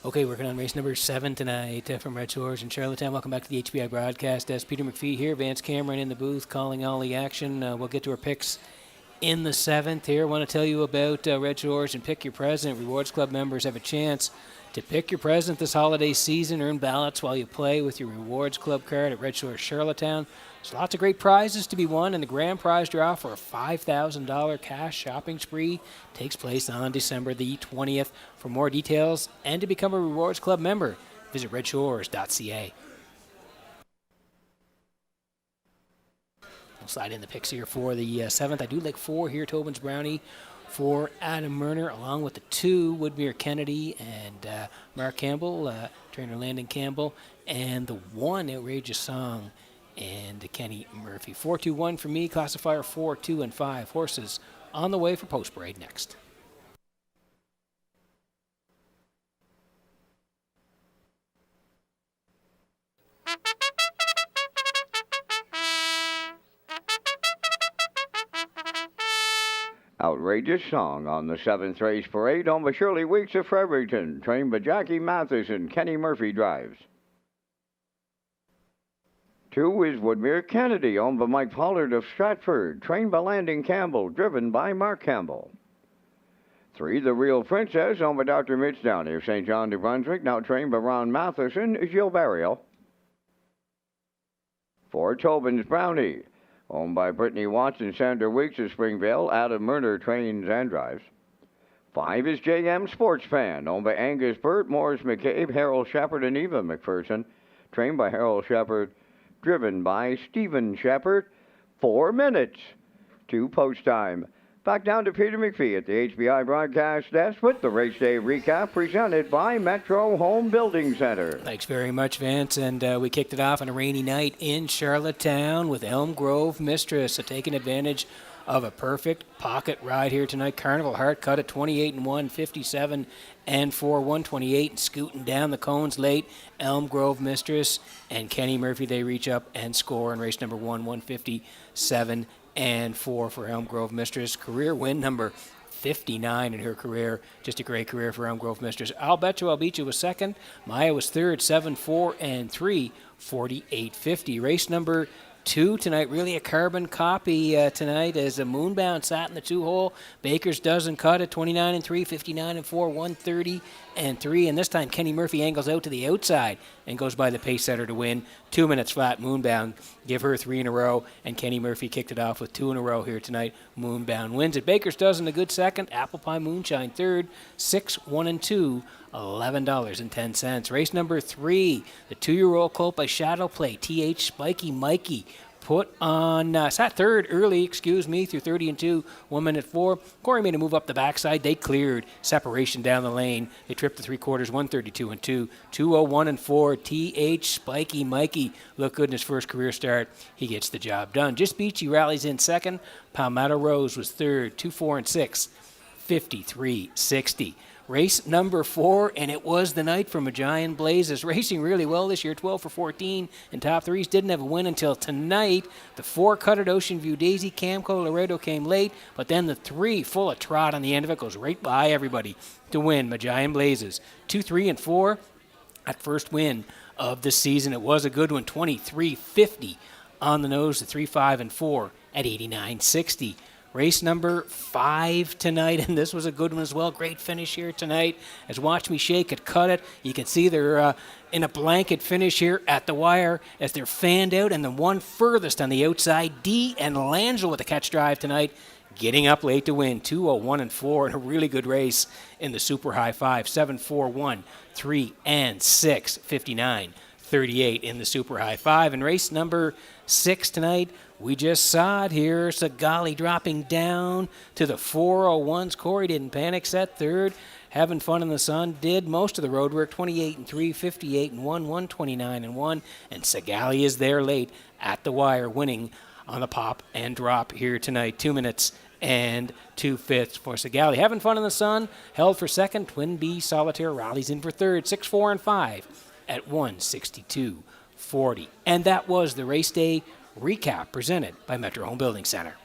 Okay, working on race number 7 tonight from Red Shores in Charlottetown. Welcome back to the HBI broadcast. As Peter McPhee here, Vance Cameron in the booth calling all the action. We'll get to our picks in the 7th here. I want to tell you about Red Shores and Pick Your President. Rewards Club members have a chance to pick your president this holiday season. Earn ballots while you play with your Rewards Club card at Red Shores Charlottetown. There's lots of great prizes to be won, and the grand prize draw for a $5,000 cash shopping spree takes place on December the 20th. For more details and to become a Rewards Club member, visit Redshores.ca. We'll slide in the picks here for the 7th. I do like 4 here, Tobin's Brownie 4, Adam Murner, along with the 2, Woodmere Kennedy and Mark Campbell, trainer Landon Campbell, and the 1, Outrageous Song, and Kenny Murphy. 4-2-1 for me, classifier 4, 2, and 5. Horses on the way for post parade next. Outrageous Song on the 7th race parade on the Shirley Weeks of Fredericton, trained by Jackie Mathis and Kenny Murphy drives. 2 is Woodmere Kennedy, owned by Mike Pollard of Stratford, trained by Landon Campbell, driven by Mark Campbell. 3, The Real Princess, owned by Dr. Mitch Downey of St. John, New Brunswick, now trained by Ron Matheson, Gilles Barrio. 4, Tobin's Brownie, owned by Brittany Watson, Sandra Weeks of Springvale, Adam Murner trains and drives. 5 is JM Sports Fan, owned by Angus Burt, Morris McCabe, Harold Shepard, and Eva McPherson, trained by Harold Shepard, driven by Stephen Shepard. 4 minutes to post time. Back down to Peter McPhee at the HBI broadcast desk with the race day recap presented by Metro Home Building Center. Thanks very much, Vance. And we kicked it off on a rainy night in Charlottetown with Elm Grove Mistress, taking advantage of a perfect pocket ride here tonight. Carnival Heart cut at 28-1, 57 and 4, 128, and scooting down the cones late. Elm Grove Mistress and Kenny Murphy, they reach up and score in race number 1, 157 and 4 for Elm Grove Mistress. Career win number 59 in her career. Just a great career for Elm Grove Mistress. I'll Bet You I'll Beat You was second. Maya was third, 7, 4 and 3, 48.50. Race number 2 tonight, really a carbon copy tonight as a Moonbound sat in the 2-hole. Baker's Dozen cut at 29 and 3, 59 and 4, 130 and 3. And this time Kenny Murphy angles out to the outside and goes by the pace setter to win. 2 minutes flat, Moonbound. Give her 3 in a row, and Kenny Murphy kicked it off with 2 in a row here tonight. Moonbound wins it. Baker's Dozen a good second. Apple Pie Moonshine third. 6, 1 and 2. $11.10. Race number 3, the 2-year-old colt by Shadow Play, TH Spiky Mikey, put on, sat third early, through 30 and 2, 1 minute 4. Corey made a move up the backside. They cleared separation down the lane. They tripped the 3/4, 132 and 2, 201 and 4. TH Spiky Mikey looked good in his first career start. He gets the job done. Just Beachy rallies in second. Palmetto Rose was third, 2, 4 and 6, 53.60. Race number 4, and it was the night for Magian Blazes. Racing really well this year, 12 for 14 in top threes. Didn't have a win until tonight. The 4 cut at Ocean View Daisy. Camco Laredo came late, but then the 3 full of trot on the end of it goes right by everybody to win. Magian Blazes, 2, 3, and 4 at first win of the season. It was a good one, 23.50 on the nose, the 3, 5, and 4 at 89.60. Race number 5 tonight, and this was a good one as well. Great finish here tonight. As Watch Me Shake had cut it, you can see they're in a blanket finish here at the wire as they're fanned out, and the one furthest on the outside, D and Langell with a catch drive tonight, getting up late to win. 201 and 4 in a really good race in the Super High 5. 7, 4, 1, 3, and 6. 59.38 in the Super High 5. And race number 6 tonight, we just saw it here. Sagali dropping down to the 401s. Corey didn't panic, set third. Having fun in the sun. Did most of the road work. 28 and 3, 58 and 1, 129 and 1. And Sagali is there late at the wire, winning on the pop and drop here tonight. 2 minutes and 2/5 for Sagali. Having fun in the sun. Held for second. Twin B Solitaire rallies in for third. 6, 4, and 5 at 162.40. And that was the race day recap presented by Metro Home Building Center.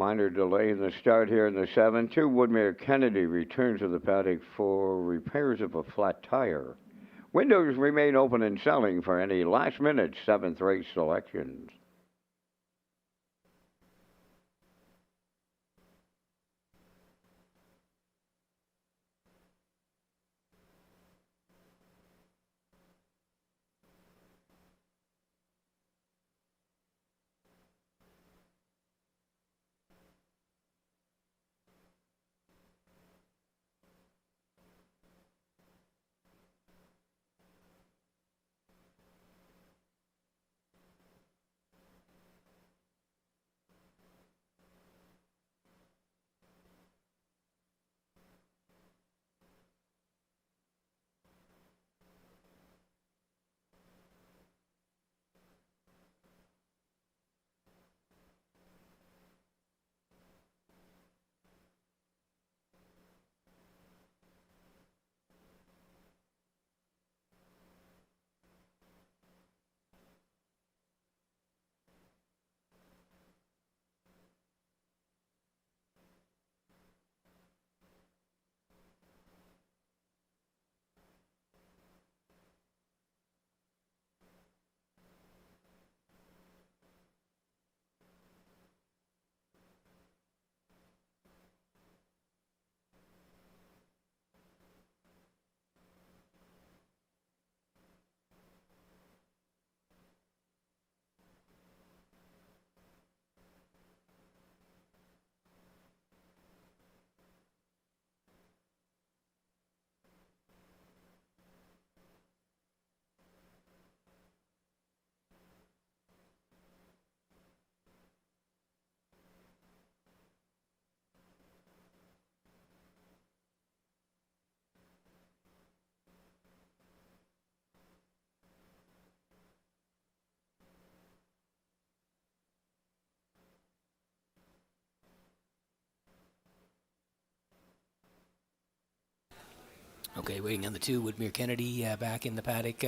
minor delay in the start here in the 7th. 2, Woodmere Kennedy returns to the paddock for repairs of a flat tire. Windows remain open and selling for any last-minute 7th race selections. Okay, waiting on the 2, Woodmere Kennedy back in the paddock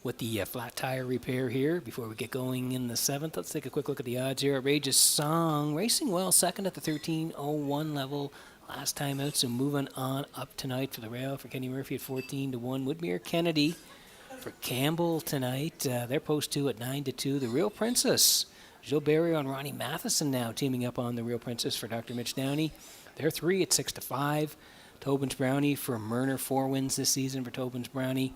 with the flat tire repair here before we get going in the 7th. Let's take a quick look at the odds here. Outrageous Song racing well, second at the 13.01 level last time out, so moving on up tonight for the rail for Kenny Murphy at 14-1. Woodmere Kennedy for Campbell tonight. They're post 2 at 9-2. The Real Princess, Joe Barry on Ronnie Matheson now teaming up on the Real Princess for Dr. Mitch Downey. They're 3 at 6-5. Tobin's Brownie for Murner, 4 wins this season for Tobin's Brownie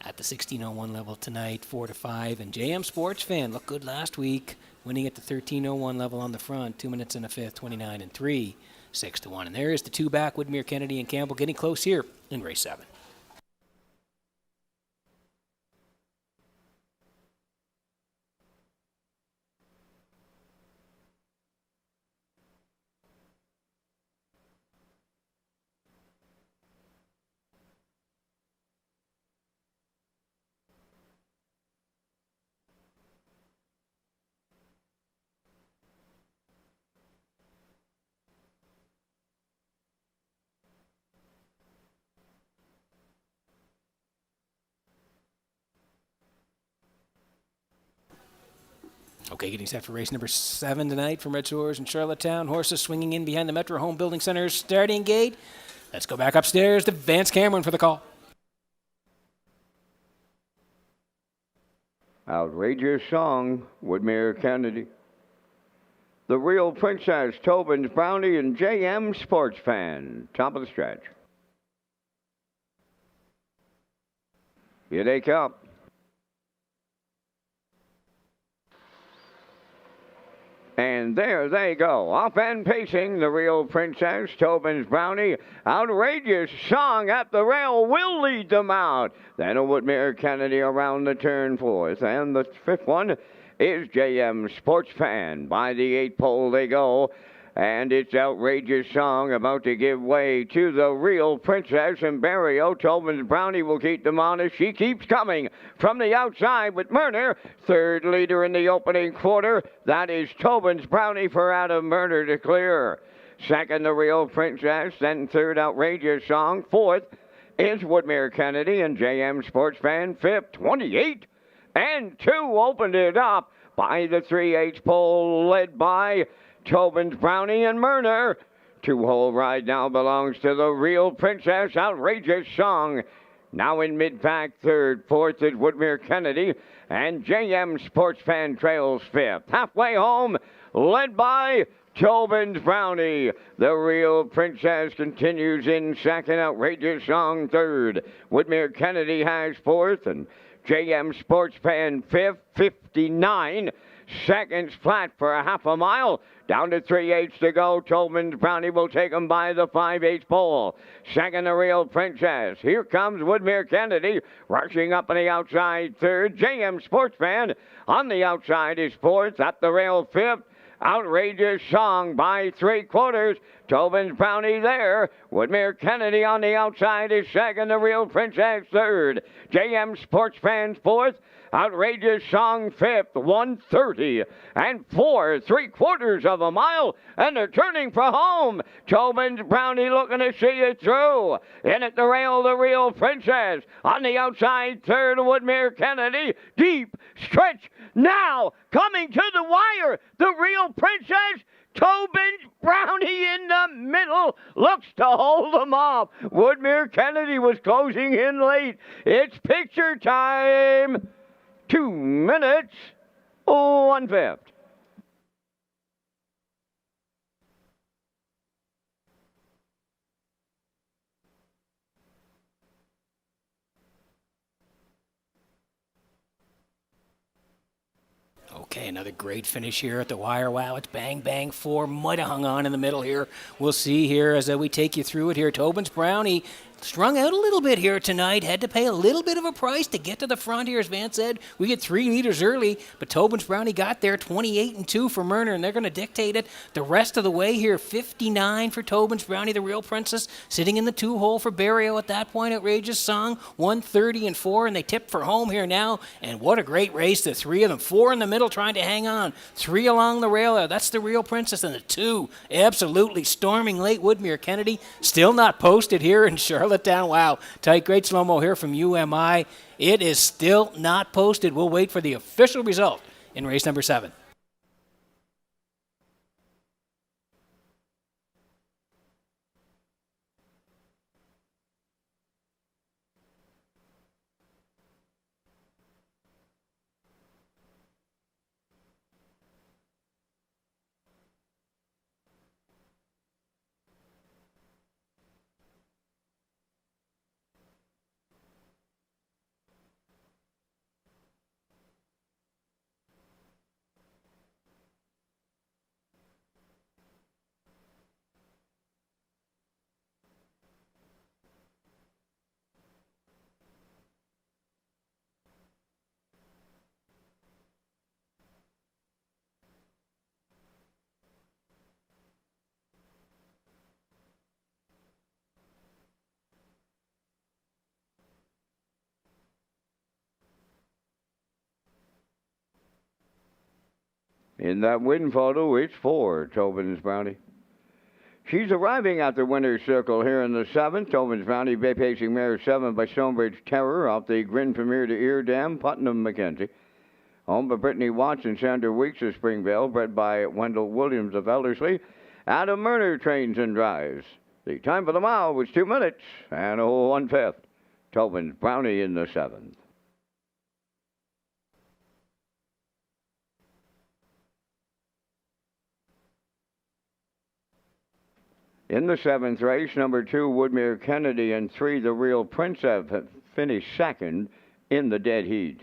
at the 16.01 level tonight, 4-5. And JM Sports Fan looked good last week, winning at the 13.01 level on the front, 2 minutes and a fifth, 29-3, 6-1. And there is the 2 back, Woodmere Kennedy and Campbell getting close here in race 7. Okay, getting set for race number 7 tonight from Red Shores in Charlottetown. Horses swinging in behind the Metro Home Building Center's starting gate. Let's go back upstairs to Vance Cameron for the call. Outrageous Song, Woodmere Kennedy. The Real Princess, Tobin's Brownie, and JM Sports Fan. Top of the stretch. Here they come. And there they go, off and pacing, the Real Princess, Tobin's Brownie. Outrageous Song at the rail will lead them out. Then a Woodmere Kennedy around the turn 4th. And the 5th one is JM Sports Fan. By the 8th pole they go. And it's Outrageous Song about to give way to the Real Princess, and Barrio. Tobin's Brownie will keep them honest. She keeps coming from the outside with Murner, third leader in the opening quarter. That is Tobin's Brownie for Adam Murner to clear. Second, the Real Princess. Then third, Outrageous Song. Fourth is Woodmere Kennedy and JM Sports Fan. Fifth, 28 and 2 opened it up by the 3/8 pole, led by Tobin's Brownie and Myrner. Two-hole ride now belongs to the Real Princess. Outrageous Song. Now in mid-pack third. Fourth is Woodmere Kennedy. And JM Sports Fan trails fifth. Halfway home, led by Tobin's Brownie. The Real Princess continues in second. Outrageous Song third. Woodmere Kennedy has fourth. And JM Sports Fan fifth. 59 seconds flat for a half a mile. Down to 3/8 to go. Tobin's Brownie will take him by the 5/8 pole. Second, the Real Princess. Here comes Woodmere Kennedy rushing up on the outside third. JM Sports Fan on the outside is fourth. At the rail fifth. Outrageous Song by 3/4. Tobin's Brownie there. Woodmere Kennedy on the outside is second. The Real Princess third. JM Sports Fan fourth. Outrageous Song fifth, 1:30 and 4/3/4 of a mile, and they're turning for home. Tobin's Brownie looking to see it through. In at the rail, the Real Princess. On the outside, third, Woodmere Kennedy. Deep stretch now, coming to the wire. The Real Princess. Tobin's Brownie in the middle looks to hold them off. Woodmere Kennedy was closing in late. It's picture time. 2 minutes, 1/5. Okay, another great finish here at the wire. Wow, it's bang, bang, four. Might have hung on in the middle here. We'll see here as we take you through it here. Tobin's Brownie strung out a little bit here tonight. Had to pay a little bit of a price to get to the front here, as Van said. We get 3 meters early, but Tobin's Brownie got there 28-2 for Myrner, and they're going to dictate it the rest of the way here. 59 for Tobin's Brownie, the Real Princess, sitting in the 2-hole for Barrio at that point. Outrageous Song, 1:30-4, and they tip for home here now. And what a great race, the 3 of them. 4 in the middle trying to hang on. 3 along the rail there. That's the Real Princess, and the 2 absolutely storming late. Woodmere Kennedy still not posted here in Charlotte. Down. Wow. Tight, great slow-mo here from UMI. It is still not posted. We'll wait for the official result in race number 7. In that win photo, it's 4, Tobin's Brownie. She's arriving at the winner's circle here in the 7th. Tobin's Brownie pacing mare 7 by Stonebridge Terror off the Grin Premier to Ear Dam, Putnam Mackenzie. Home by Brittany Watts and Sandra Weeks of Springvale, bred by Wendell Williams of Elderslie. Adam Myrner trains and drives. The time for the mile was 2 minutes and 1/5. Tobin's Brownie in the 7th. In the 7th race, number 2, Woodmere Kennedy, and 3, the Real Princess, have finished second in the dead heat.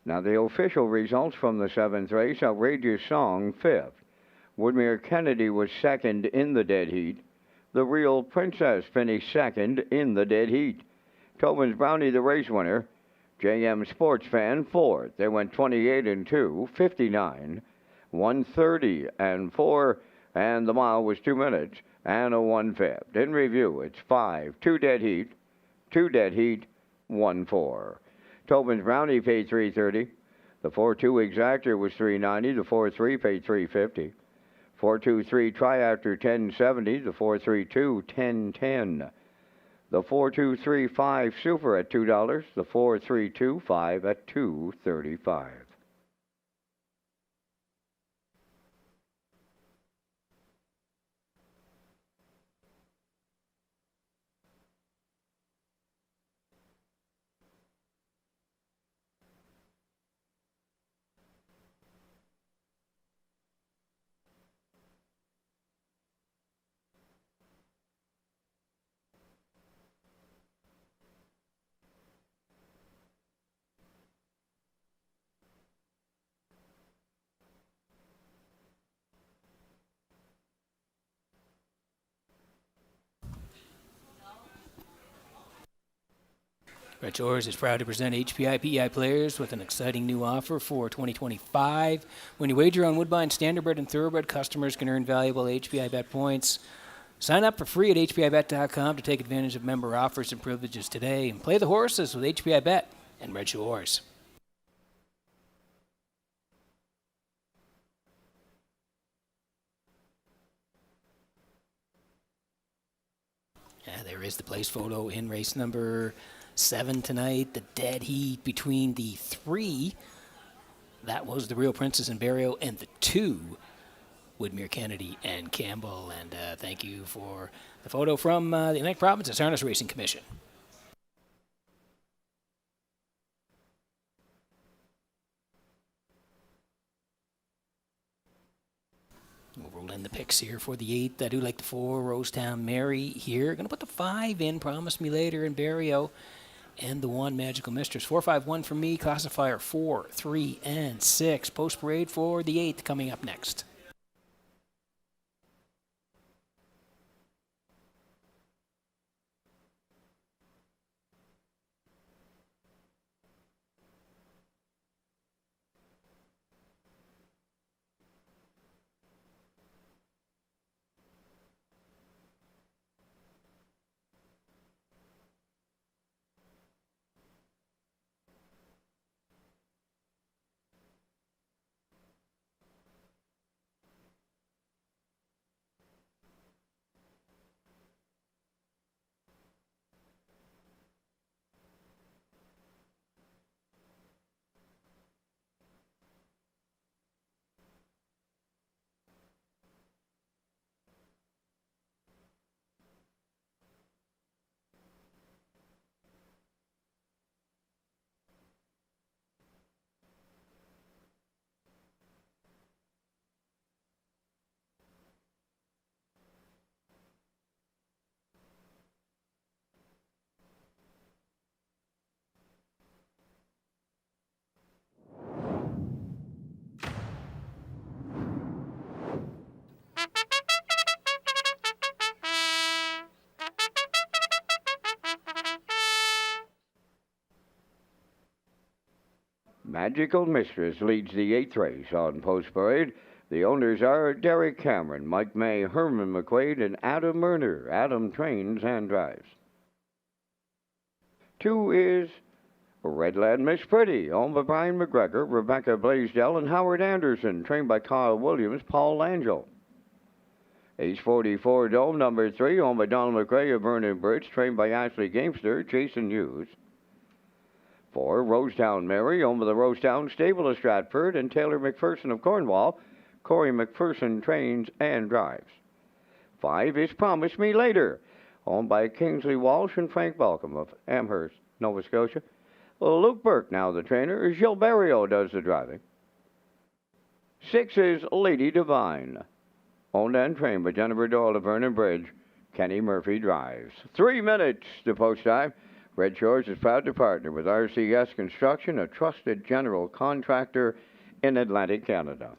Now the official results from the 7th race: Outrageous Song, 5th. Woodmere Kennedy was 2nd in the dead heat. The Real Princess finished 2nd in the dead heat. Tobin's Brownie, the race winner. JM Sports Fan, 4th. They went 28 and 2, 59, 130 and 4, and the mile was 2 minutes and a 1/5. In review, it's 5, 2 dead heat, 1-4. Tobin's Brownie paid $3.30. The 4-2 Exactor was $3.90. The 4-3 paid $3.50. 4-2-3 Triactor $10.70. The 4-3-2 $10.10. The 4-2-3-5 Super at $2. The 4-3-2-5 at $2.35. Red Shores is proud to present HPI PEI players with an exciting new offer for 2025. When you wager on Woodbine Standardbred and Thoroughbred, customers can earn valuable HPI Bet points. Sign up for free at HPIBet.com to take advantage of member offers and privileges today, and play the horses with HPI Bet and Red Shores. There is the place photo in race number 7 tonight. The dead heat between the 3, that was the Real Princess and Barrio, and the 2, Woodmere Kennedy and Campbell. And thank you for the photo from the Atlantic Province's Harness Racing Commission. We'll roll in the picks here for the 8th. I do like the 4, Rosetown Mary here. Going to put the 5 in, Promise Me Later, in Barrio. And the 1, Magical Mistress. 4-5-1 for me. Classifier 4, 3, and 6. Post parade for the 8th coming up next. Magical Mistress leads the 8th race on Post Parade. The owners are Derek Cameron, Mike May, Herman McQuaid, and Adam Murner. Adam trains and drives. 2 is Redland Miss Pretty, owned by Brian McGregor, Rebecca Blaisdell, and Howard Anderson, trained by Carl Williams, Paul Langell. Ace 44 Dome, number 3, owned by Donald McRae of Vernon Bridge, trained by Ashley Gamester, Jason Hughes. 4, Rosetown Mary, owned by the Rosetown Stable of Stratford, and Taylor McPherson of Cornwall. Corey McPherson trains and drives. 5 is Promise Me Later, owned by Kingsley Walsh and Frank Balcom of Amherst, Nova Scotia. Luke Burke, now the trainer. Gilles Barrio does the driving. 6 is Lady Divine, owned and trained by Jennifer Doyle of Vernon Bridge. Kenny Murphy drives. 3 minutes to post time. Red Shores is proud to partner with RCS Construction, a trusted general contractor in Atlantic Canada.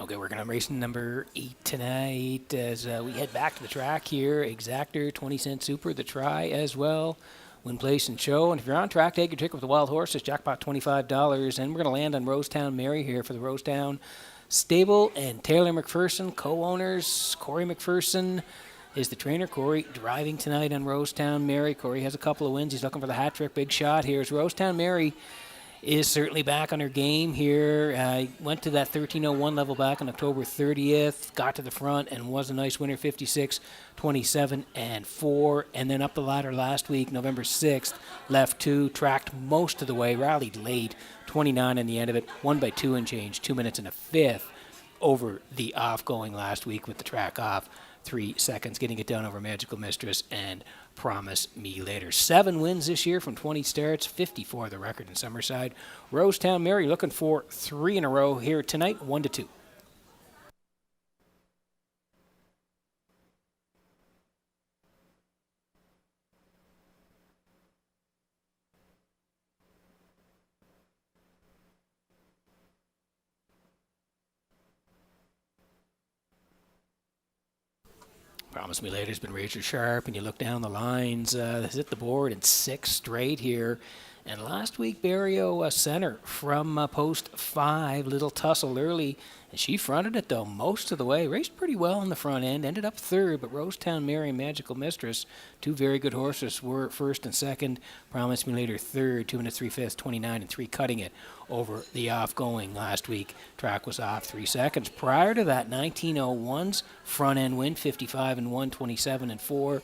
Okay, we're going to race number 8 tonight as we head back to the track here. Exactor, 20-cent super, the try as well. Win, place, and show. And if you're on track, take your ticket with the Wild Horses, jackpot $25. And we're going to land on Rosetown Mary here for the Rosetown Stable. And Taylor McPherson, co-owners. Corey McPherson is the trainer. Corey driving tonight on Rosetown Mary. Corey has a couple of wins. He's looking for the hat trick. Big shot here. As Rosetown Mary is certainly back on her game here. Went to that 1301 level back on October 30th, got to the front and was a nice winner, 56, 27, and 4. And then up the ladder last week, November 6th, left 2, tracked most of the way, rallied late, 29 in the end of it, won by 2 and change, 2 minutes and a fifth over the off going last week with the track off. 3 seconds, getting it done over Magical Mistress and Promise Me Later. 7 wins this year from 20 starts, 54 the record in Summerside. Rosetown Mary looking for 3 in a row here tonight, 1-2. Promise Me Later's been razor sharp, and you look down the lines, has hit the board in 6 straight here. And last week, Barrio center from post 5, little tussle early, and she fronted it though most of the way. Raced pretty well on the front end, ended up 3rd, but Rosetown Mary and Magical Mistress, 2 very good horses, were 1st and 2nd. Promise Me Later 3rd, 2 minutes 3 fifths, 29 and 3, cutting it over the off going last week. Track was off 3 seconds. Prior to that, 1901's front end win, 55 and 1, 27 and 4.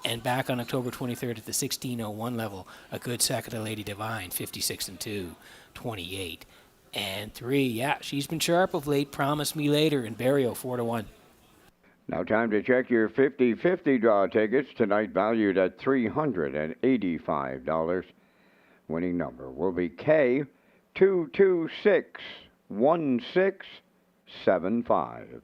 And back on October 23rd at the 1601 level, a good second to Lady Divine, 56 and 2, 28 and 3. Yeah, she's been sharp of late. Promise Me Later and Barrio 4-1. Now time to check your 50-50 draw tickets, tonight valued at $385. Winning number will be K2261675.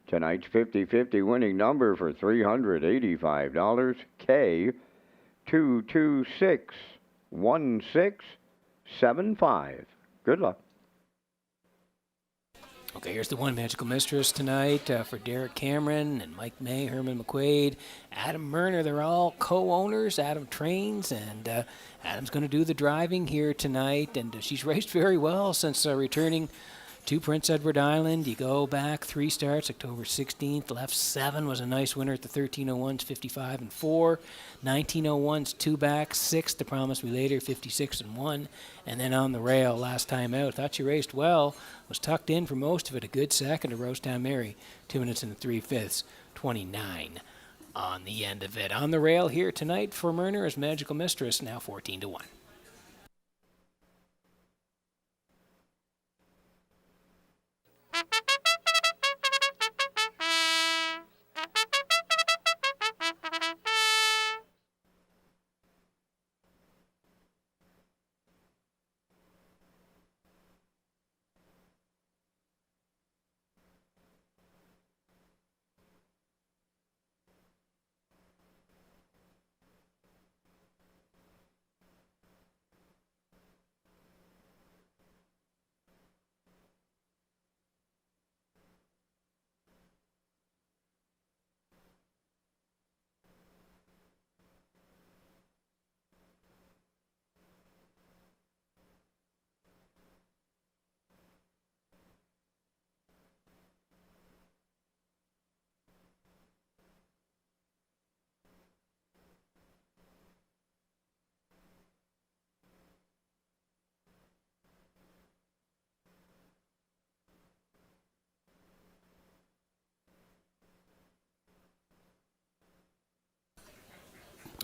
Tonight's 50-50 winning number for $385, K2261675. Good luck. Okay, here's the one, Magical Mistress tonight for Derek Cameron and Mike May, Herman McQuaid, Adam Murner. They're all co-owners. Adam trains, and Adam's going to do the driving here tonight. And she's raced very well since returning to Prince Edward Island. You go back 3 starts, October 16th, left 7, was a nice winner at the 1301's 55 and 4. 1901's 2 back, 6 to Promise Me Later, 56 and 1. And then on the rail last time out, thought she raced well, was tucked in for most of it, a good second to Rosetown Mary, 2 minutes and 3 fifths, 29 on the end of it. On the rail here tonight for Murner is Magical Mistress, now 14-1.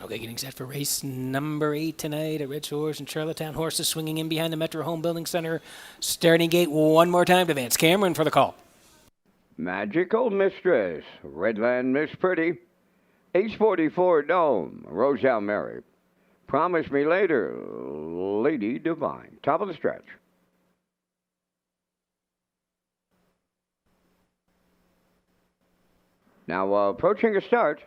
Okay, getting set for race number 8 tonight at Redshores and Charlottetown. Horses swinging in behind the Metro Home Building Center. Starting gate one more time to Vance Cameron for the call. Magical Mistress, Redland Miss Pretty, Ace 44 Dome, Roselle Mary, Promise Me Later, Lady Divine. Top of the stretch. Now approaching a start.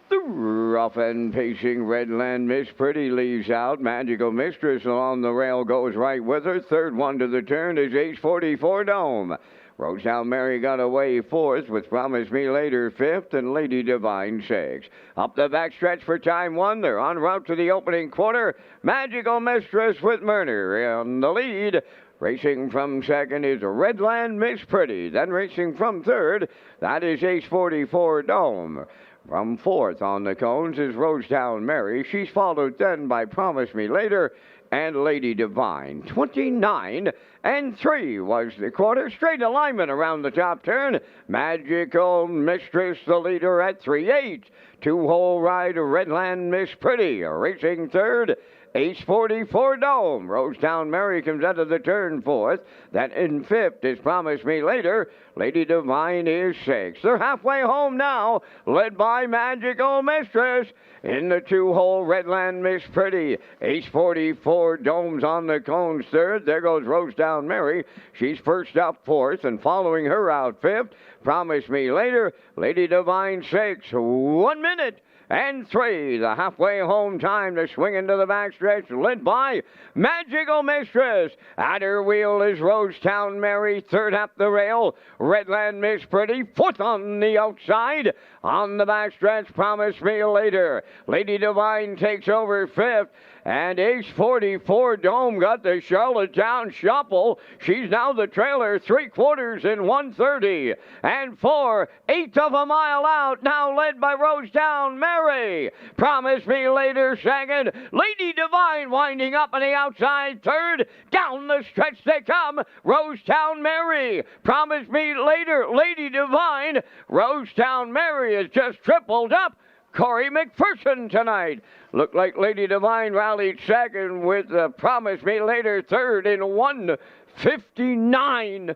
The rough and pacing Redland Miss Pretty leaves out. Magical Mistress along the rail goes right with her. Third one to the turn is Ace 44 Dome. Rosetown Mary got away fourth with Promise Me Later fifth and Lady Divine sixth. Up the backstretch for time one. They're en route to the opening quarter. Magical Mistress with Murner in the lead. Racing from second is Redland Miss Pretty. Then racing from third, that is Ace 44 Dome. From fourth on the cones is Rosetown Mary. She's followed then by Promise Me Later and Lady Divine. 29 and 3 was the quarter. Straight alignment around the top turn. Magical Mistress, the leader at 3-8. Two-hole ride, Redland Miss Pretty. Racing third, Ace 44 Dome. Rosetown Mary comes out of the turn fourth. Then in fifth is Promise Me Later. Lady Divine is sixth. They're halfway home now, led by Magical Mistress. In the two-hole, Redland Miss Pretty. Ace 44 Dome's on the cones third. There goes Rosetown Mary. She's first up fourth, and following her out fifth, Promise Me Later. Lady Divine sixth. 1 minute and 3, the halfway home time to swing into the backstretch, led by Magical Mistress. At her wheel is Rosetown Mary, third up the rail. Redland Miss Pretty, fourth on the outside. On the backstretch, Promise Me Later. Lady Divine takes over fifth. And Ace 44 Dome got the Charlottetown Shuffle. She's now the trailer, 3/4 in 1:30. And 4/8 of a mile out, now led by Rosetown Mary. Promise Me Later second. Lady Divine winding up on the outside third. Down the stretch they come. Rosetown Mary. Promise Me Later. Lady Divine. Rosetown Mary has just tripled up Corey McPherson tonight. Looked like Lady Divine rallied second with Promise Me Later third in 1:59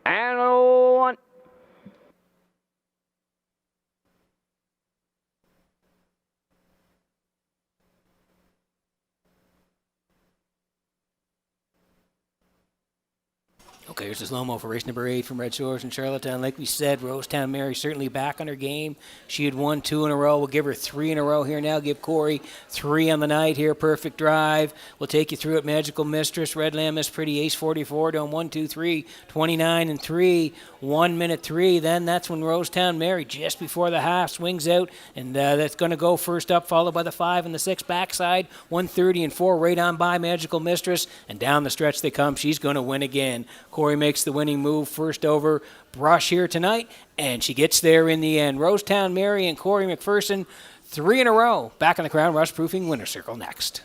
and 1. Okay, here's the slow-mo for race number 8 from Red Shores in Charlottetown. Like we said, Rosetown Mary certainly back on her game. She had won 2 in a row. We'll give her 3 in a row here now. Give Corey 3 on the night here. Perfect drive. We'll take you through it. Magical Mistress, Redland Miss Pretty, Ace 44, down 1, 2, 3, 29 and 3, 1 minute 3. Then that's when Rosetown Mary, just before the half, swings out, and that's going to go first up, followed by the 5 and the 6 backside. 1:30 and 4, right on by Magical Mistress, and down the stretch they come. She's going to win again. Corey makes the winning move first over Brush here tonight, and she gets there in the end. Rosetown Mary and Corey McPherson, 3 in a row. Back on the Crown Rush Proofing Winner Circle next.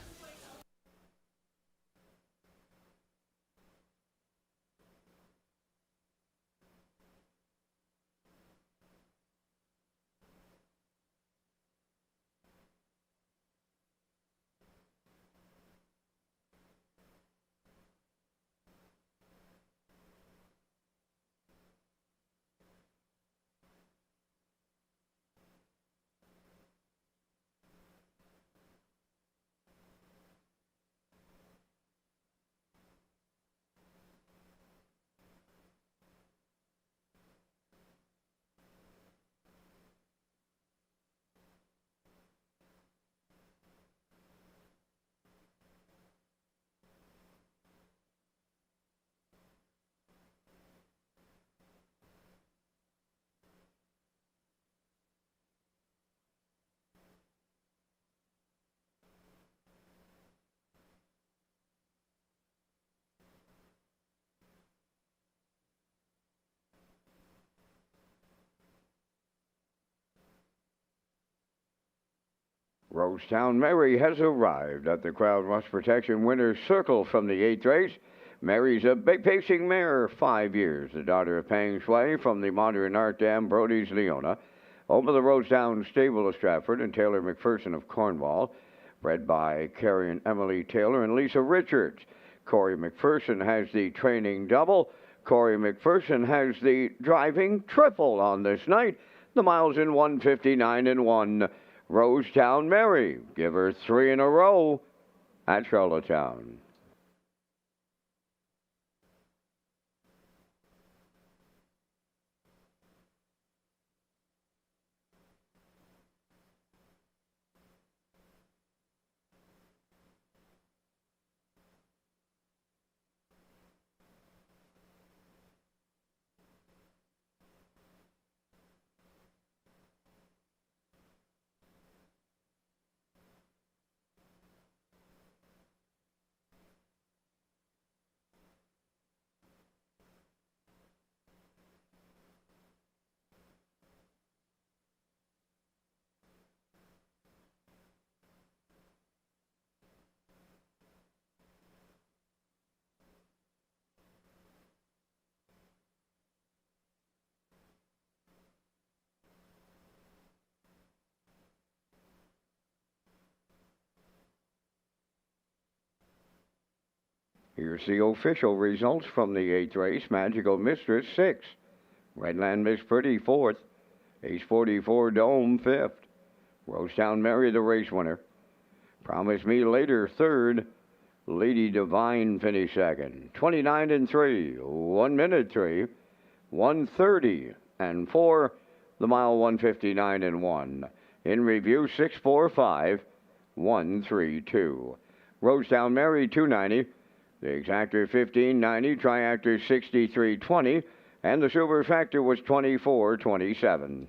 Rosetown Mary has arrived at the Crowd Rush Protection Winner's Circle from the 8th race. Mary's a big pacing mare, 5 years, the daughter of Pang Shui from the Modern Art Dam Brody's Leona. Over the Rosetown Stable of Stratford and Taylor McPherson of Cornwall. Bred by Carrie and Emily Taylor and Lisa Richards. Corey McPherson has the training double. Corey McPherson has the driving triple on this night. The mile's in 1:59 and 1. Rosetown Mary, give her 3 in a row at Charlottetown. Here's the official results from the 8th race. Magical Mistress, 6th. Redland Miss Pretty, 4th. Ace 44 Dome, 5th. Rosetown Mary, the race winner. Promise Me Later, 3rd. Lady Divine finished 2nd. 29 and 3. 1 minute 3. 1:30 and 4. The mile 1:59 and 1. In review 6:45. 1:32. Rosetown Mary 290. The exactor 1590, triactor 6320, and the silver factor was 2427.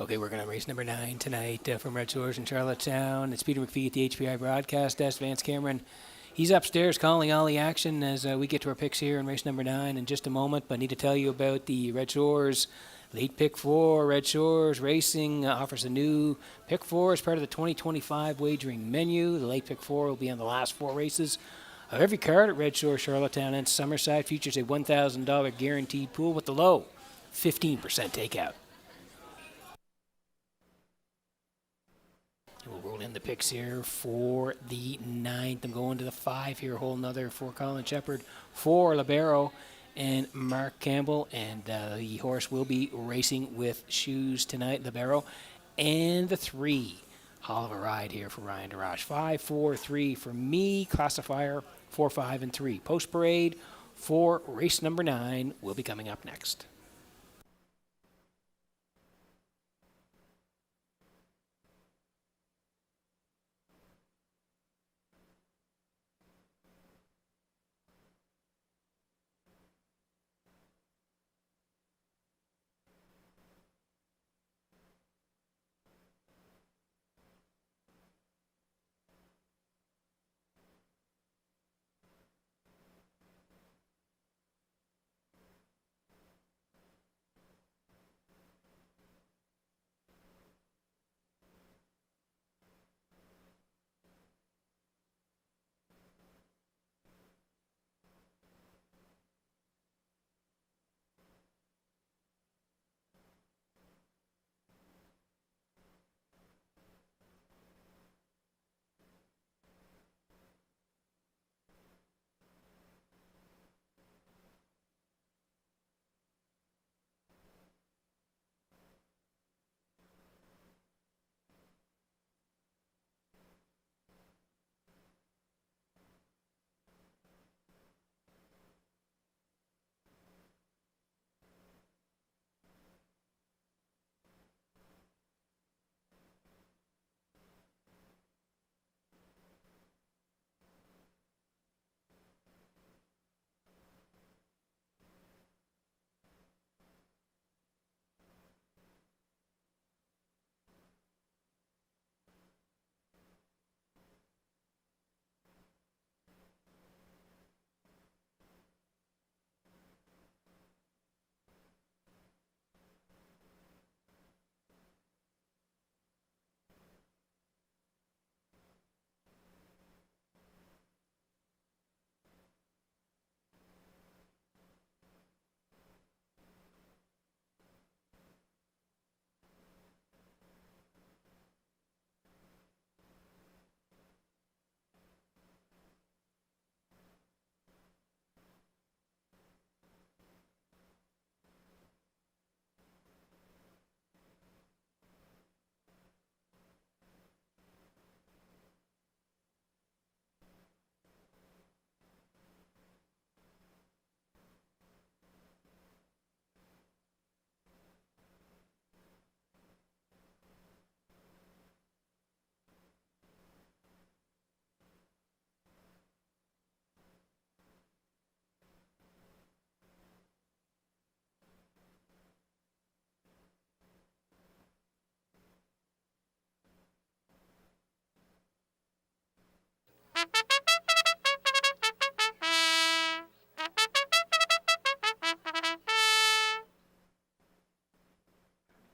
Okay, we're going to race number 9 tonight from Red Shores in Charlottetown. It's Peter McPhee at the HPI broadcast desk. Vance Cameron, he's upstairs calling all the action as we get to our picks here in race number 9 in just a moment. But I need to tell you about the Red Shores Late Pick 4. Red Shores Racing offers a new Pick 4 as part of the 2025 wagering menu. The Late Pick 4 will be on the last 4 races of every card at Red Shores, Charlottetown, and Summerside. Features a $1,000 guaranteed pool with the low 15% takeout. We'll roll in the picks here for the 9th. I'm going to the 5 here. Whole another for Colin Shepard, 4 Libero, and Mark Campbell. And the horse will be racing with shoes tonight, Libero. And the 3, Hall of a Ride here for Ryan DeRoche. 5, 4, 3 for me. Classifier 4, 5, and 3. Post Parade for race number 9 will be coming up next.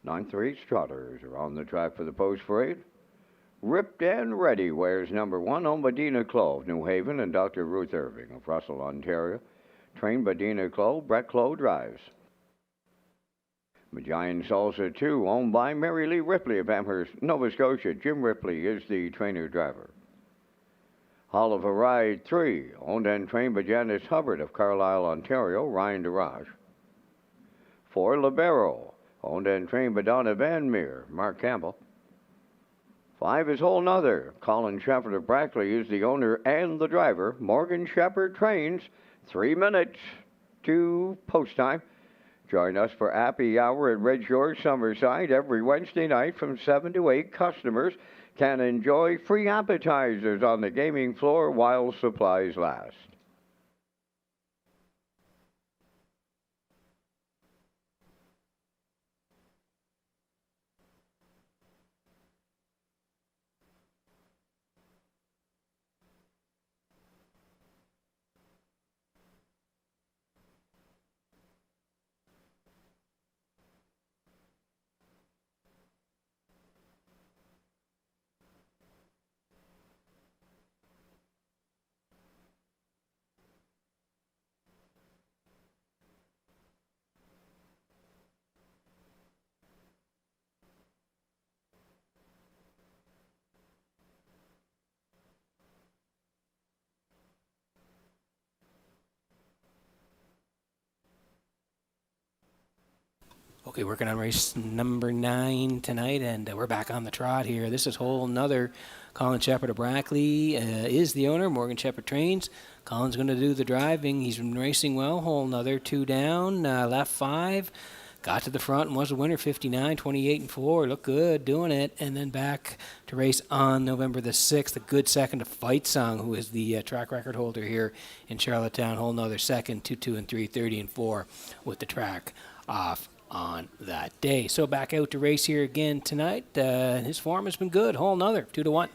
9th race trotters are on the track for the post parade. Ripped and Ready wears number 1 on Medina Clove, New Haven, and Dr. Ruth Irving of Russell, Ontario. Trained by Dina Clove, Brett Clove drives. Magian Salsa 2, owned by Mary Lee Ripley of Amherst, Nova Scotia. Jim Ripley is the trainer-driver. Oliver Ride 3, owned and trained by Janice Hubbard of Carlisle, Ontario. Ryan DeRage. 4, Libero, owned and trained by Donna Van Meer, Mark Campbell. 5 is Whole Nother. Colin Shepard of Brackley is the owner and the driver. Morgan Shepard trains. 3 minutes to post time. Join us for Happy Hour at Red Shores, Summerside, every Wednesday night from 7 to 8. Customers can enjoy free appetizers on the gaming floor while supplies last. Okay, working on race number 9 tonight, and we're back on the trot here. This is Whole Nother. Colin Shepard of Brackley is the owner. Morgan Shepard trains. Colin's going to do the driving. He's been racing well. Whole Nother 2 down, left 5. Got to the front and was a winner, 59, 28, and 4. Looked good doing it. And then back to race on November the 6th. A good second to Fight Song, who is the track record holder here in Charlottetown. Whole Nother second, 2, 2, and 3, 30, and 4 with the track off on that day. So back out to race here again tonight. His form has been good. Whole Nother, 2 to 1.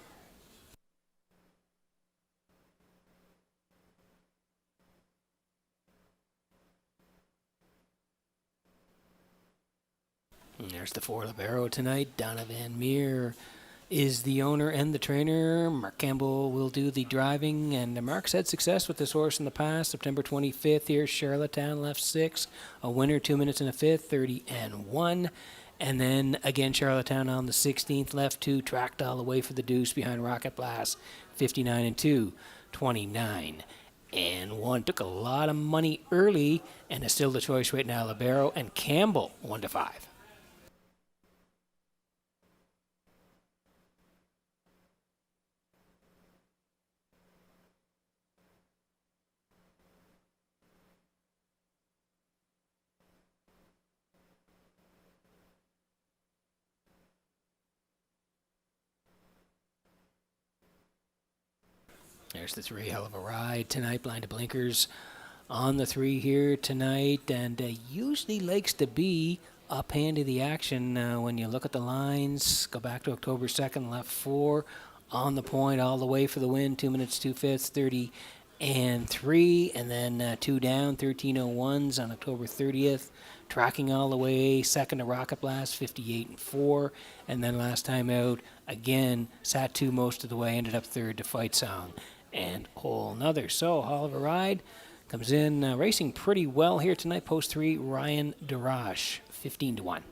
And there's the 4 Libero tonight. Donna Van Meer is the owner and the trainer. Mark Campbell will do the driving, and Mark's had success with this horse in the past. September 25th here, Charlottetown, left 6, a winner, 2 minutes and a fifth, 30 and 1. And then again, Charlottetown on the 16th, left 2, tracked all the way for the deuce behind Rocket Blast, 59 and 2, 29 and 1. Took a lot of money early, and is still the choice right now. Libero and Campbell, 1 to 5. There's the 3, Hell of a Ride tonight. Blind to blinkers on the 3 here tonight, and usually likes to be up hand of the action when you look at the lines. Go back to October 2nd, left 4 on the point all the way for the win. 2 minutes, 2 fifths, 30 and 3, and then 2 down, 13:01s on October 30th. Tracking all the way, second to Rocket Blast, 58 and 4, and then last time out again sat 2 most of the way, ended up 3rd to Fight Song and Whole Nother. So Oliver Ride comes in racing pretty well here tonight. Post 3, Ryan DeRage, 15 to 1.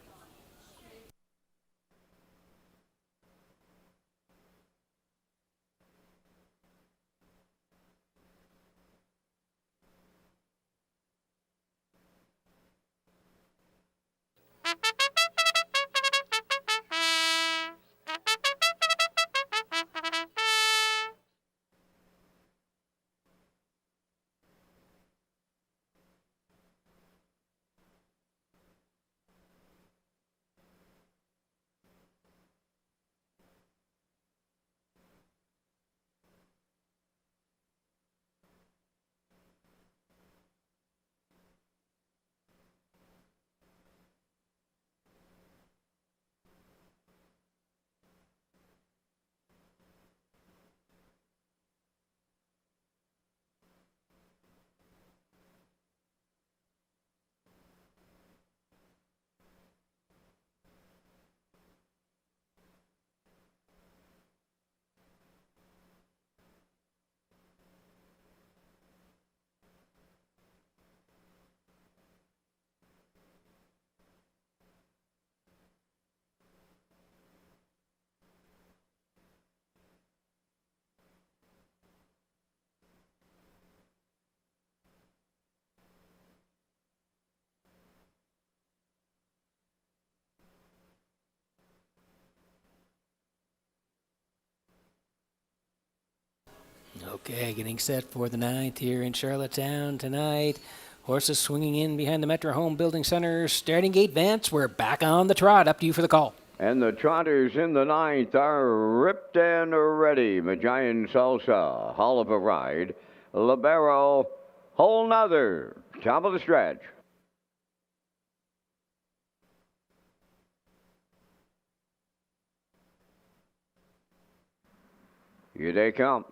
Okay, getting set for the 9th here in Charlottetown tonight. Horses swinging in behind the Metro Home Building Center. Starting gate, Vance. We're back on the trot. Up to you for the call. And the trotters in the 9th are Ripped and Ready, Majayan Salsa, Hall of a Ride, Libero, Whole Nother, top of the stretch. Here they come.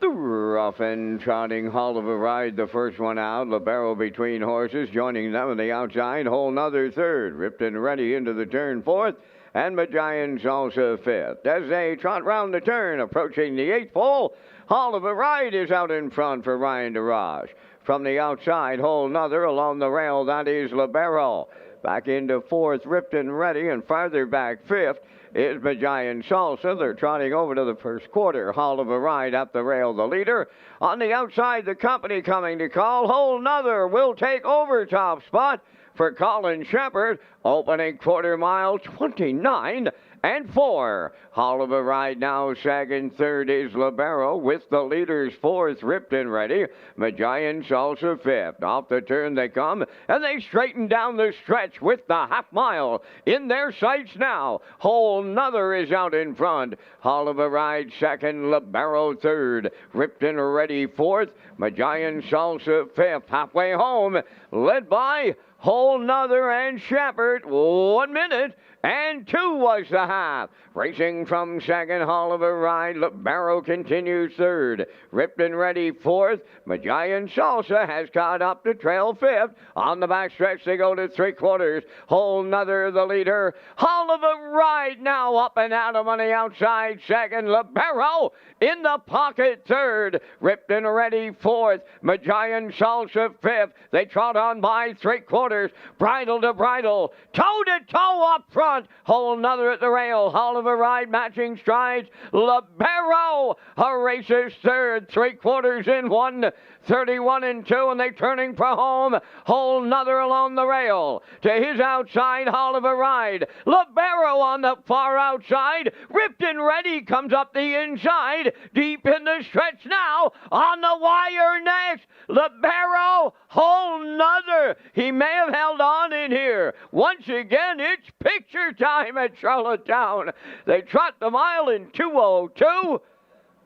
The rough and trotting Hall of a Ride, the first one out. Libero between horses, joining them on the outside. Whole Nother third. Ripped and Ready into the turn fourth. And Majayan Salsa fifth. As they trot round the turn, approaching the 8th hole, Hall of a Ride is out in front for Ryan DeRoche. From the outside, Whole Nother along the rail, that is Libero. Back into fourth, Ripped and Ready, and farther back fifth is Majayan Salsa. They're trotting over to the first quarter. Hall of a Ride up the rail, the leader. On the outside, the company coming to call. Whole Nother will take over top spot for Colin Shepard. Opening quarter mile, 29 and 4. Hall of a Ride now second. Third is Libero with the leaders fourth, Ripped and Ready. Majayan Salsa fifth. Off the turn they come, and they straighten down the stretch with the half mile in their sights now. Whole Nother is out in front. Hall of a Ride second, Libero third. Ripped and Ready fourth. Majayan Salsa fifth. Halfway home, led by Whole Nother and Shepard. 1 minute and 2 was the half. Racing from second, Hall of a Ride. Libero continues third. Ripped and Ready fourth. Majayan Salsa has caught up to trail fifth. On the backstretch they go to 3/4. Whole Nother the leader. Hall of a Ride now up and at 'em on the outside second. Libero in the pocket third. Ripped and Ready fourth. Majayan Salsa fifth. They trot on by 3/4. Bridle to bridle. Toe to toe up front. Whole Nother at the rail. Hall of a Ride matching strides. Libero races third. 3/4 in 1:31 and 2, and they turning for home. Whole Nother along the rail. To his outside, Hall of a Ride. Libero on the far outside. Ripped and Ready comes up the inside. Deep in the stretch now. On the wire next. Libero, Whole Nother. He may have held on in here. Once again, it's picture time at Charlottetown. They trot the mile in 2:02.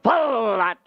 Follow that.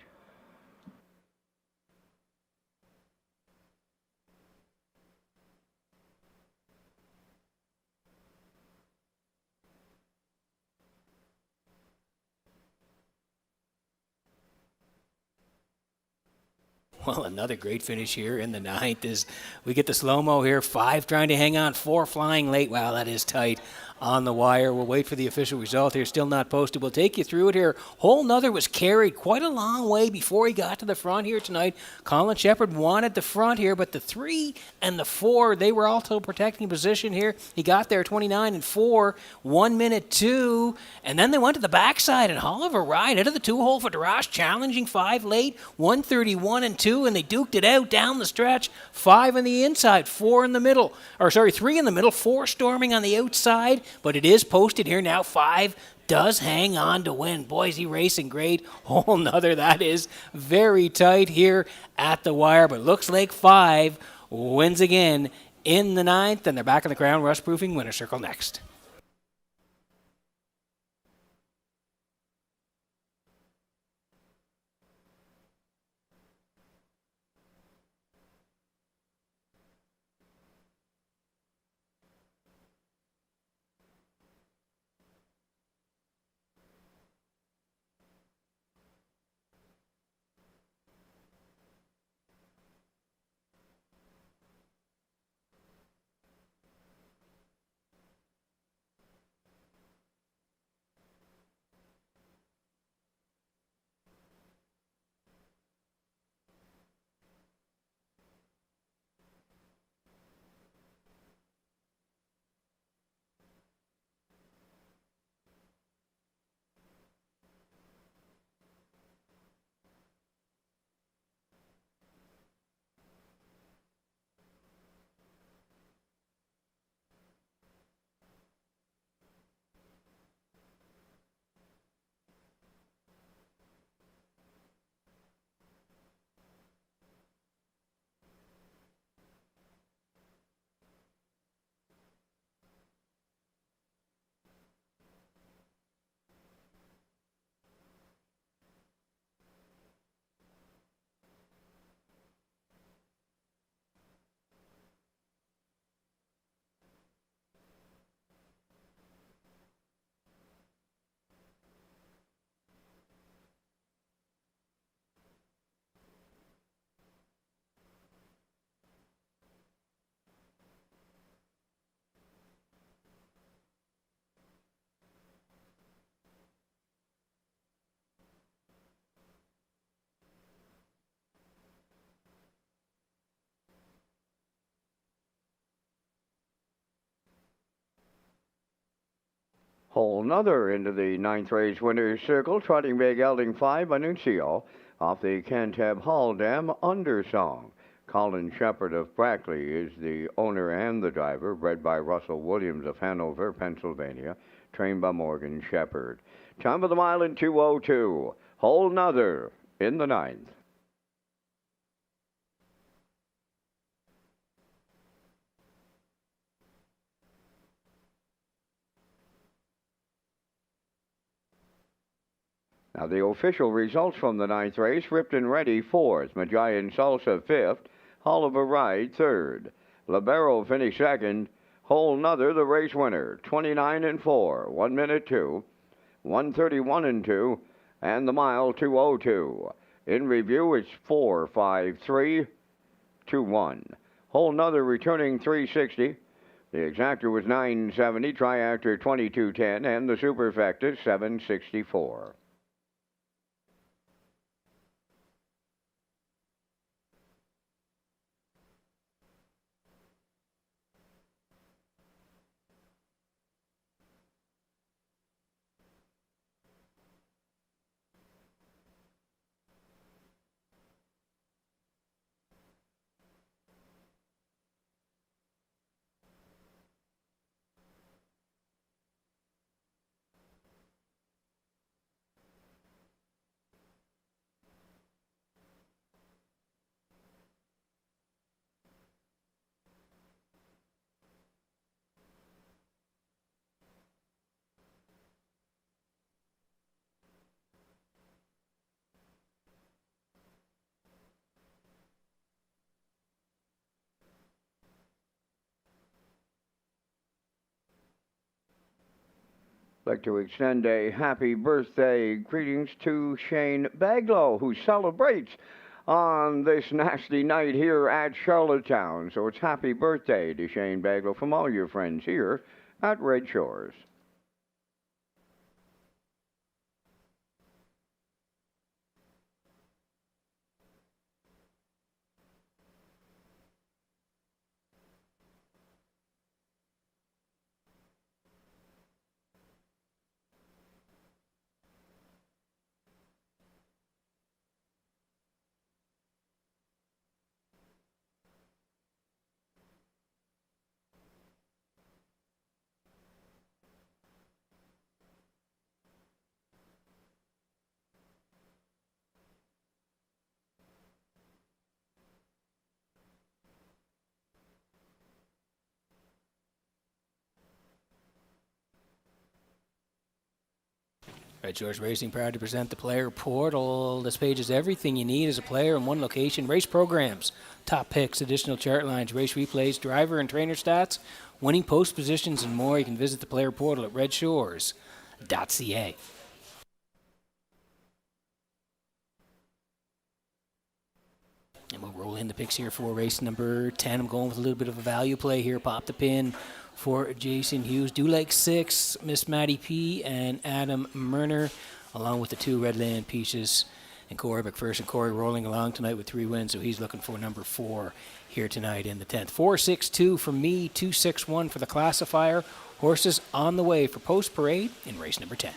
Well, another great finish here in the 9th is we get the slow-mo here. 5 trying to hang on, 4 flying late. Wow, that is tight on the wire. We'll wait for the official result here. Still not posted. We'll take you through it here. Whole Nother was carried quite a long way before he got to the front here tonight. Colin Shepard wanted the front here, but the 3 and the 4, they were also protecting position here. He got there 29 and 4, 1 minute 2, and then they went to the backside, and Hall of a Ride out of the 2-hole for DeRoche, challenging 5 late, 1:31 and 2, and they duked it out down the stretch. 5 on the inside, 4 in the middle, 3 in the middle, 4 storming on the outside. But it is posted here now. 5 does hang on to win. Boise racing great. Whole Nother, that is very tight here at the wire. But looks like 5 wins again in the 9th. And they're back in the Crown Rust Proofing winner circle next. Hole another into the ninth race winner's circle, trotting big gelding 5, Anuncio, off the Cantab Hall Dam Undersong. Colin Shepard of Brackley is the owner and the driver, bred by Russell Williams of Hanover, Pennsylvania, trained by Morgan Shepard. Time of the mile in 2:02. Hole another in the ninth. Now the official results from the ninth race: Ripton Ready 4th, Majayan Salsa 5th, Oliver Ride 3rd, Libero finished 2nd, Hole another the race winner, 29 and 4, 1 minute 2, 131 and 2, and the mile 2:02. In review, it's 4, 5, 3, 2, 1. Hole another returning 360. The exactor was 970, triactor 2210, and the superfecta 764. I'd like to extend a happy birthday greetings to Shane Baglow, who celebrates on this nasty night here at Charlottetown. So it's happy birthday to Shane Baglow from all your friends here at Red Shores. Redshores Racing proud to present the Player Portal. This page is everything you need as a player in one location. Race programs, top picks, additional chart lines, race replays, driver and trainer stats, winning post positions, and more. You can visit the Player Portal at Redshores.ca. And we'll roll in the picks here for race number 10. I'm going with a little bit of a value play here. Pop the pin for Jason Hughes. Do like 6, Miss Maddie P. and Adam Murner, along with the 2 Redland Peaches and Corey McPherson. Corey rolling along tonight with 3 wins, so he's looking for number 4 here tonight in the 10th. 4-6-2 for me, 2-6-1 for the classifier. Horses on the way for post parade in race number 10.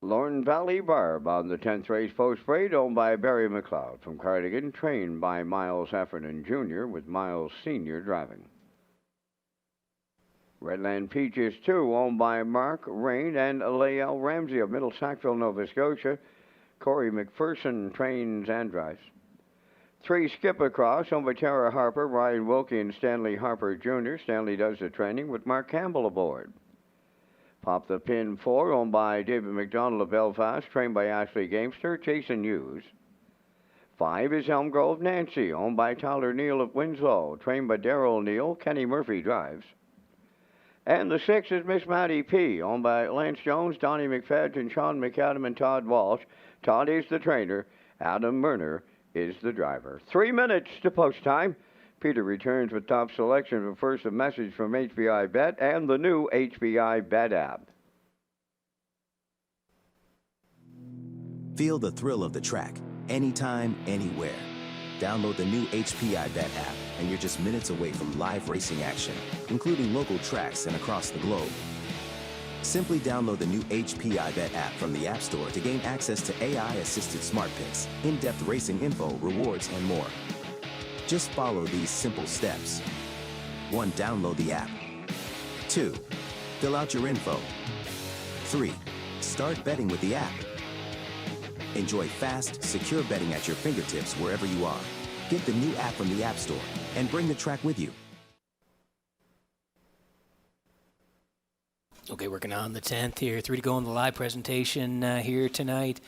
Lorne Valley Barb on the 10th race post parade, owned by Barry McLeod from Cardigan, trained by Miles Heffernan Jr. with Miles Sr. driving. Redland Peaches 2, owned by Mark Rain and Lael Ramsey of Middle Sackville, Nova Scotia. Corey McPherson trains and drives. 3 Skip Across, owned by Tara Harper, Ryan Wilkie, and Stanley Harper Jr. Stanley does the training with Mark Campbell aboard. Pop the Pin 4, owned by David McDonald of Belfast, trained by Ashley Gamester, Jason Hughes. 5 is Elm Grove Nancy, owned by Tyler Neal of Winslow, trained by Darrell Neal, Kenny Murphy drives. And the 6 is Miss Maddie P., owned by Lance Jones, Donnie McFadge, and Sean McAdam and Todd Walsh. Todd is the trainer. Adam Murner is the driver. 3 minutes to post time. Peter returns with top selection, but first a message from HBI Bet and the new HBI Bet app. Feel the thrill of the track, anytime, anywhere. Download the new HBI Bet app, and you're just minutes away from live racing action, including local tracks and across the globe. Simply download the new HBI Bet app from the App Store to gain access to AI-assisted smart picks, in-depth racing info, rewards, and more. Just follow these simple steps. 1. Download the app. 2. Fill out your info. 3. Start betting with the app. Enjoy fast, secure betting at your fingertips wherever you are. Get the new app from the App Store and bring the track with you. Okay, working on the 10th here. 3 to go in the live presentation here tonight.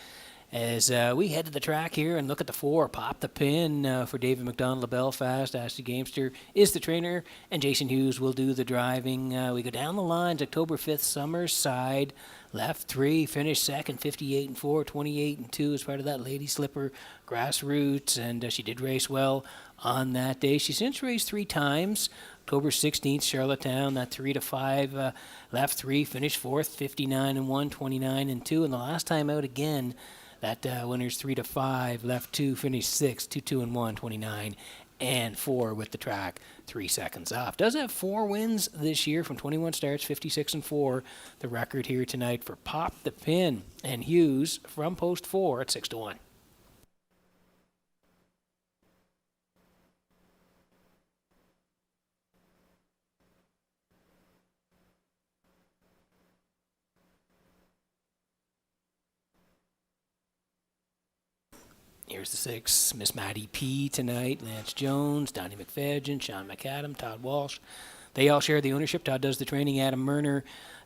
As we head to the track here and look at the 4, Pop the Pin for David McDonald of Belfast. Ashley Gamester is the trainer, and Jason Hughes will do the driving. We go down the lines. October 5th, Summerside. Left 3, finished second, 58-4, 28-2 as part of that Lady Slipper Grassroots, and she did race well on that day. She's since raced 3 times. October 16th, Charlottetown, that 3-5, left 3, finished 4th, 59-1, 29-2, and the last time out again, that winner's 3-5, left 2, finished 6th, 2-1, 29-4 with the track 3 seconds off. Does have 4 wins this year from 21 starts, 56-4. The record here tonight for Pop the Pin and Hughes from post 4 at 6-1. Here's the 6, Miss Maddie P. tonight. Lance Jones, Donnie McFadgen, Sean McAdam, Todd Walsh. They all share the ownership. Todd does the training. Adam Murner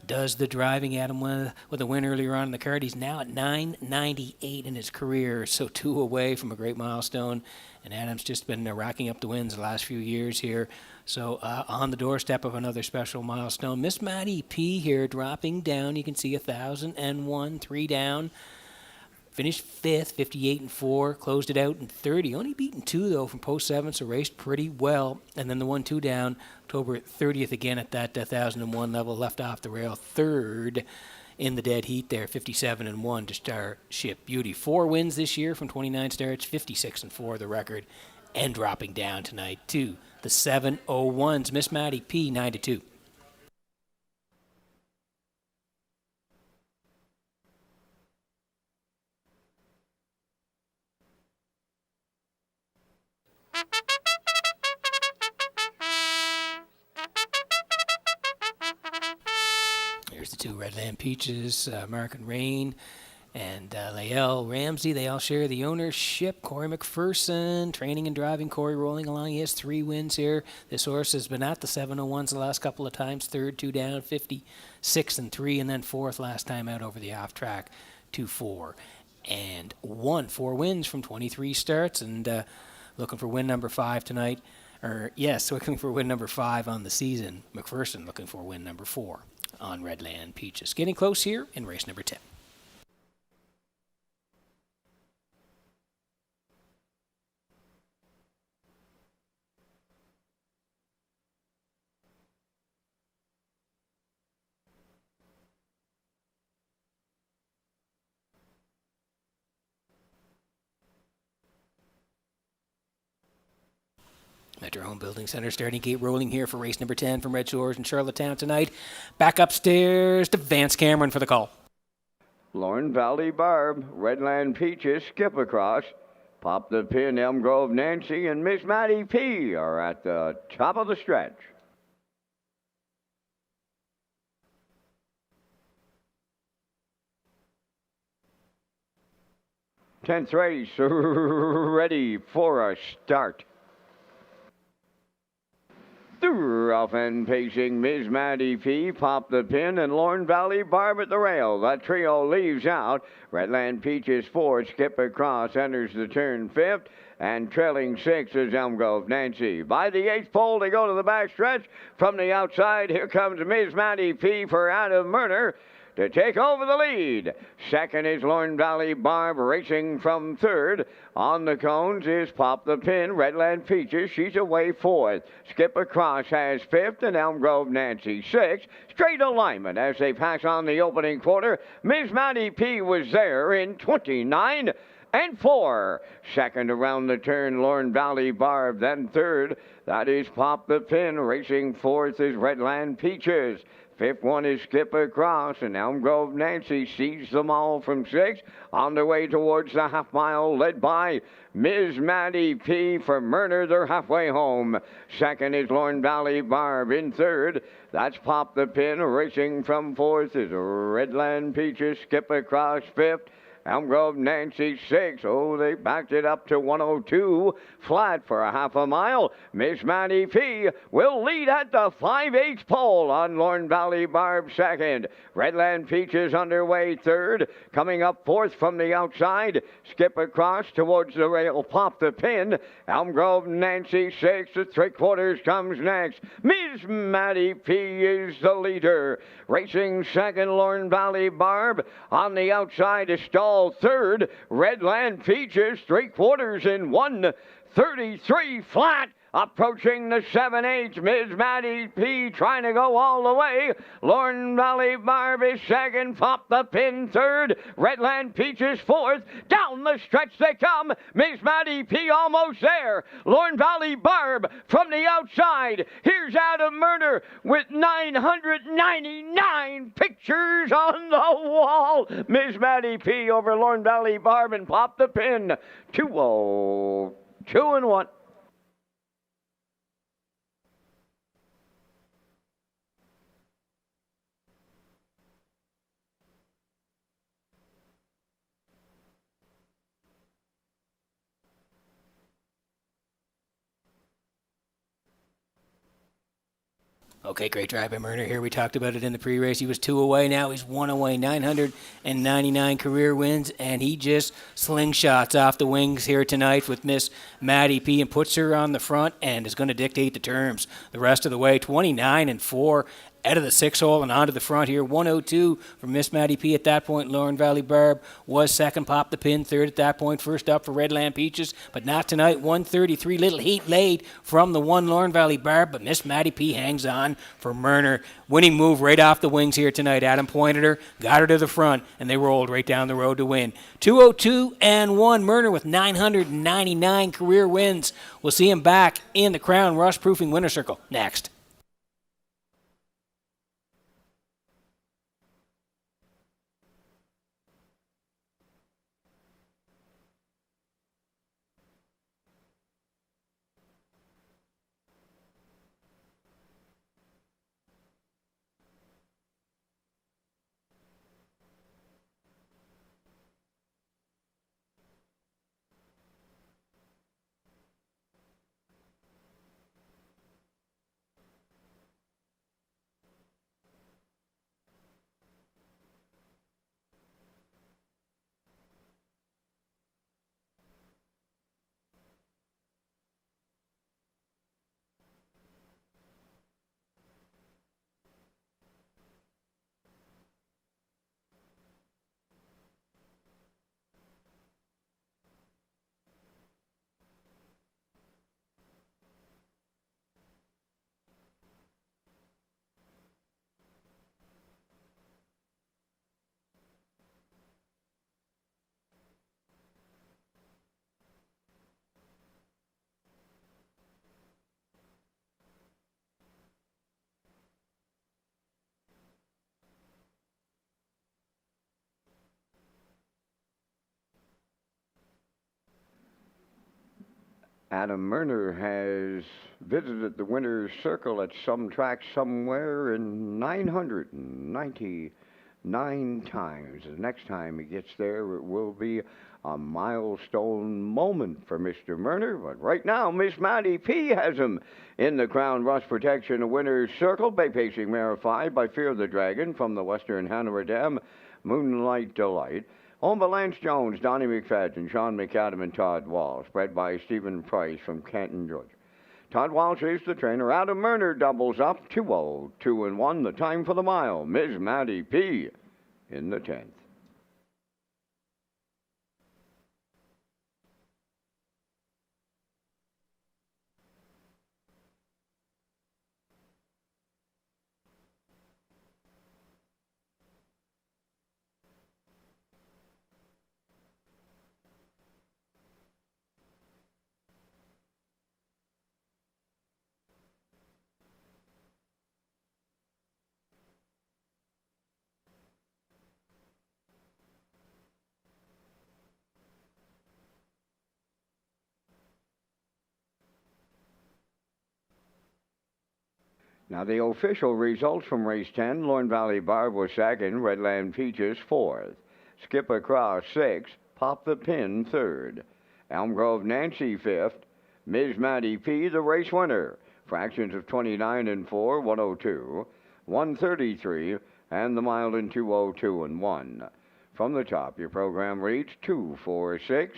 does the driving. Adam with a win earlier on in the card. He's now at 998 in his career, so 2 away from a great milestone. And Adam's just been racking up the wins the last few years here. So on the doorstep of another special milestone. Miss Maddie P. here dropping down. You can see 1,001, 3 down. Finished 5th, 58-4, closed it out in 30. Only beaten 2, though, from post 7, so raced pretty well. And then the 1-2 down, October 30th again at that 1,001 level, left off the rail, 3rd in the dead heat there, 57-1 to Starship Beauty. 4 wins this year from 29 starts, 56-4 the record, and dropping down tonight to the 701s. Miss Maddie P, 9-2. Here's the 2 Redland Peaches, American Rain and Lael Ramsey. They all share the ownership. Corey McPherson, training and driving. Corey rolling along. He has 3 wins here. This horse has been at the 701s the last couple of times. 3rd, 2 down, 56-3, and then 4th last time out over the off track, 2-4 and 1. 4 wins from 23 starts, and looking for win number 5 tonight. Looking for win number 5 on the season. McPherson looking for win number 4 on Redland Peaches. Getting close here in race number 10. Metro Home Building Center starting gate rolling here for race number 10 from Red Shores in Charlottetown tonight. Back upstairs to Vance Cameron for the call. Lorne Valley Barb, Redland Peaches, Skip Across, Pop the Pin, Elm Grove Nancy, and Miss Matty P are at the top of the stretch. 10th race, ready for a start. Rough and pacing, Ms. Matty P, Pop the Pin, and Lorne Valley Barb at the rail. That trio leaves out. Redland Peaches 4, Skip Across enters the turn 5th, and trailing 6 is Elm Grove Nancy. By the 8th pole, they go to the backstretch. From the outside, here comes Ms. Matty P for Adam Murner to take over the lead. Second is Lorne Valley Barb, racing from third. On the cones is Pop the Pin, Redland Peaches. She's away fourth. Skip Across has fifth, and Elm Grove Nancy sixth. Straight alignment as they pass on the opening quarter. Ms. Matty P was there in 29 and 4. Second around the turn, Lorne Valley Barb. Then third, that is Pop the Pin. Racing fourth is Redland Peaches. Fifth one is Skip Across, and Elm Grove Nancy sees them all from 6. On their way towards the half mile, led by Ms. Matty P. For Murner, they're halfway home. Second is Lorne Valley Barb. In third, that's Pop the Pin. Racing from 4th is Redland Peaches. Skip Across 5th. Elm Grove Nancy 6. Oh, they backed it up to 102 flat for a half a mile. Miss Matty P will lead at the 5/8 pole on Lorne Valley Barb second. Redland Peaches underway third. Coming up fourth from the outside. Skip Across towards the rail. Pop the Pin. Elm Grove Nancy 6. The 3/4 comes next. Miss Matty P is the leader. Racing second, Lorne Valley Barb. On the outside is stall third, Redland Peaches, 3/4 in 1:33 flat. Approaching the 7/8, Ms. Matty P trying to go all the way. Lorne Valley Barb is second, Pop the Pin third, Redland Peaches fourth. Down the stretch they come, Ms. Matty P almost there. Lorne Valley Barb from the outside. Here's Adam Murner with 999 pictures on the wall. Ms. Matty P over Lorne Valley Barb and Pop the Pin. 2 and 1. Okay, great drive by Murner here. We talked about it in the pre-race. He was 2 away. Now he's 1 away. 999 career wins, and he just slingshots off the wings here tonight with Miss Matty P and puts her on the front and is going to dictate the terms the rest of the way. 29 and 4 out of the 6 hole and onto the front here. 102 for Miss Matty P at that point. Lorne Valley Barb was second. Pop the Pin third at that point. First up for Redland Peaches, but not tonight. 133. Little heat laid from the one Lorne Valley Barb, but Miss Matty P hangs on for Murner. Winning move right off the wings here tonight. Adam pointed her, got her to the front, and they rolled right down the road to win. 202 and 1. Murner with 999 career wins. We'll see him back in the Crown Rust Proofing Winner Circle next. Adam Murner has visited the winner's circle at some track somewhere in 999 times. The next time he gets there, it will be a milestone moment for Mr. Murner. But right now, Miss Maddie P has him in the Crown Rust Protection winner's circle. Bay Pacing Mare 5 by Fear the Dragon from the Western Hanover Dam, Moonlight Delight. Owned by Lance Jones, Donnie McFadden, Sean McAdam, and Todd Walsh. Bred by Stephen Price from Canton, Georgia. Todd Walsh is the trainer. Adam Murner doubles up 2-0-2-1. The time for the mile. Ms. Maddie P in the 10th. Now the official results from race 10, Lorne Valley Barb was second, Redland Peaches fourth, Skip Across sixth, Pop the Pin third, Elm Grove Nancy fifth, Ms. Maddie P the race winner, fractions of 29 and 4, 102, 133, and the mile in 202 and 1. From the top, your program reads 246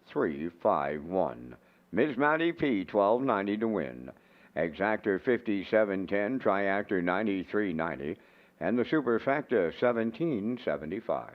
351. Ms. Maddie P 1290 to win. Exactor 5710, Triactor 9390, and the Superfecta 1775.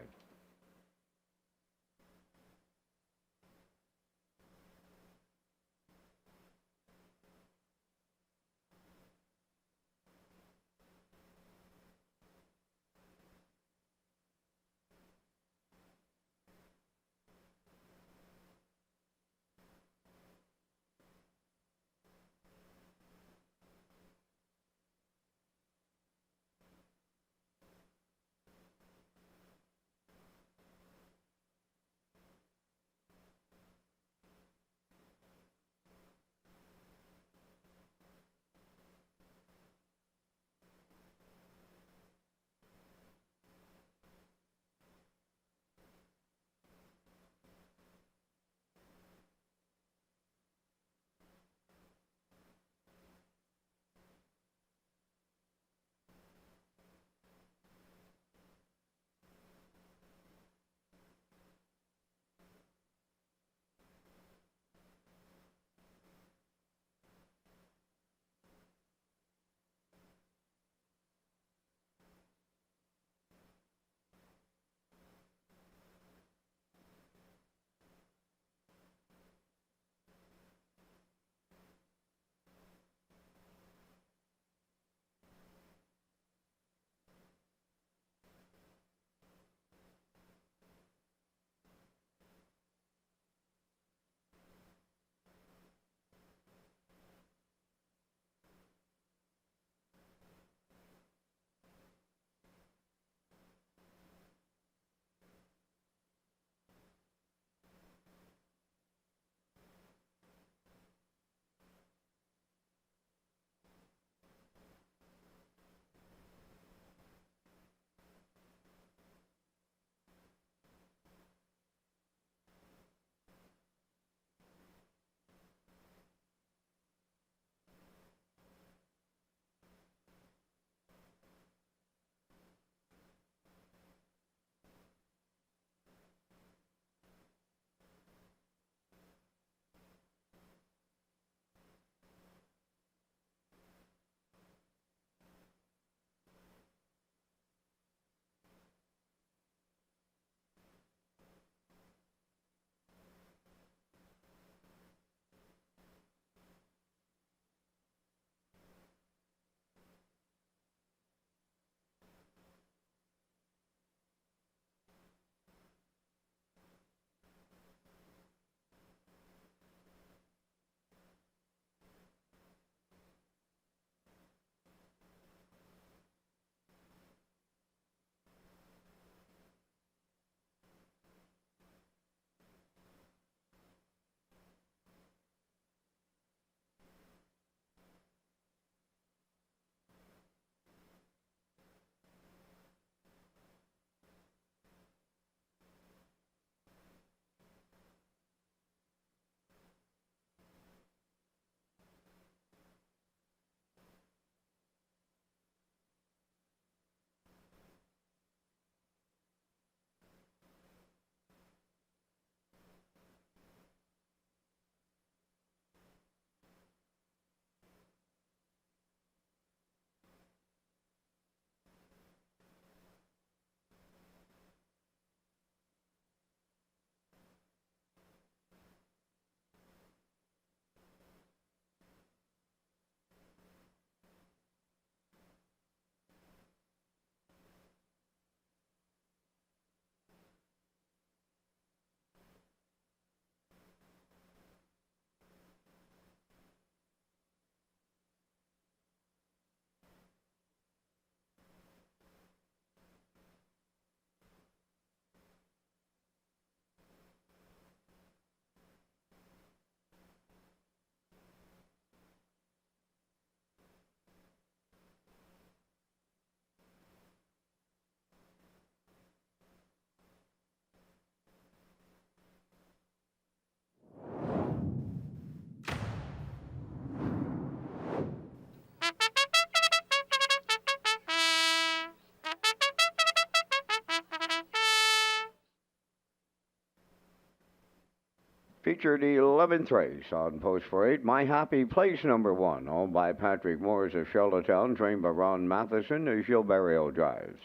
Featured 11th race on post for 8. My Happy Place number 1, owned by Patrick Morris of Charlottetown, trained by Ron Matheson as Gilles Barrio drives.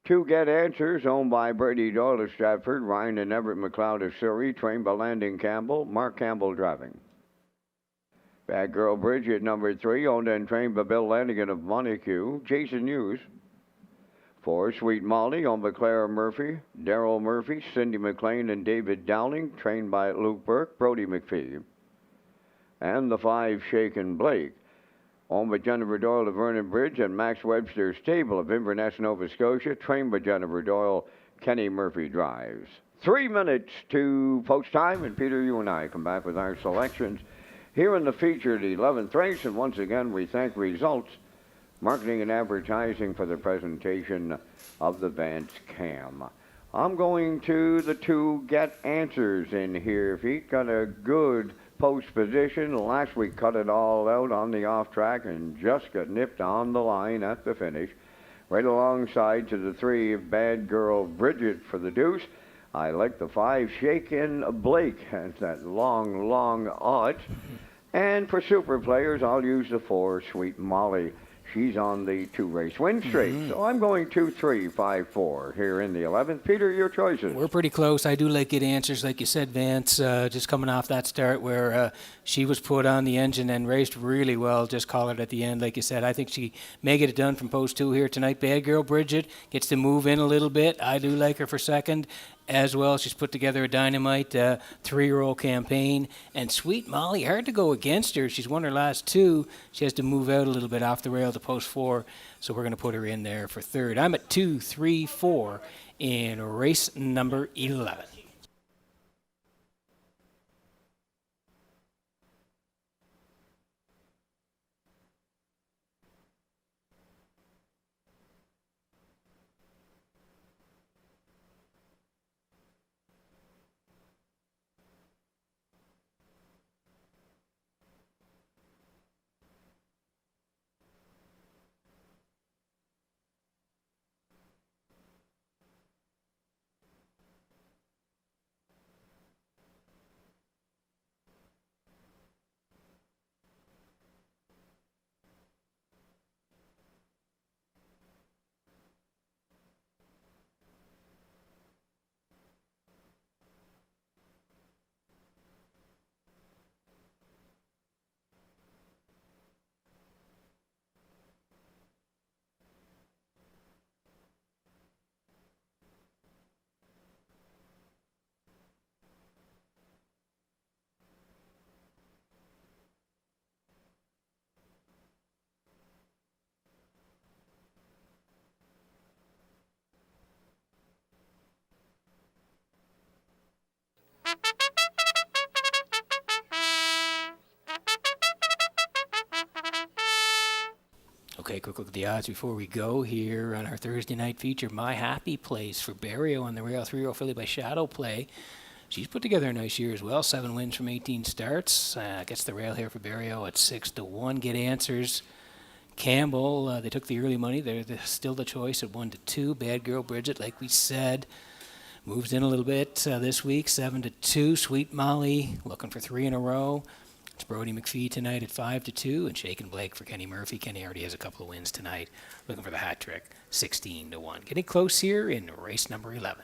2 Get Answers, owned by Brady Doyle of Stratford, Ryan and Everett McLeod of Surrey, trained by Landon Campbell, Mark Campbell driving. Bad Girl Bridget number 3, owned and trained by Bill Lanigan of Montague, Jason Hughes. 4 Sweet Molly, owned by Clara Murphy, Darrell Murphy, Cindy McLean, and David Dowling, trained by Luke Burke, Brody McPhee. And the 5 Shaken Blake, owned by Jennifer Doyle of Vernon Bridge and Max Webster Stable of Inverness, Nova Scotia, trained by Jennifer Doyle, Kenny Murphy drives. 3 minutes to post time, and Peter, you and I come back with our selections here in the featured 11th race. And once again, we thank Results Marketing and Advertising for the presentation of the Vance Cam. I'm going to the 2 Get Answers in here. Feet got a good post position. Last week cut it all out on the off track and just got nipped on the line at the finish. Right alongside to the 3 Bad Girl Bridget for the deuce. I like the 5 Shaken Blake and that long odd. And for super players, I'll use the 4 Sweet Molly. She's on the 2-race win streak. So I'm going 2, 3, 5, 4 here in the 11th. Peter, your choices. We're pretty close. I do like Get Answers, like you said, Vance, just coming off that start where she was put on the engine and raced really well, just collared at the end, like you said. I think she may get it done from post 2 here tonight. Bad Girl Bridget gets to move in a little bit. I do like her for second as well. She's put together a dynamite 3-year-old campaign. And Sweet Molly, hard to go against her. She's won her last 2. She has to move out a little bit off the rail to post 4. So we're going to put her in there for third. I'm at 2, 3, 4 in race number 11. Okay, quick look at the odds before we go here on our Thursday night feature. My Happy Place for Barrio on the rail, 3-year-old filly by Shadow Play. She's put together a nice year as well. 7 wins from 18 starts. Gets the rail here for Barrio at 6-1. Get Answers. Campbell, they took the early money. They're still the choice at 1-2. Bad Girl Bridget, like we said, moves in a little bit this week, 7-2. Sweet Molly, looking for 3 in a row. It's Brody McPhee tonight at 5-2, and Shaken Blake for Kenny Murphy. Kenny already has a couple of wins tonight. Looking for the hat trick, 16-1. Getting close here in race number 11.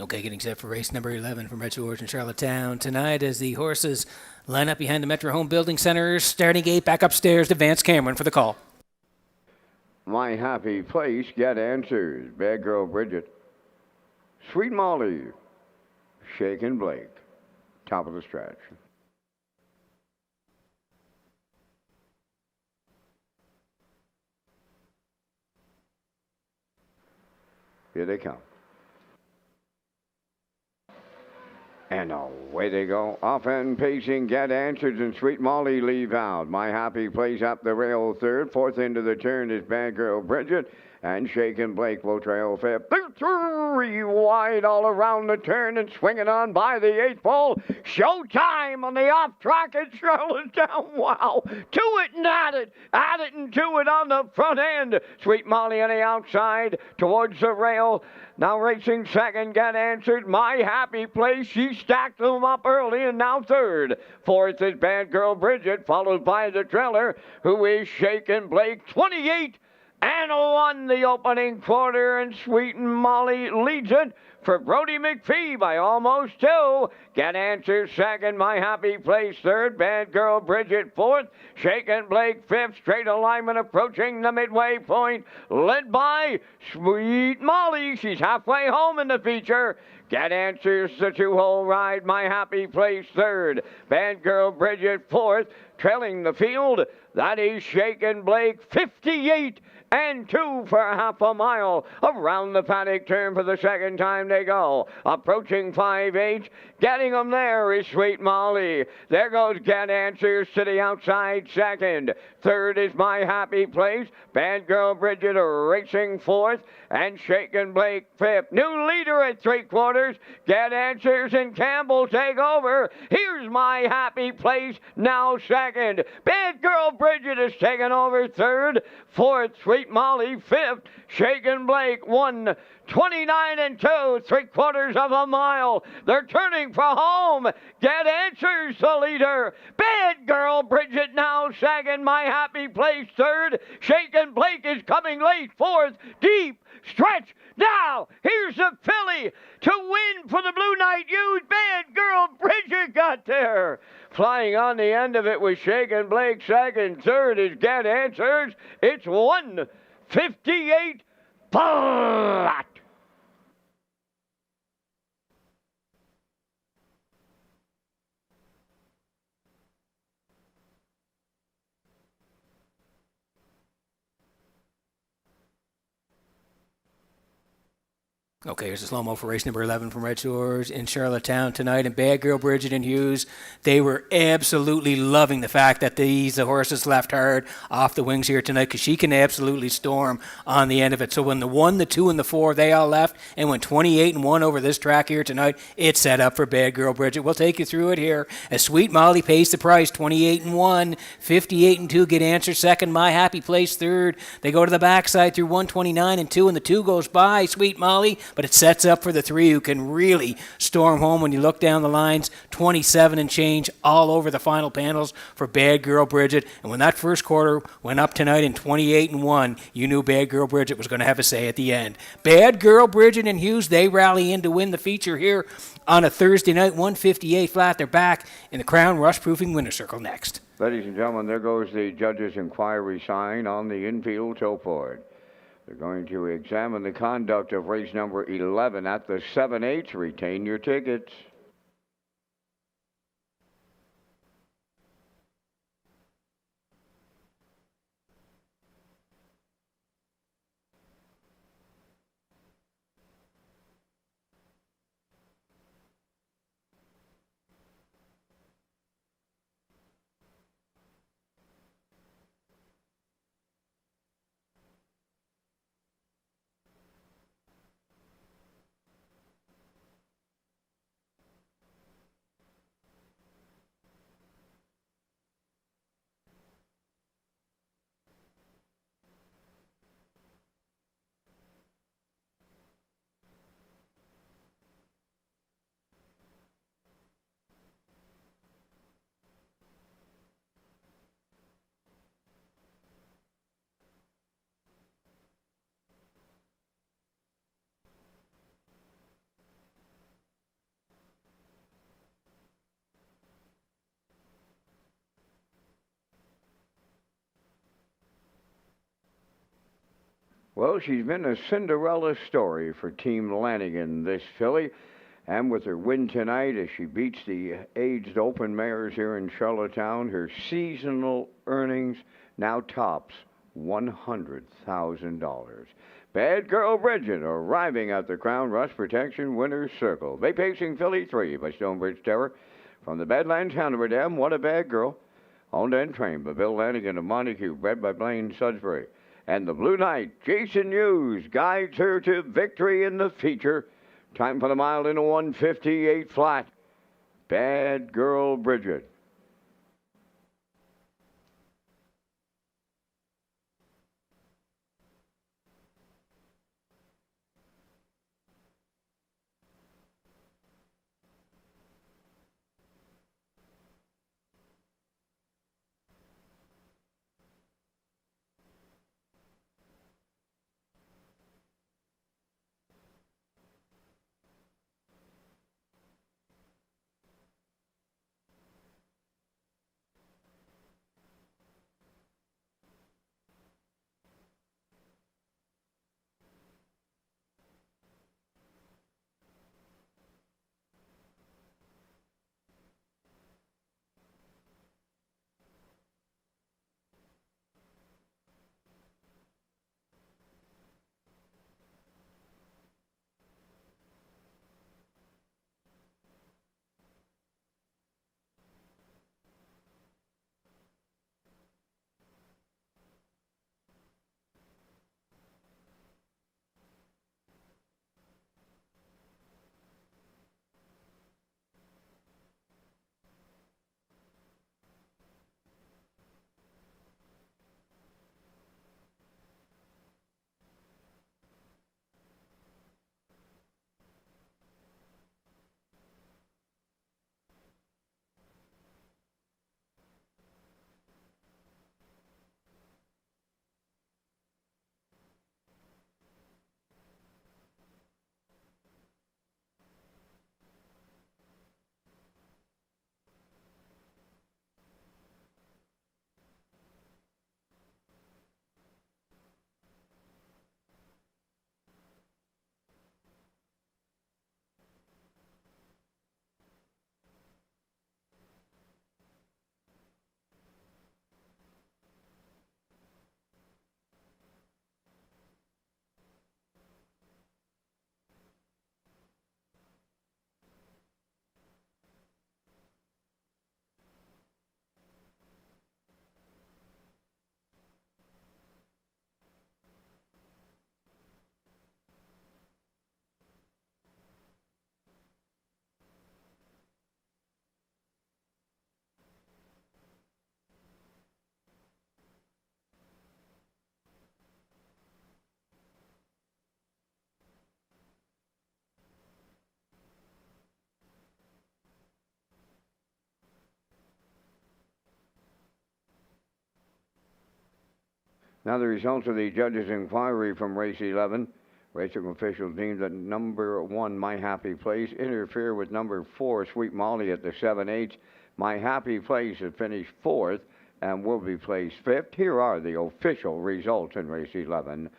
Okay, getting set for race number 11 from Redshores in Charlottetown tonight as the horses line up behind the Metro Home Building Center starting gate. Back upstairs to Vance Cameron for the call. My Happy Place, Get Answers, Bad Girl Bridget, Sweet Molly, Shakin' Blake, top of the stretch. Here they come. And away they go. Off and pacing, Get Answers and Sweet Molly leave out. My Happy Place up the rail third. Fourth into the turn is Bad Girl Bridget. And Shakin' Blake will trail fifth. Three wide all around the turn and swinging on by the eighth pole. Showtime on the off track at Charlottetown. Wow. To it and at it. At it and to it on the front end. Sweet Molly on the outside towards the rail. Now racing second, Get Answered. My Happy Place. She stacked them up early and now third. Fourth is Bad Girl Bridget, followed by the trailer, who is Shakin' Blake. 28 and won the opening quarter, and Sweet Molly leads it for Brody McPhee by almost two. Get Answers second, My Happy Place third, Bad Girl Bridget fourth, Shakin' Blake fifth, straight alignment approaching the midway point, led by Sweet Molly. She's halfway home in the feature. Get Answers the two-hole ride, My Happy Place third, Bad Girl Bridget fourth, trailing the field. That is Shakin' Blake 58 and 2 for half a mile. Around the paddock turn for the second time they go. Approaching 5-8. Getting them there is Sweet Molly. There goes Get Answers to the outside second. Third is My Happy Place. Bad Girl Bridget racing fourth. And Shakin' Blake fifth. New leader at three-quarters. Get Answers and Campbell take over. Here's My Happy Place now second. Bad Girl Bridget is taking over third. Fourth, Sweet Molly fifth. Shakin' Blake 1:29 and 2, three-quarters of a mile. They're turning for home. Get Answers the leader. Bad Girl Bridget now second. My Happy Place third. Shakin' Blake is coming late fourth. Deep stretch. Now, here's the filly to win for the Blue Knight Ute. Bad Girl Bridget got there. Flying on the end of it was Shakin' Blake second. Third is Get Answers. It's 1:58 flat. Okay, here's a slow-mo for race number 11 from Redshores in Charlottetown tonight. And Bad Girl Bridget and Hughes, they were absolutely loving the fact that the horses left hard off the wings here tonight, because she can absolutely storm on the end of it. So when the 1, the 2, and the 4, they all left and went 28 and 1 over this track here tonight, it's set up for Bad Girl Bridget. We'll take you through it here as Sweet Molly pays the price, 28 and 1, 58 and 2, Get Answer second, My Happy Place third. They go to the backside through 129 and 2, and the 2 goes by Sweet Molly. But it sets up for the 3 who can really storm home. When you look down the lines, 27 and change all over the final panels for Bad Girl Bridget. And when that first quarter went up tonight in 28 and 1, you knew Bad Girl Bridget was going to have a say at the end. Bad Girl Bridget and Hughes, they rally in to win the feature here on a Thursday night, 1:58 flat. They're back in the Crown Rush Proofing Winner Circle next. Ladies and gentlemen, there goes the judge's inquiry sign on the infield tote board. They're going to examine the conduct of race number 11 at the 7/8. Retain your tickets. Well, she's been a Cinderella story for Team Lanigan, this filly. And with her win tonight, as she beats the aged open mares here in Charlottetown, her seasonal earnings now tops $100,000. Bad Girl Bridget arriving at the Crown Rust Protection Winner's Circle. Bay Pacing Filly 3 by Stonebridge Terror. From the Badlands Hanover Dam, What a Bad Girl. Owned and trained by Bill Lanigan of Montague, bred by Blaine Sudbury. And the Blue Knight, Jason Hughes, guides her to victory in the feature. Time for the mile in a 158 flat. Bad Girl Bridget. Now the results of the judges' inquiry from race 11. Racing officials deemed that number 1, My Happy Place, interfered with number 4, Sweet Molly at the 7/8. My Happy Place had finished 4th and will be placed 5th. Here are the official results in race 11.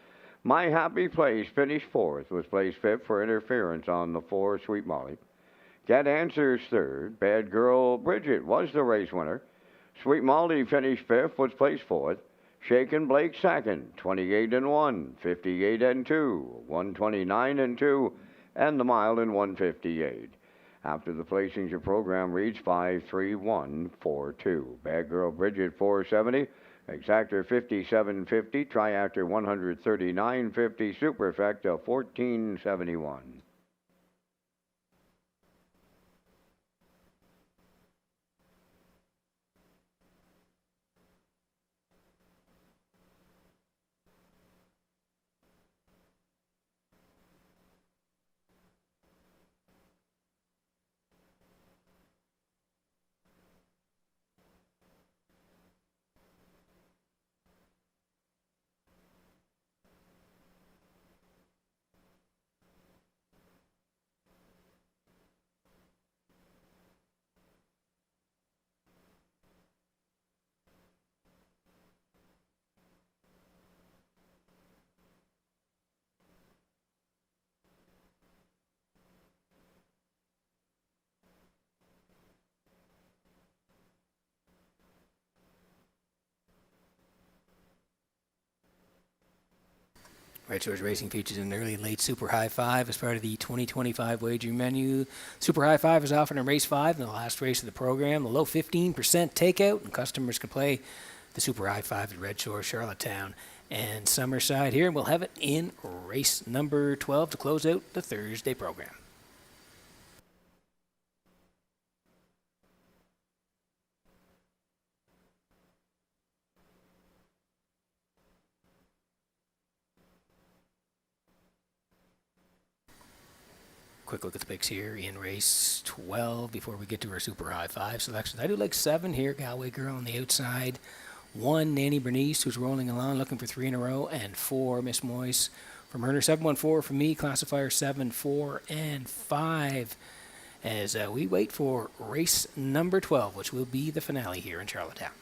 My Happy Place finished 4th, was placed 5th for interference on the 4, Sweet Molly. Get Answers 3rd. Bad Girl Bridget was the race winner. Sweet Molly finished 5th, was placed 4th. Shaken Blake 2nd, 28-1, 58-2, 129-2, and the mile in 158. After the placings, your program reads 5-3-1-4-2. Bad Girl Bridget 470, Exactor 5750, Triactor 139.50, Superfecta 1471. Red Shores Racing features an early and late Super High Five as part of the 2025 wagering menu. Super High Five is offered in race 5 in the last race of the program. The low 15% takeout, and customers can play the Super High Five at Red Shores, Charlottetown, and Summerside here. We'll have it in race number 12 to close out the Thursday program. Quick look at the picks here in race 12 before we get to our Super High Five selections. I do like 7 here, Galway Girl on the outside. 1, Nanny Bernice, who's rolling along, looking for 3 in a row, and 4, Miss Moise from Herner. 714 for me, classifier 7, 4, and 5. As we wait for race number 12, which will be the finale here in Charlottetown.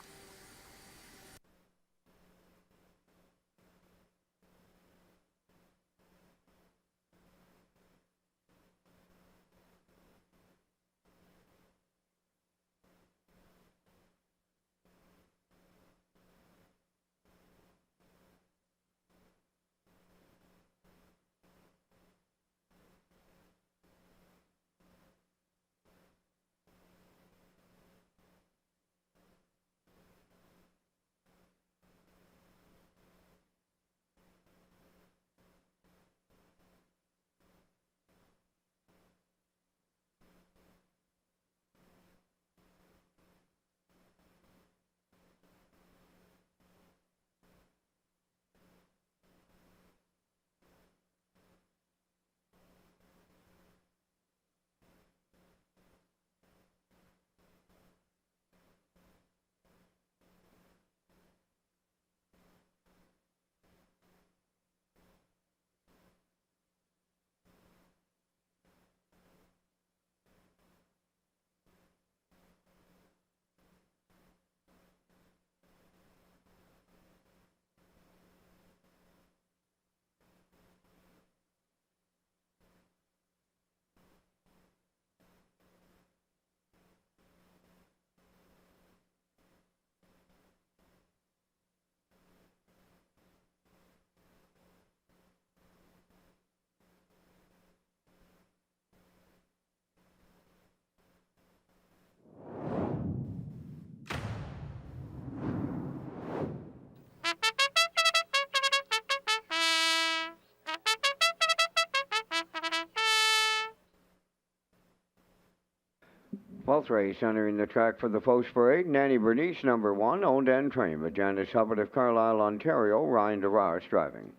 Twelfth race entering the track for the post parade. Nanny Bernice, number 1, owned and trained by Janice Hubbard of Carlisle, Ontario. Ryan DeRoche driving.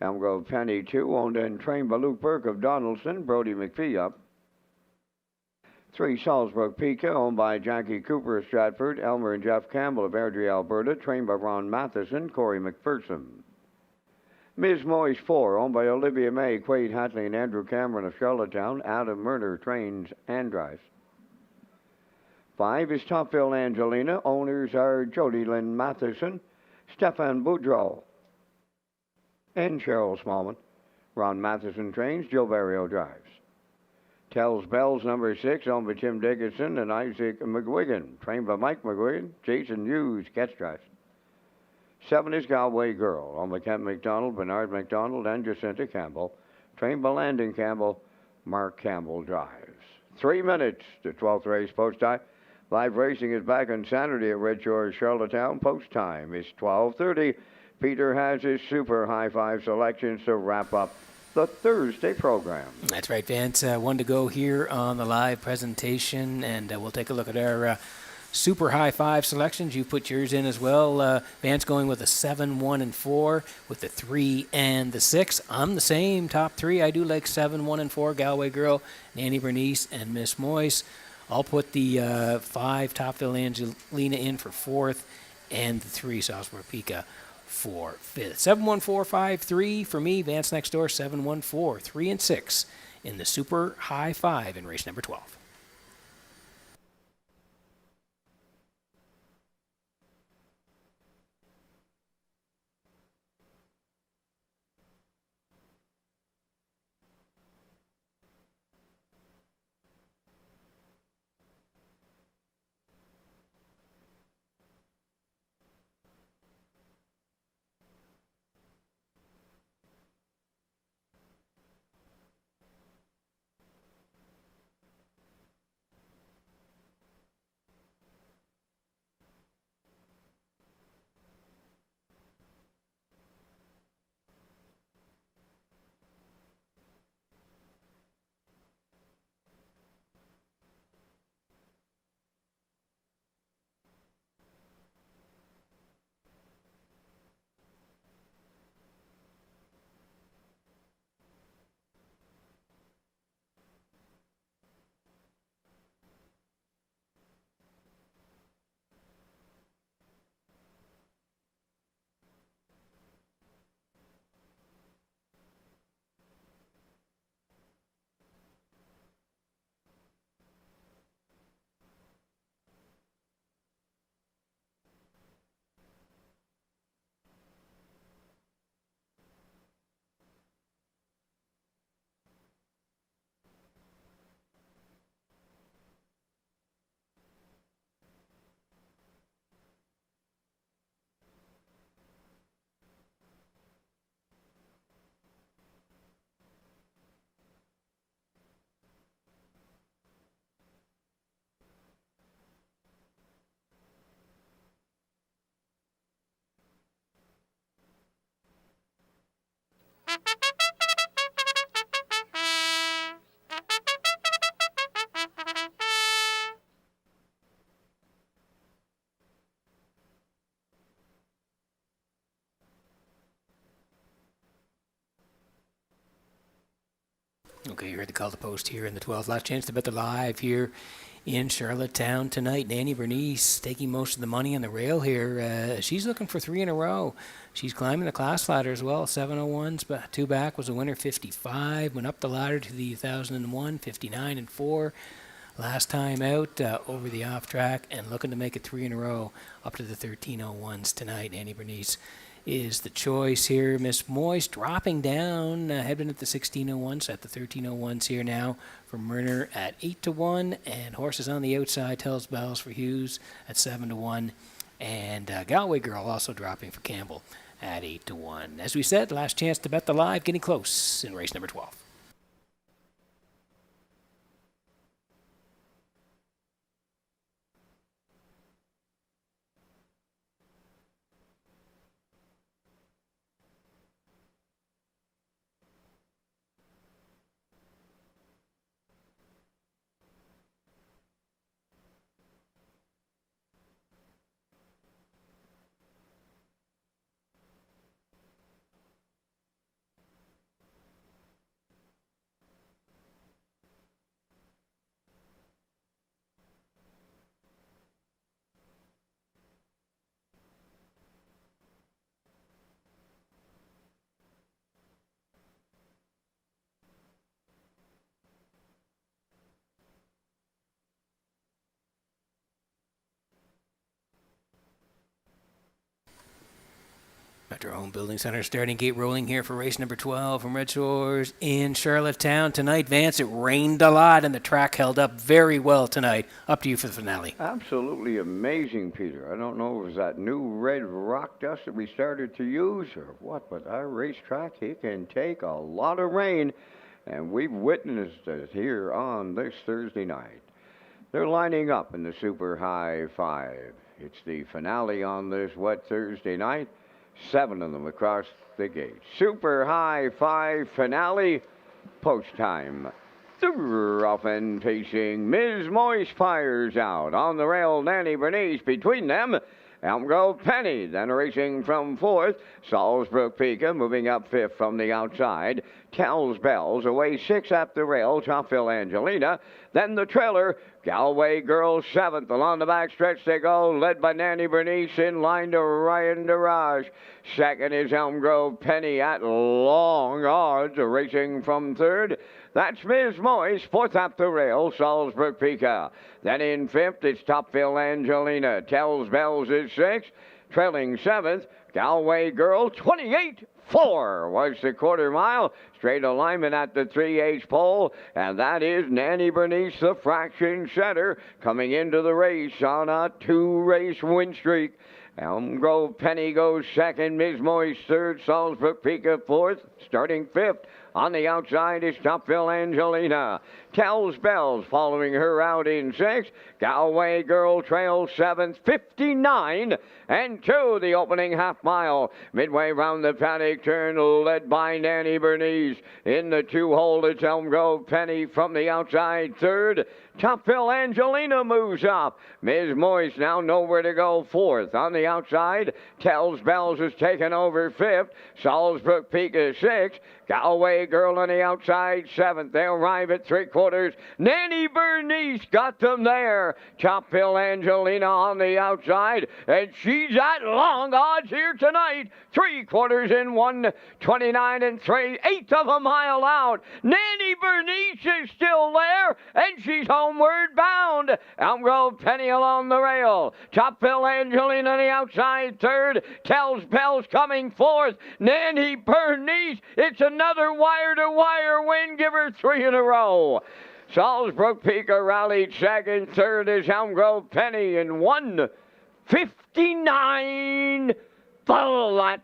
Elm Grove Penny, 2, owned and trained by Luke Burke of Donaldson. Brody McPhee up. 3, Salisbury Pika, owned by Jackie Cooper of Stratford. Elmer and Jeff Campbell of Airdrie, Alberta, trained by Ron Matheson. Corey McPherson. Ms. Moise, 4, owned by Olivia May, Quade Hatley, and Andrew Cameron of Charlottetown. Adam Murner trains and drives. 5 is Topville Angelina. Owners are Jody Lynn Matheson, Stefan Boudreau, and Cheryl Smallman. Ron Matheson trains. Joe Barrio drives. Tells Bells, number 6, owned by Tim Dickinson and Isaac McGuigan, trained by Mike McGuigan. Jason Hughes catch drives. 7 is Galway Girl, owned by Kent McDonald, Bernard McDonald, and Jacinta Campbell, trained by Landon Campbell. Mark Campbell drives. 3 minutes to 12th race post time. Live racing is back on Saturday at Red Shores, Charlottetown. Post time is 12:30. Peter has his Super High Five selections to wrap up the Thursday program. That's right, Vance. 1 to go here on the live presentation, and we'll take a look at our Super High Five selections. You put yours in as well. Vance going with a 7, 1, and 4 with the 3 and the 6. I'm the same, top 3. I do like 7, 1, and 4. Galway Girl, Nanny Bernice, and Miss Moise. I'll put the 5, Topville Angelina, in for 4th, and the 3, Salisbury Pika, for 5th. 71453 for me. Vance next door. 714 3 and 6 in the Super High Five in race number 12. Okay, you heard the call to post here in the 12th. Last chance to bet the live here in Charlottetown tonight. Nanny Bernice taking most of the money on the rail here. She's looking for 3 in a row. She's climbing the class ladder as well. 701s, but 2 back was a winner. 55 went up the ladder to the 1001. 59 and 4. Last time out over the off track and looking to make it 3 in a row up to the 1301s tonight. Nanny Bernice is the choice here. Miss Moist dropping down, heading at the 1601s, at the 1301s here now for Murner at 8-1, and horses on the outside. Tells Bells for Hughes at 7-1, and Galway Girl also dropping for Campbell at 8-1. As we said, last chance to bet the live, getting close in race number 12. Metro Home Building Center starting gate rolling here for race number 12 from Red Shores in Charlottetown tonight. Vance, it rained a lot and the track held up very well tonight. Up to you for the finale. Absolutely amazing, Peter. I don't know if it was that new red rock dust that we started to use or what, but our racetrack, it can take a lot of rain, and we've witnessed it here on this Thursday night. They're lining up in the Super High 5. It's the finale on this wet Thursday night. 7 of them across the gate. Super High 5 finale, post time. The rough and pacing Ms. Moist fires out. On the rail, Nanny Bernice between them. Elm Grove Penny, then racing from 4th. Salisbrook Pika moving up 5th from the outside. Tells Bells away 6 at the rail. Topville Angelina. Then the trailer. Galway Girl 7th. Along the back stretch they go, led by Nanny Bernice in line to Ryan Darage. Second is Elm Grove Penny at long odds, racing from 3rd. That's Ms. Moist, 4th at the rail, Salisbrook Pika. Then in 5th, it's Topville Angelina. Tells Bells is 6th. Trailing 7th, Galway Girl, 28-4 was the quarter mile. Straight alignment at the 3/8 pole, and that is Nanny Bernice, the fraction setter, coming into the race on a 2-race win streak. Elm Grove Penny goes 2nd, Ms. Moist 3rd, Salisbrook Pika 4th, starting 5th. On the outside is Topville Angelina. Tells Bells following her out in 6th. Galway Girl trails 7th, 59 and 2, the opening half mile. Midway round the paddock turn, led by Nanny Bernice. In the 2-hole, it's Elm Grove Penny from the outside 3rd. Topville Angelina moves up. Ms. Moist now nowhere to go 4th. On the outside, Tells Bells has taken over 5th. Salisbrook Pika 6th. Galway Girl on the outside 7th. They'll arrive at 3/4. Nanny Bernice got them there. Topville Angelina on the outside, and she's at long odds here tonight. 3/4 in 1:29 and 3/8 of a mile out. Nanny Bernice is still there, and she's homeward bound. Elm Grove Penny along the rail. Topville Angelina on the outside 3rd. Tells Bells coming 4th. Nanny Bernice, it's another wire-to-wire win. Give her 3 in a row. Salisbrook Pika rallied 2nd. 3rd is Elm Grove Penny in 1:59 flat.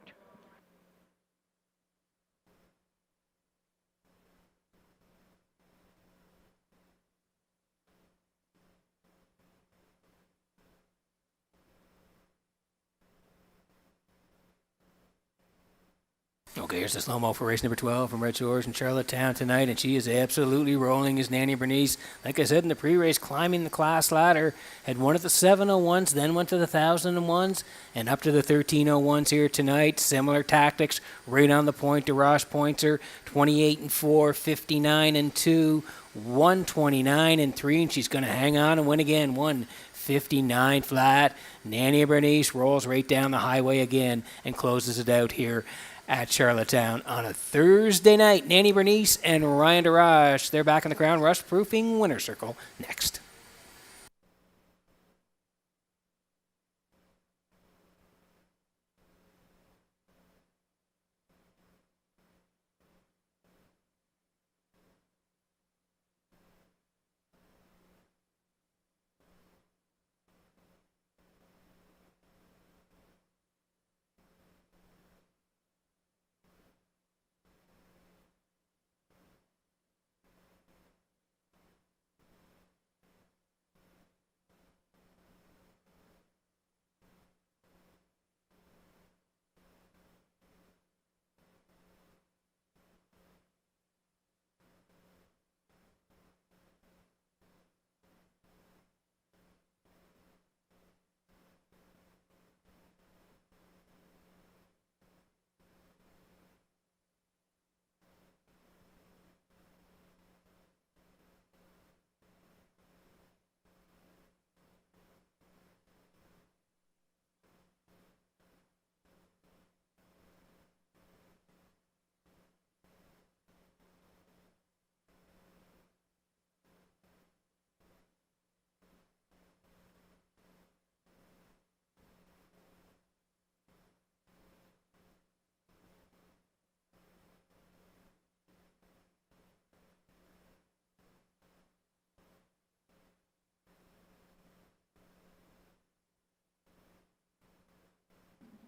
Okay, here's the slow-mo for race number 12 from Red Shores in Charlottetown tonight, and she is absolutely rolling as Nanny Bernice. Like I said in the pre-race, climbing the class ladder, had won at the 701s, then went to the 1001s, and up to the 1301s here tonight. Similar tactics, right on the point to Ross Pointer, 28-4, 59-2, 129-3, and she's going to hang on and win again, 159 flat. Nanny Bernice rolls right down the highway again and closes it out here at Charlottetown on a Thursday night. Nanny Bernice and Ryan DeRoche, they're back in the Crown Rust Proofing Winner's Circle next.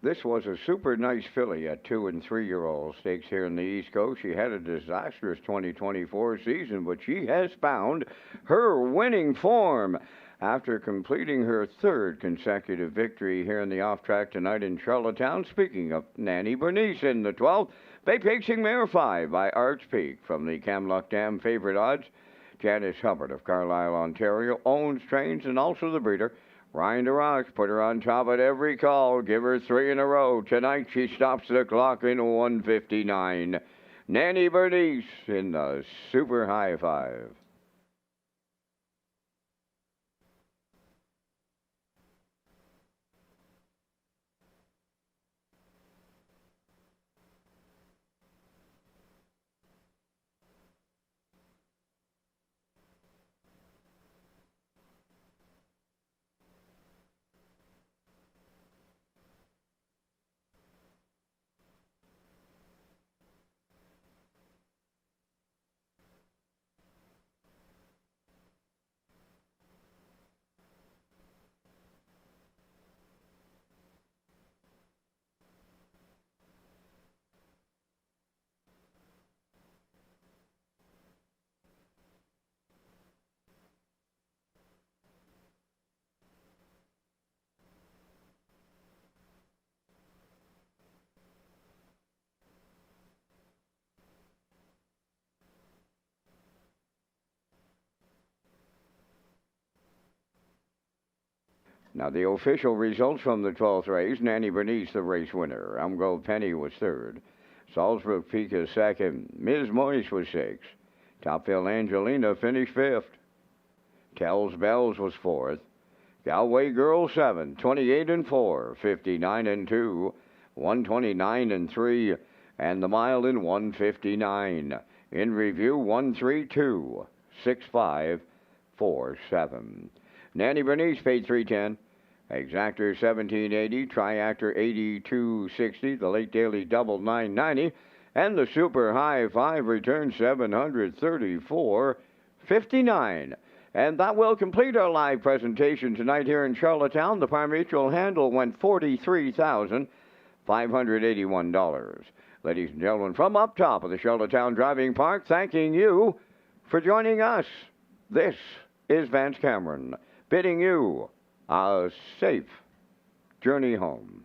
This was a super nice filly at 2 and 3-year-old stakes here in the East Coast. She had a disastrous 2024 season, but she has found her winning form after completing her third consecutive victory here in the off-track tonight in Charlottetown. Speaking of Nanny Bernice in the 12th, Bay Pacing Mare 5 by Arch Peak from the Camlock Dam favorite odds. Janice Hubbard of Carlisle, Ontario, owns, trains, and also the breeder. Ryan DeRoche put her on top at every call. Give her 3 in a row. Tonight she stops the clock in 1:59. Nanny Bernice in the Super High Five. Now, the official results from the 12th race: Nanny Bernice, the race winner. Elmgrove Penny was third. Salisbrook Peak is second. Ms. Moise was sixth. Topville Angelina finished fifth. Tells Bells was fourth. Galway Girl 7, 28-4, 59-2, 129-3, and the mile in 1:59. In review, 132, 65, 47. Nanny Bernice paid $310. Exactor $17.80, Triactor $82.60, the late daily double $9.90, and the Super High 5 returns $734.59. And that will complete our live presentation tonight here in Charlottetown. The Par Mutual handle went $43,581. Ladies and gentlemen, from up top of the Charlottetown Driving Park, thanking you for joining us. This is Vance Cameron, bidding you a safe journey home.